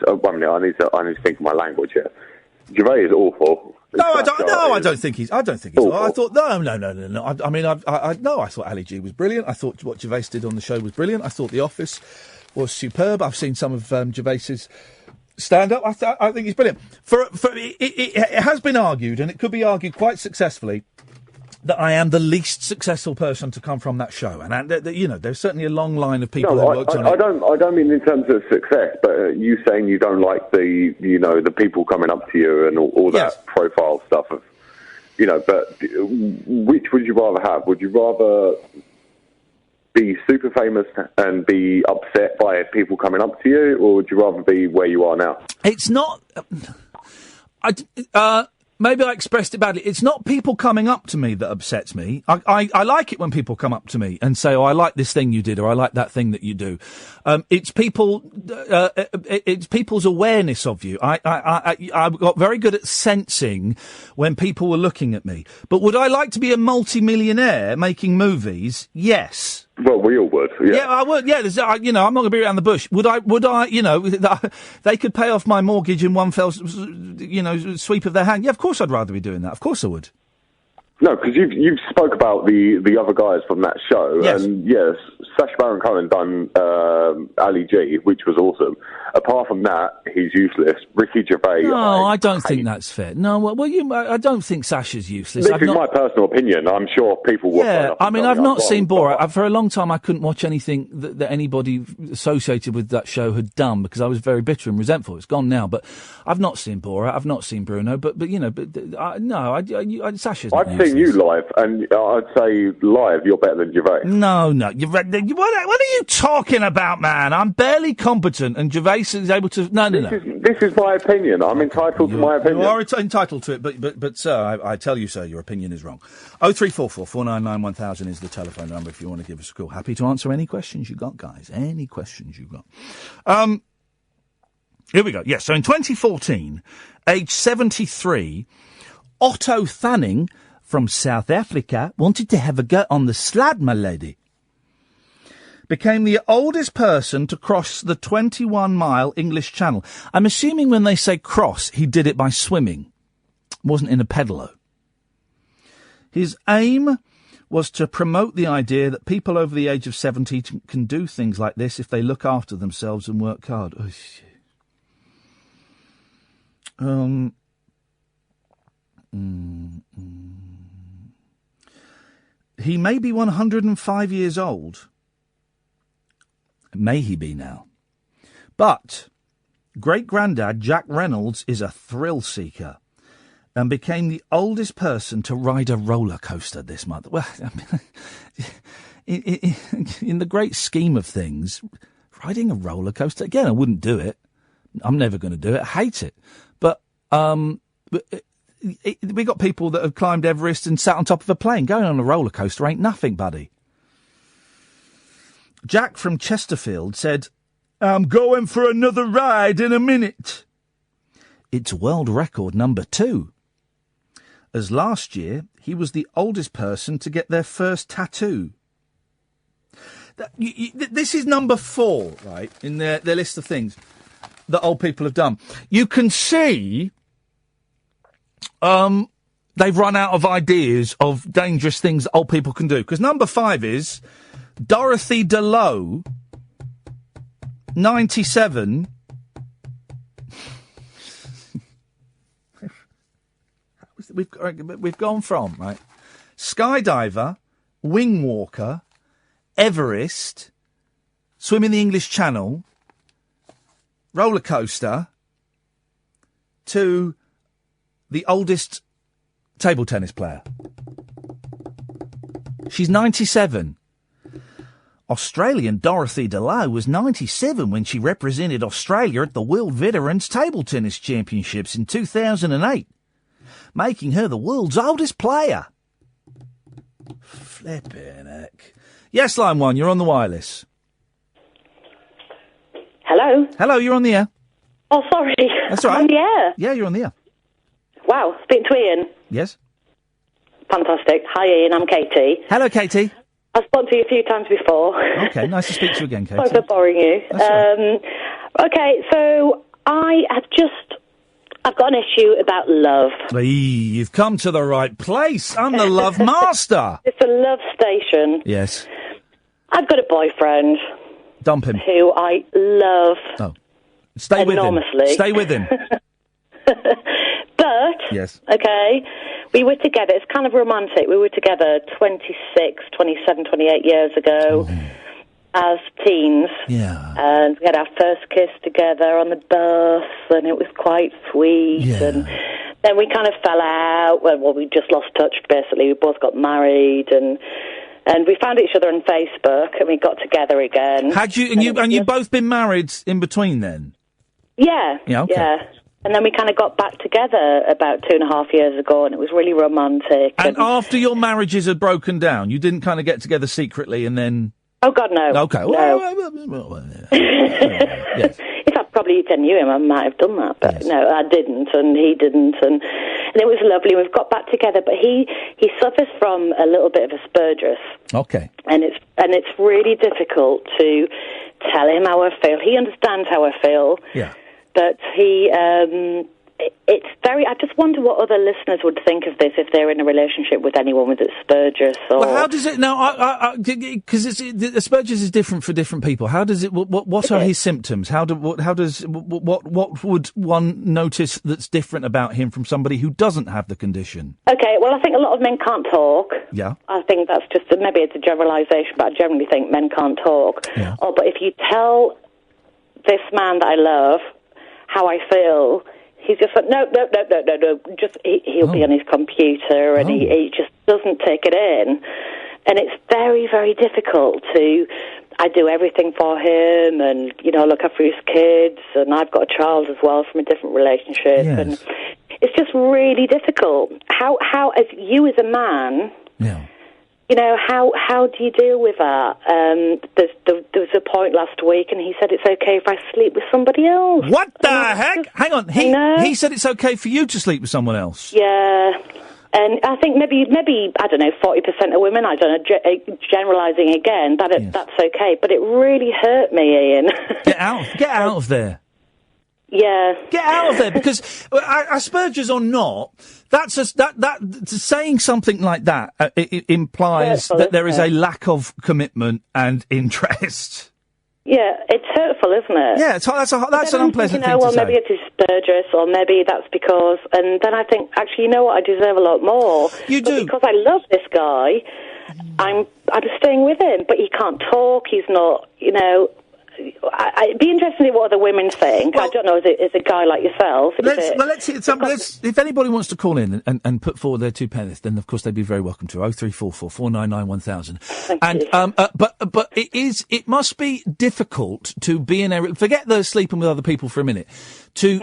one minute, I need to think of my language here. Gervais is awful. I don't think he's awful. I thought, no. I thought Ali G was brilliant. I thought what Gervais did on the show was brilliant. I thought The Office was superb. I've seen some of Gervais's stand-up. I think he's brilliant. It has been argued, and it could be argued quite successfully, that I am the least successful person to come from that show. And, there's certainly a long line of people who worked on it. I don't mean in terms of success, but you saying you don't like the people coming up to you and all that profile stuff. But which would you rather have? Would you rather be super famous and be upset by people coming up to you, or would you rather be where you are now? It's not... maybe I expressed it badly. It's not people coming up to me that upsets me. I like it when people come up to me and say, "Oh, I like this thing you did," or "I like that thing that you do." It's people. It's people's awareness of you. I got very good at sensing when people were looking at me. But would I like to be a multi-millionaire making movies? Yes. Well, we all would. Yeah, I would. Yeah, I'm not going to be around the bush. Would I? They could pay off my mortgage in one fell, sweep of their hand. Yeah, of course I'd rather be doing that. Of course I would. No, because you've spoke about the other guys from that show, and yes, Sacha Baron Cohen done Ali G, which was awesome. Apart from that, he's useless. Ricky Gervais. No, I don't think that's fair. No, I don't think Sasha's useless. This is my personal opinion. I'm sure people will. Yeah, I've not seen Borat. For a long time, I couldn't watch anything that anybody associated with that show had done because I was very bitter and resentful. It's gone now, but I've not seen Borat. I've not seen Bruno. Sasha's. I've seen you live, and I'd say live you're better than Gervais. No. What are you talking about, man? I'm barely competent, and Gervais is able to... No. This is my opinion. I'm entitled to my opinion. You are entitled to it, but sir, I tell you, sir, your opinion is wrong. 0344 499 1000 is the telephone number if you want to give us a call. Happy to answer any questions you got, guys. Any questions you got. Here we go. Yes, so in 2014, age 73, Otto Fanning from South Africa wanted to have a go on the slab, my lady. Became the oldest person to cross the 21-mile English Channel. I'm assuming when they say cross, he did it by swimming. Wasn't in a pedalo. His aim was to promote the idea that people over the age of 70 can do things like this if they look after themselves and work hard. Oh, shit. He may be 105 years old. May he be now. But great-granddad Jack Reynolds is a thrill-seeker and became the oldest person to ride a roller coaster this month. Well, in the great scheme of things, riding a roller coaster, again, I wouldn't do it. I'm never going to do it. I hate it. But we got people that have climbed Everest and sat on top of a plane. Going on a roller coaster ain't nothing, buddy. Jack from Chesterfield said, "I'm going for another ride in a minute." It's world record number 2. As last year, he was the oldest person to get their first tattoo. This is number 4, right, in their list of things that old people have done. You can see they've run out of ideas of dangerous things that old people can do. Because number 5 is Dorothy DeLoe, 97. We've gone from, right, skydiver, wing walker, Everest, swim in the English Channel, roller coaster to the oldest table tennis player. She's 97. Australian Dorothy DeLow was 97 when she represented Australia at the World Veterans Table Tennis Championships in 2008, making her the world's oldest player. Flippin' heck. Yes, line 1, you're on the wireless. Hello? Hello, you're on the air. Oh, sorry. That's all right. I'm on the air. Yeah, you're on the air. Wow, speaking to Ian. Yes. Fantastic. Hi, Ian, I'm Katie. Hello, Katie. I've spoken to you a few times before. Okay, nice to speak to you again, Katie. Sorry for boring you. That's all right. Okay, so I've got an issue about love. Hey, you've come to the right place. I'm the love master. It's a love station. Yes. I've got a boyfriend. Dump him. Who I love. Oh. Stay enormously. with him. Stay with him. But, yes. Okay, we were together. It's kind of romantic. We were together 26, 27, 28 years ago as teens. Yeah. And we had our first kiss together on the bus, and it was quite sweet. Yeah. And then we kind of fell out. Well, we just lost touch, basically. We both got married, and we found each other on Facebook, and we got together again. Had you and you both been married in between then? Yeah. Yeah. Okay. Yeah. And then we kind of got back together about 2.5 years ago, and it was really romantic. And after your marriages had broken down, you didn't kind of get together secretly and then... Oh, God, no. Okay. No. If I probably knew him, I might have done that. But no, I didn't, and he didn't. And it was lovely. We've got back together. But he suffers from a little bit of Asperger's. Okay. And it's really difficult to tell him how I feel. He understands how I feel. Yeah. But it's very... I just wonder what other listeners would think of this if they're in a relationship with anyone with Asperger's. Or... Well, how does it... Now, because Asperger's is different for different people. How does it... What are his symptoms? What would one notice that's different about him from somebody who doesn't have the condition? Okay, well, I think a lot of men can't talk. Yeah. I think that's just... Maybe it's a generalisation, but I generally think men can't talk. Yeah. Oh, but if you tell this man that I love how I feel, he's just like, no. Just he'll be on his computer, and he just doesn't take it in, and it's very, very difficult to. I do everything for him, and look after his kids, and I've got a child as well from a different relationship, and it's just really difficult. How as you as a man. Yeah. How do you deal with that? There was a point last week, and he said it's okay if I sleep with somebody else. What the heck? Hang on. He said it's okay for you to sleep with someone else. Yeah. And I think maybe I don't know, 40% of women, I don't know, generalising again, that's okay. But it really hurt me, Ian. Get out of there. Yeah. Get out of there, because Asperger's or not, saying something like that it implies hurtful, that there is isn't a lack of commitment and interest. Yeah, it's hurtful, isn't it? Yeah, that's an unpleasant thing to say. Maybe it's Asperger's, or maybe that's because... And then I think, actually, you know what, I deserve a lot more. You do. Because I love this guy, I'm staying with him, but he can't talk, he's not, it'd be interesting to see what other women think. I don't know, as a guy like yourself. Let's see. If anybody wants to call in and put forward their 2 pence, then of course they'd be very welcome to. 0344 499 1000. But it must be difficult to be in a... Forget the sleeping with other people for a minute. To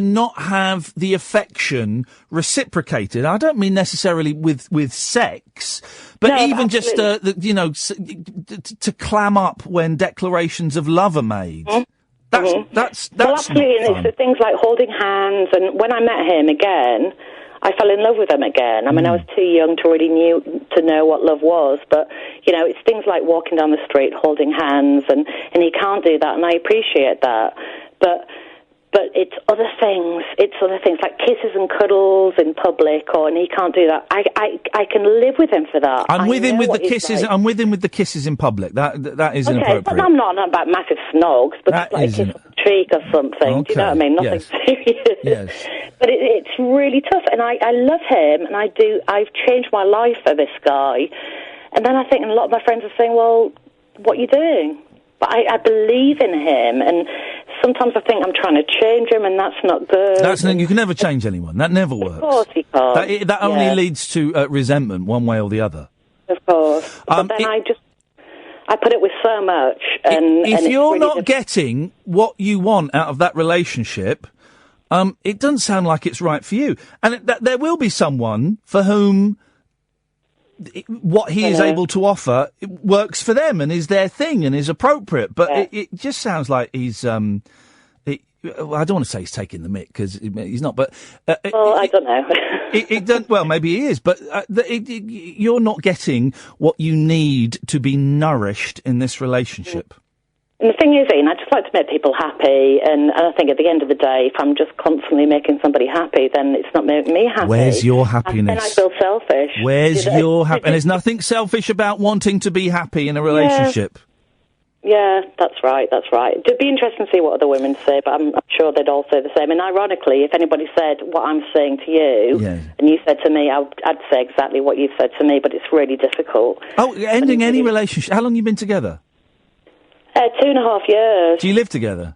not have the affection reciprocated. I don't mean necessarily with sex, but even absolutely. Just to clam up when declarations of love are made. That's well, absolutely. And it's things like holding hands. And when I met him again, I fell in love with him again. I mean, I was too young to really know what love was, but it's things like walking down the street, holding hands, and he can't do that, and I appreciate that. But it's other things. It's other things like kisses and cuddles in public, and he can't do that. I can live with him for that. I'm with him with the kisses. Like. I'm with him with the kisses in public. That is inappropriate. But I'm not about massive snogs, but just like a kiss on the cheek or something. Okay. Do you know what I mean? Nothing serious. Yes. But it's really tough, and I love him, and I've changed my life for this guy. And then I think, and a lot of my friends are saying, well, what are you doing? But I believe in him, and sometimes I think I'm trying to change him, and that's not good. You can never change anyone. That never works. Of course you can't. That only leads to resentment, one way or the other. Of course. But then I put it with so much, and if it's you're really not getting what you want out of that relationship, it doesn't sound like it's right for you. And there will be someone for whom what he is able to offer works for them and is their thing and is appropriate. But it just sounds like he's. I don't want to say he's taking the mick because he's not. But I don't know. it doesn't. Well, maybe he is. But you're not getting what you need to be nourished in this relationship. And the thing is, Ian, I just like to make people happy, and I think at the end of the day, if I'm just constantly making somebody happy, then it's not making me happy. Where's your happiness? Then I feel selfish. Where's your happiness? And there's nothing selfish about wanting to be happy in a relationship. Yeah, that's right. It'd be interesting to see what other women say, but I'm sure they'd all say the same. And ironically, if anybody said what I'm saying to you, and you said to me, I'd say exactly what you've said to me, but it's really difficult. Oh, ending any relationship. How long have you been together? 2.5 years. Do you live together?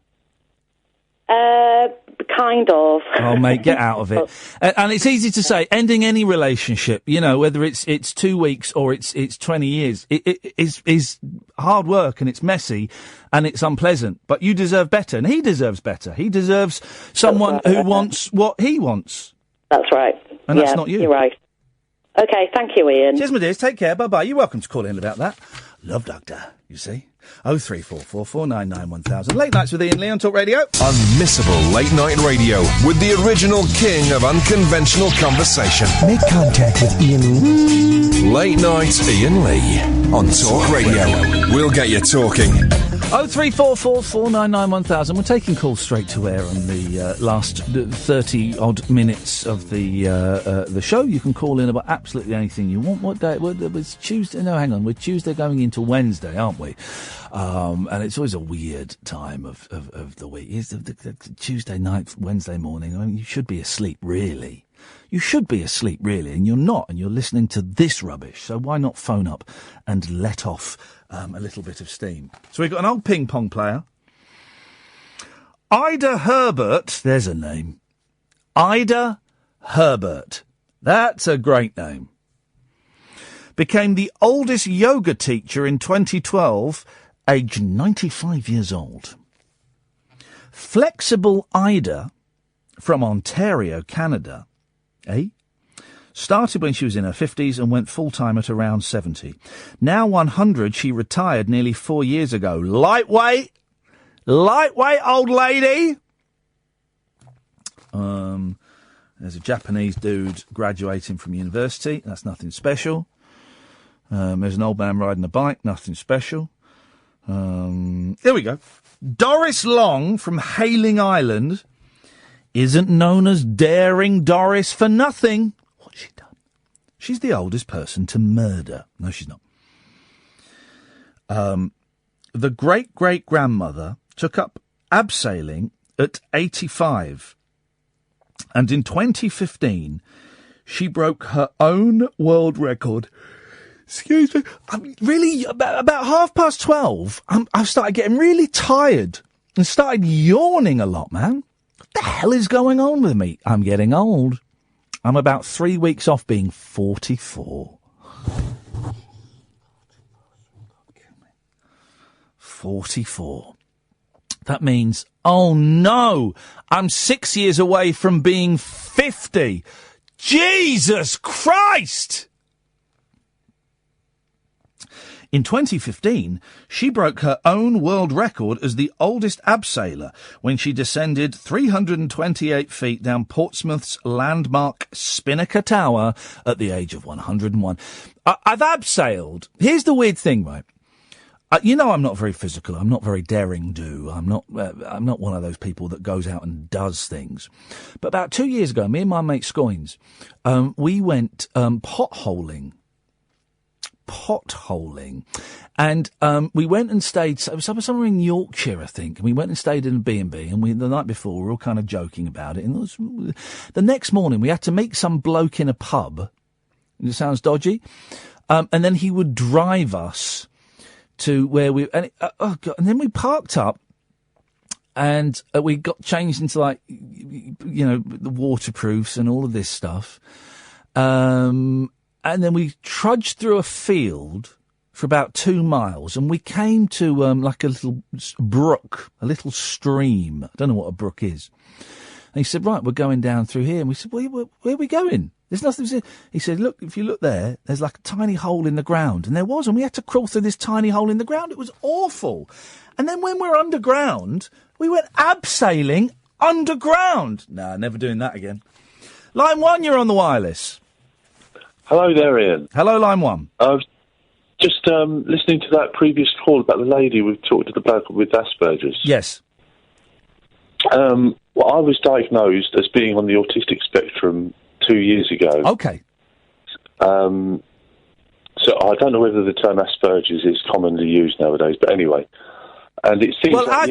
Kind of. Oh, mate, get out of it. And it's easy to say, ending any relationship, whether it's 2 weeks or it's 20 years, it is hard work and it's messy and it's unpleasant. But you deserve better, and he deserves better. He deserves someone who wants what he wants. That's right. And that's not you. You're right. Okay, thank you, Ian. Cheers, my dears. Take care. Bye-bye. You're welcome to call in about that. Love Doctor, you see. 03444991000. Late Nights with Iain Lee on Talk Radio. Unmissable late night radio with the original king of unconventional conversation. Make contact with Iain Lee. Late Night Iain Lee on Talk Radio. We'll get you talking. 03444991000. We're taking calls straight to air on the last 30 odd minutes of the show. You can call in about absolutely anything you want. What day? It's Tuesday. No, hang on. We're Tuesday going into Wednesday, aren't we? And it's always a weird time of the week. It's the Tuesday night, Wednesday morning. I mean, you should be asleep, really. You should be asleep, really, and you're not, and you're listening to this rubbish. So why not phone up and let off a little bit of steam? So we've got an old ping pong player. Ida Herbert, there's a name. Ida Herbert. That's a great name. Became the oldest yoga teacher in 2012, aged 95 years old. Flexible Ida, from Ontario, Canada, started when she was in her 50s and went full-time at around 70. Now 100, she retired nearly 4 years ago. Lightweight, old lady. There's a Japanese dude graduating from university. That's nothing special. There's an old man riding a bike. Nothing special. There we go. Doris Long from Hayling Island isn't known as Daring Doris for nothing. What's she done? She's the oldest person to murder. No, she's not. The great-great-grandmother took up abseiling at 85. And in 2015, she broke her own world record. Excuse me. Really, about 12:30, I've started getting really tired and started yawning a lot, man. What the hell is going on with me? I'm getting old. I'm about 3 weeks off being 44. 44. That means, oh no, I'm 6 years away from being 50. Jesus Christ! In 2015, she broke her own world record as the oldest abseiler when she descended 328 feet down Portsmouth's landmark Spinnaker Tower at the age of 101. I've abseiled. Here's the weird thing, right? I'm not very physical. I'm not very daring-do. I'm not one of those people that goes out and does things. But about 2 years ago, me and my mate Scoins, we went potholing, and we went and stayed somewhere in Yorkshire, I think, and we went and stayed in a B&B, and the night before we were all kind of joking about it, and the next morning we had to meet some bloke in a pub. It sounds dodgy, and then he would drive us to where and then we parked up, and we got changed into, like, the waterproofs and all of this stuff. And then we trudged through a field for about 2 miles, and we came to, like a little brook, a little stream. I don't know what a brook is. And he said, right, we're going down through here. And we said, where are we going? There's nothing. He said, look, if you look there, there's like a tiny hole in the ground. And there was, and we had to crawl through this tiny hole in the ground. It was awful. And then when we're underground, we went abseiling underground. Nah, never doing that again. Line 1, you're on the wireless. Hello there, Ian. Hello, Line 1. Just listening to that previous call about the lady we've talked to the bloke with Asperger's. Yes. Well, I was diagnosed as being on the autistic spectrum 2 years ago. Okay. So I don't know whether the term Asperger's is commonly used nowadays, but anyway. And it seems. Well, I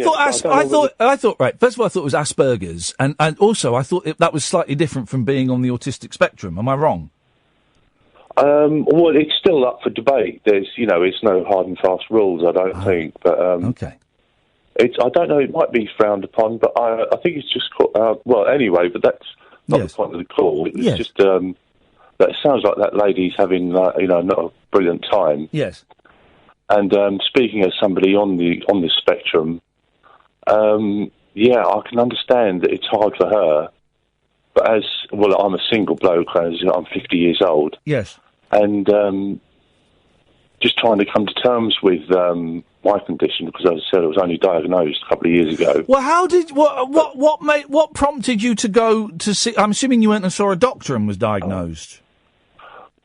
thought. Right. First of all, I thought it was Asperger's, and also I thought that was slightly different from being on the autistic spectrum. Am I wrong? Well, it's still up for debate. There's, it's no hard and fast rules, I don't think. But okay. I don't know. It might be frowned upon, but I think it's just well. Anyway, but that's not the point of the call. It was just that it sounds like that lady's having not a brilliant time. Yes. And speaking as somebody on the spectrum, I can understand that it's hard for her. But I'm a single bloke, as I'm 50 years old. Yes. And just trying to come to terms with my condition, because, as I said, I was only diagnosed a couple of years ago. Well, what prompted you to go to see? I'm assuming you went and saw a doctor and was diagnosed.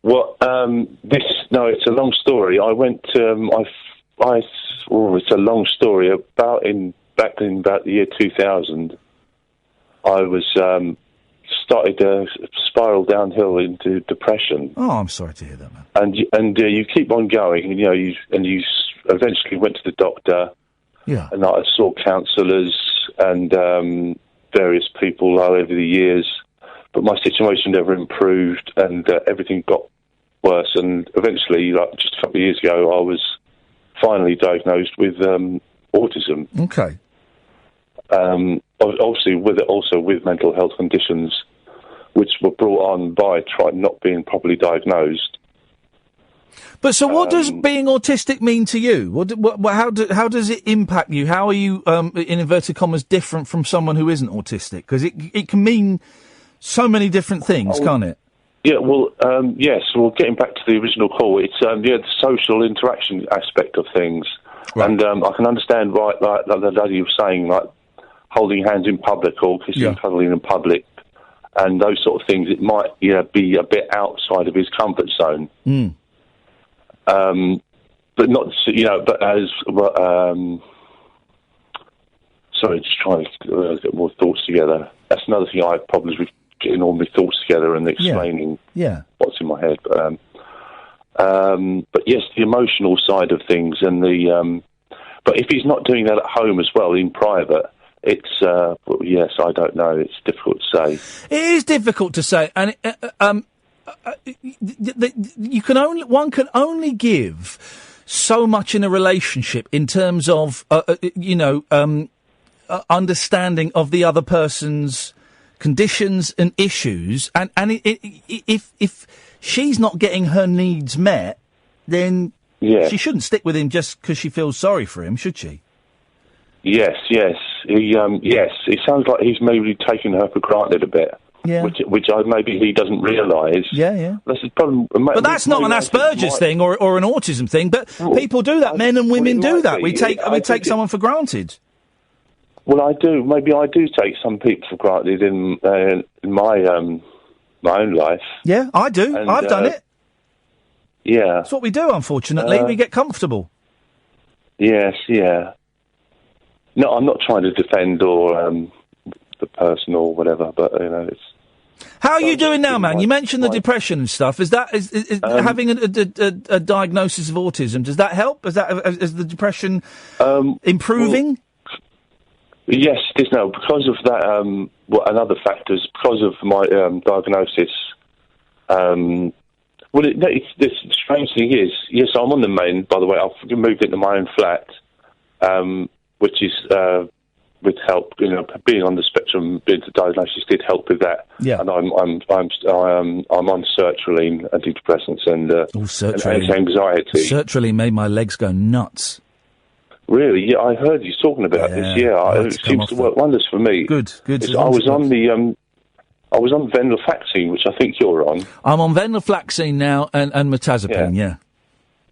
Well, it's a long story. I went. It's a long story. Back in about the year 2000, I was started to spiral downhill into depression. Oh, I'm sorry to hear that, man. And you keep on going, and you eventually went to the doctor. Yeah. And I saw counsellors and various people over the years, but my situation never improved, and everything got worse. And eventually, like just a couple of years ago, I was finally diagnosed with autism. Okay. Obviously, with mental health conditions, which were brought on by not being properly diagnosed. But so, what does being autistic mean to you? How does it impact you? How are you, in inverted commas, different from someone who isn't autistic? Because it can mean so many different things, can't it? Yeah, well, yes. Well, getting back to the original call, it's the social interaction aspect of things, right. And I can understand like the lady was saying, like holding hands in public or kissing and cuddling in public, and those sort of things. It might be a bit outside of his comfort zone. Mm. But not, but as sorry, just trying to get more thoughts together. That's another thing I have problems with, getting all my thoughts together and explaining what's in my head. But yes, the emotional side of things, and but if he's not doing that at home as well, in private, it's yes, I don't know. It's difficult to say. It is difficult to say, and one can only give so much in a relationship in terms of understanding of the other person's conditions and issues, and if she's not getting her needs met, then she shouldn't stick with him just because she feels sorry for him, should she? Yes. It sounds like he's maybe taking her for granted a bit. Yeah. Which maybe he doesn't realise. Yeah. That's the problem. But that's not an Asperger's thing or an autism thing. But people do that. Men and women do that. We take someone for granted. Well, I do. Maybe I do take some people for granted in my own life. Yeah, I do. And, I've done it. Yeah. That's what we do, unfortunately. We get comfortable. Yes, yeah. No, I'm not trying to defend or the person or whatever, but it's. How are you doing now, man? You mentioned the depression and stuff. Is having a diagnosis of autism? Does that help? Is the depression improving? Yes, it is now because of that. Another factor is because of my diagnosis. The strange thing is, yes, I'm on the main. By the way, I've moved into my own flat, which is with help. You know, being on the spectrum, being to diagnosis did help with that. Yeah. And I'm on sertraline, antidepressants, and anti-anxiety. Sertraline made my legs go nuts. Really? Yeah, I heard you talking about this. Yeah, it seems to work wonders for me. Good. I was on venlafaxine, which I think you're on. I'm on venlafaxine now and mirtazapine. Yeah.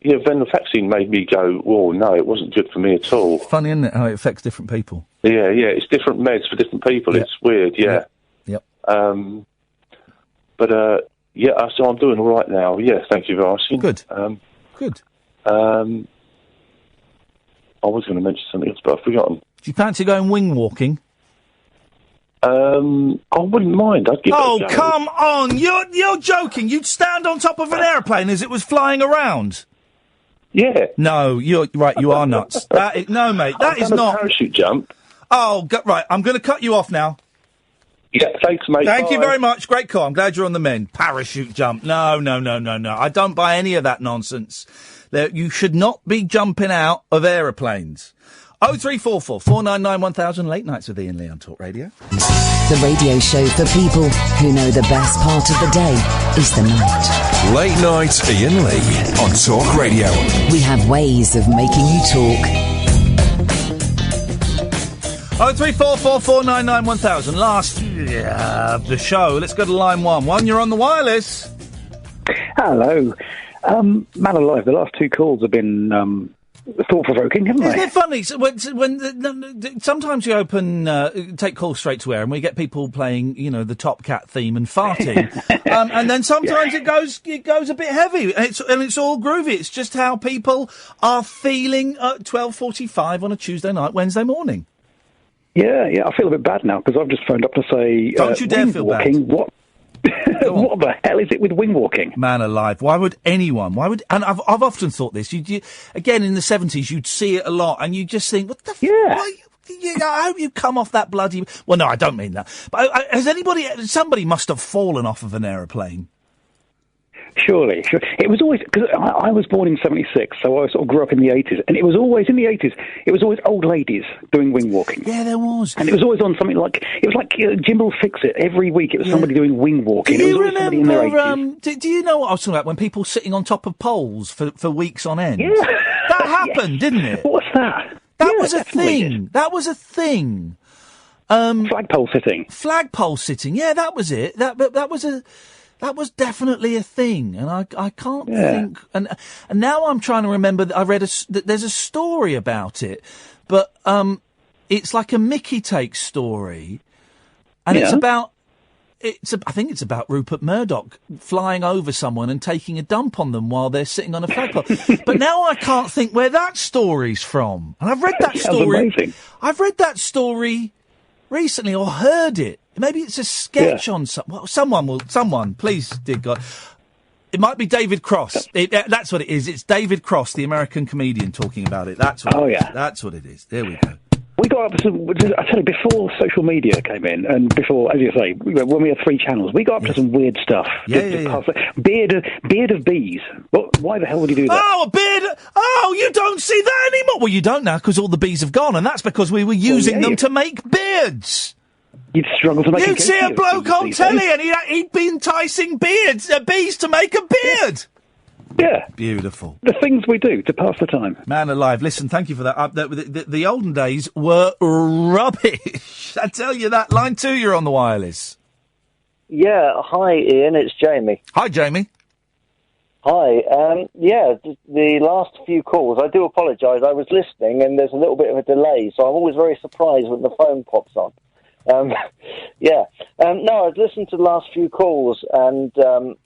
Yeah, venlafaxine made me go, "Whoa, no, it wasn't good for me at all." Funny, isn't it, how it affects different people? Yeah, it's different meds for different people. Yeah. It's weird, yeah. Yep. So I'm doing all right now. Yeah, thank you for asking. Good. Good. I was going to mention something else, but I've forgotten. Do you fancy going wing walking? I wouldn't mind. I'd give it a go. Come on! You're joking. You'd stand on top of an airplane as it was flying around. Yeah. No, you're right. You are nuts. No, mate. That is not a parachute jump. Oh, right. I'm going to cut you off now. Yeah, thanks, mate. Thank you very much. Great call. I'm glad you're on the mend. Parachute jump. No. I don't buy any of that nonsense. You should not be jumping out of aeroplanes. 0344 499 1000. Late nights with Iain Lee on Talk Radio. The radio show for people who know the best part of the day is the night. Late night Iain Lee on Talk Radio. We have ways of making you talk. 0344 499 1000. Last of the show. Let's go to line one. You're on the wireless. Hello. Man alive, the last two calls have been thought-provoking, haven't they? Isn't it funny? So when sometimes you take calls straight to air, and we get people playing, the Top Cat theme and farting, and then sometimes it goes a bit heavy, and it's all groovy. It's just how people are feeling at 12:45 on a Tuesday night, Wednesday morning. Yeah, I feel a bit bad now because I've just phoned up to say, don't you dare feel bad. What? What the hell is it with wing walking? Man alive, why would anyone? And I've often thought this. You again in the 70s, you'd see it a lot, and you just think, what the? I hope you come off that bloody. Well, no, I don't mean that. But somebody must have fallen off of an aeroplane. Surely. It was always, because I was born in 76, so I sort of grew up in the 80s, and it was always, in the 80s, it was always old ladies doing wing walking. Yeah, there was. And it was always on something like, Jim will Fix It. Every week it was somebody doing wing walking. Do you remember, do you know what I was talking about, when people sitting on top of poles for weeks on end? Yeah. That happened, didn't it? What's that? That was a thing. That was a thing. Flagpole sitting. Flagpole sitting, yeah, that was it. That was definitely a thing, and I can't think. And now I'm trying to remember that I read that there's a story about it, but it's like a Mickey take story, and I think it's about Rupert Murdoch flying over someone and taking a dump on them while they're sitting on a flagpole. But now I can't think where that story's from, and I've read that story. Amazing. I've read that story recently, or heard it. Maybe it's a sketch on someone, please, dear God. It might be David Cross. That's what it is. It's David Cross, the American comedian, talking about it. That's what That's what it is. There we go. We got up to, I tell you, before social media came in, and before, as you say, when we had 3 channels, we got up to some weird stuff. Beard of bees. Why the hell would you do that? Oh, a beard! Oh, you don't see that anymore! Well, you don't now, because all the bees have gone, and that's because we were using them to make beards. You'd struggle to make You'd see a bloke on telly, and he'd be enticing bees to make a beard. Yeah. Beautiful. The things we do to pass the time. Man alive. Listen, thank you for that. The olden days were rubbish. I tell you that. Line 2, you're on the wireless. Yeah. Hi, Ian. It's Jamie. Hi, Jamie. Hi. The last few calls, I do apologise. I was listening, and there's a little bit of a delay, so I'm always very surprised when the phone pops on. No, I've listened to the last few calls, and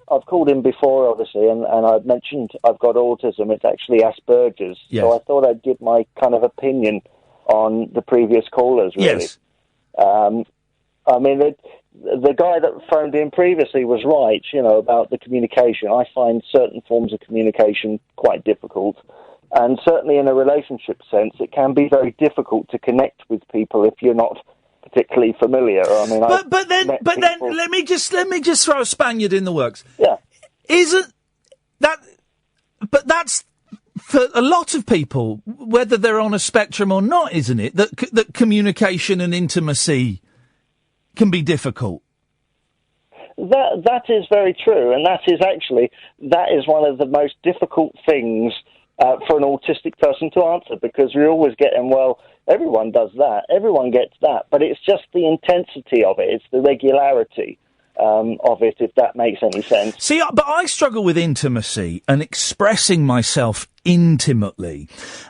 I've called in before, obviously, and I've mentioned I've got autism. It's actually Asperger's. Yes. So I thought I'd give my kind of opinion on the previous callers, really. Yes. I mean, the guy that phoned in previously was right, about the communication. I find certain forms of communication quite difficult. And certainly in a relationship sense, it can be very difficult to connect with people if you're not particularly familiar. I mean, but then let me just throw a Spaniard in the works. Yeah, isn't that? But that's for a lot of people, whether they're on a spectrum or not, isn't it, that communication and intimacy can be difficult? That is very true, and that is one of the most difficult things for an autistic person to answer, because we're always getting, well, everyone does that, everyone gets that, but it's just the intensity of it, it's the regularity of it, if that makes any sense. See, but I struggle with intimacy and expressing myself intimately,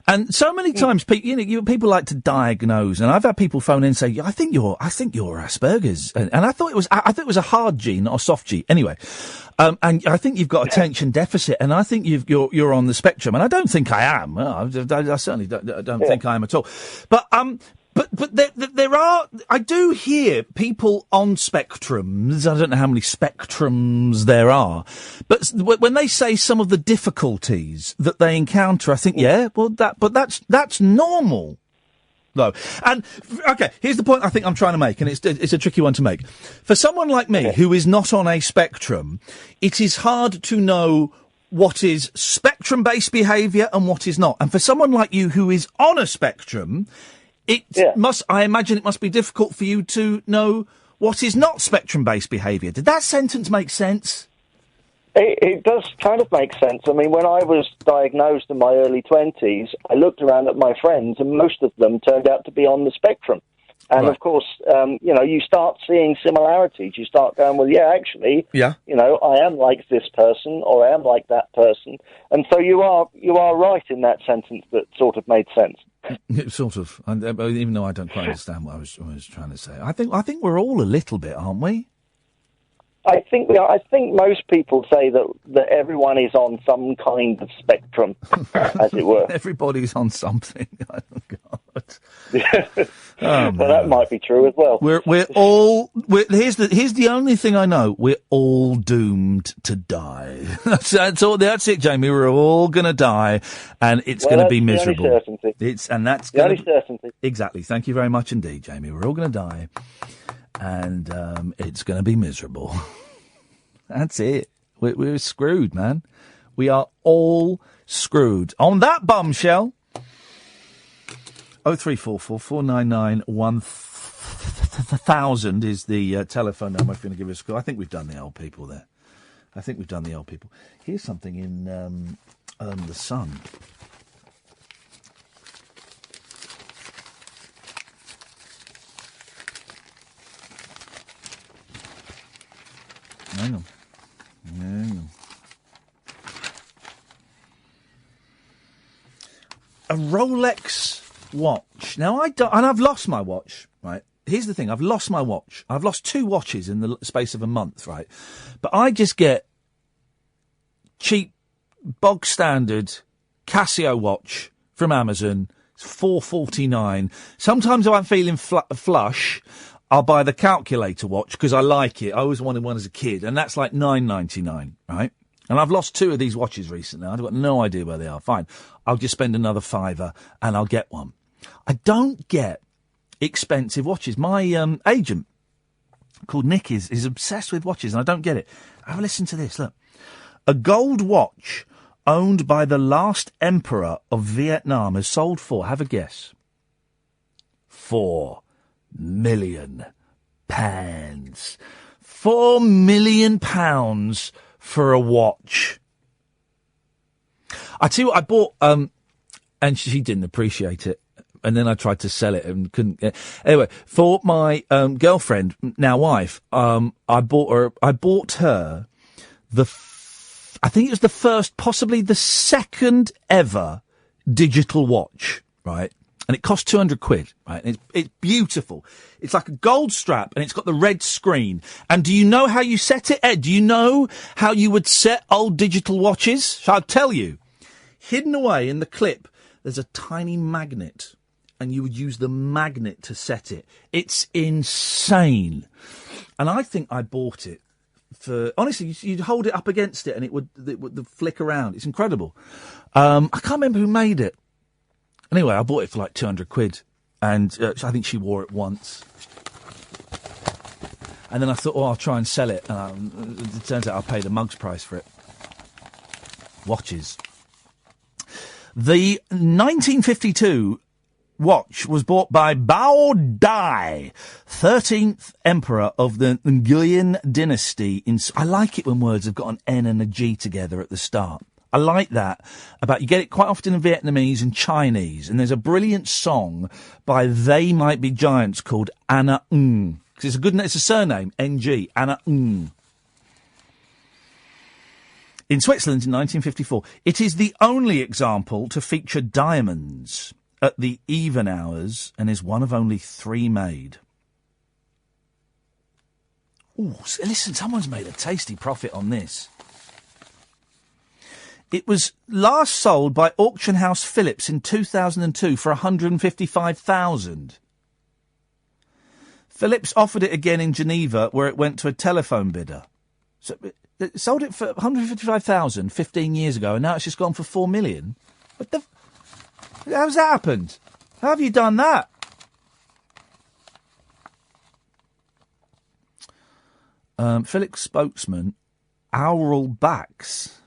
and so many times people like to diagnose, and I've had people phone in and say, I think you're Asperger's, and I thought it was a hard G, not a soft G. Anyway, and I think you've got attention deficit, and I think you're on the spectrum, and I don't think I am. I certainly don't think I am at all. But there are, I do hear people on spectrums. I don't know how many spectrums there are, but when they say some of the difficulties that they encounter, I think, that's normal, though. And okay, here's the point I think I'm trying to make, and it's a tricky one to make. For someone like me who is not on a spectrum, it is hard to know what is spectrum-based behaviour and what is not. And for someone like you who is on a spectrum, I imagine it must be difficult for you to know what is not spectrum-based behaviour. Did that sentence make sense? It does kind of make sense. I mean, when I was diagnosed in my early 20s, I looked around at my friends, and most of them turned out to be on the spectrum. And, of course, you start seeing similarities. You start going, well, I am like this person, or I am like that person. And so you are right in that sentence that sort of made sense. Sort of, even though I don't quite understand what I was trying to say. I think we're all a little bit, aren't we? I think we are. I think most people say that everyone is on some kind of spectrum, as it were. Everybody's on something. Oh, God. Well, that might be true as well. We're all. Here's the only thing I know. We're all doomed to die. That's all. That's it, Jamie. We're all going to die, and it's going to be miserable. The only certainty. That's the only certainty. Exactly. Thank you very much indeed, Jamie. We're all going to die, and it's going to be miserable. That's it. We're screwed, man. We are all screwed. On that bombshell. 0344 499 1000 is the telephone number if you're going to give us a call. I think we've done the old people there. Here's something in The Sun. Hang on. A Rolex watch. Now, I've lost my watch, right? Here's the thing. I've lost my watch. I've lost 2 watches in the space of a month, right? But I just get cheap, bog standard Casio watch from Amazon. It's $4.49. Sometimes if I'm feeling flush, I'll buy the calculator watch because I like it. I always wanted one as a kid, and that's like $9.99, right? And I've lost 2 of these watches recently. I've got no idea where they are. Fine. I'll just spend another £5 and I'll get one. I don't get expensive watches. My agent, called Nick, is obsessed with watches, and I don't get it. Have a listen to this. Look. A gold watch owned by the last emperor of Vietnam has sold for, have a guess, £4 million. £4 million for a watch. I tell you what, I bought, and she didn't appreciate it. And then I tried to sell it and couldn't. Anyway, for my girlfriend, now wife, I bought her I think it was the first, possibly the second ever digital watch, right? And it cost £200, right? And it's beautiful. It's like a gold strap, and it's got the red screen. And do you know how you set it, Ed? Do you know how you would set old digital watches? Shall I tell you? Hidden away in the clip, there's a tiny magnet, and you would use the magnet to set it. It's insane. And I think I bought it for, honestly, you'd hold it up against it, and it would flick around. It's incredible. I can't remember who made it. Anyway, I bought it for like £200, and I think she wore it once. And then I thought, I'll try and sell it. And it turns out I paid a mug's price for it. Watches. The 1952 watch was bought by Bao Dai, 13th emperor of the Nguyen dynasty. I like it when words have got an N and a G together at the start. I like that. You get it quite often in Vietnamese and Chinese. And there's a brilliant song by They Might Be Giants called Anna Ng. Because it's a surname, N-G, Anna Ng. In Switzerland in 1954, it is the only example to feature diamonds at the even hours and is one of only 3 made. Ooh, listen, someone's made a tasty profit on this. It was last sold by auction house Phillips in 2002 for $155,000. Phillips offered it again in Geneva, where it went to a telephone bidder. So it sold it for $155,000 15 years ago, and now it's just gone for $4 million. How's that happened? How have you done that? Phillips spokesman Aural Bax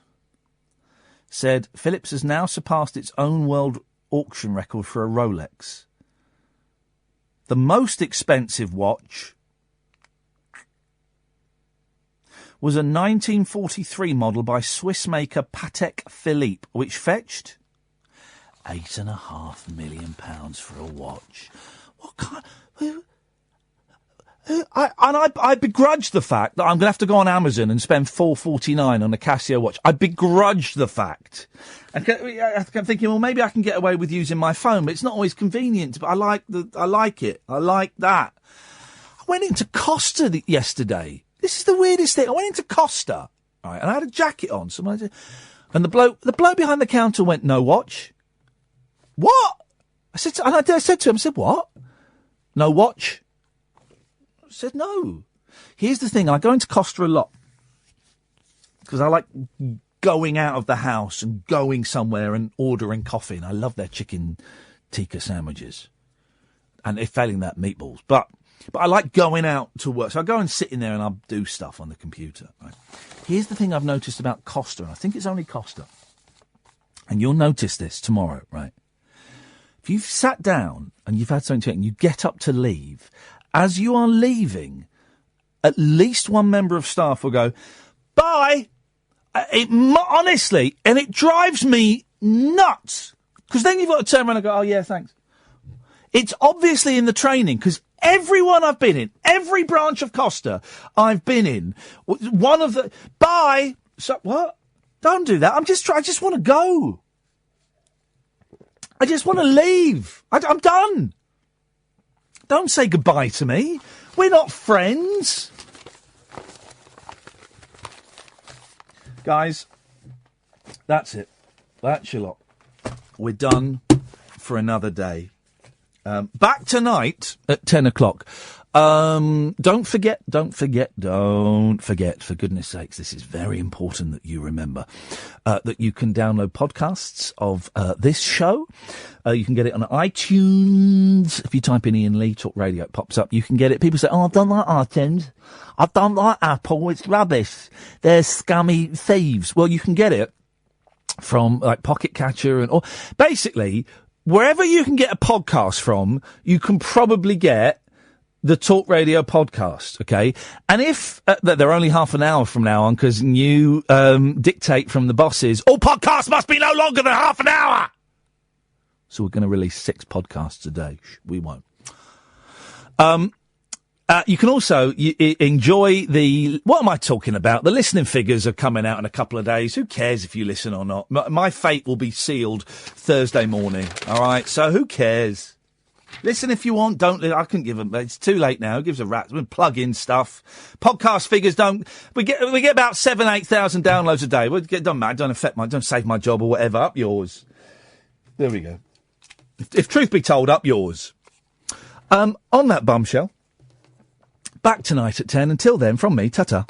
said Phillips has now surpassed its own world auction record for a Rolex. The most expensive watch was a 1943 model by Swiss maker Patek Philippe, which fetched £8.5 million for a watch. What kind? I begrudge the fact that I'm going to have to go on Amazon and spend $4.49 on a Casio watch. I begrudge the fact. I'm thinking, well, maybe I can get away with using my phone, but it's not always convenient. But I like it. I like that. I went into Costa yesterday. This is the weirdest thing. I went into Costa, right, and I had a jacket on. And the bloke behind the counter went, "No watch." What? I said to him, what? No watch? I said, no. Here's the thing. I go into Costa a lot because I like going out of the house and going somewhere and ordering coffee. And I love their chicken tikka sandwiches. And if failing that, meatballs. But I like going out to work. So I go and sit in there and I'll do stuff on the computer. Right? Here's the thing I've noticed about Costa, and I think it's only Costa. And you'll notice this tomorrow, right? If you've sat down and you've had something to eat and you get up to leave, as you are leaving, at least one member of staff will go, bye! Honestly, and it drives me nuts. Because then you've got to turn around and go, oh yeah, thanks. It's obviously in the training, because everyone I've been in, every branch of Costa I've been in, one of the, bye! So, what? Don't do that. I just want to go. I just want to leave. I'm done. Don't say goodbye to me. We're not friends. Guys, that's it. That's your lot. We're done for another day. Back tonight at 10 o'clock. Don't forget, for goodness sakes, this is very important that you remember, that you can download podcasts of this show. You can get it on iTunes. If you type in Iain Lee Talk Radio, it pops up. You can get it. People say, I don't like iTunes. I don't like Apple. It's rubbish. They're scummy thieves. Well, you can get it from like Pocket Catcher or basically wherever you can get a podcast from, you can probably get the Talk Radio podcast, okay? And if they're only half an hour from now on, because new dictate from the bosses, all podcasts must be no longer than half an hour. So we're going to release 6 podcasts a day. We won't. You can also enjoy what am I talking about? The listening figures are coming out in a couple of days. Who cares if you listen or not? My fate will be sealed Thursday morning. All right. So who cares? Listen if you want. Don't. I couldn't give them. It's too late now. Who gives a rat's? We plug in stuff. Podcast figures don't. We get about 7,000-8,000 downloads a day. Don't matter. Don't save my job or whatever. Up yours. There we go. If truth be told, up yours. On that bombshell. Back tonight at 10. Until then, from me, ta-ta.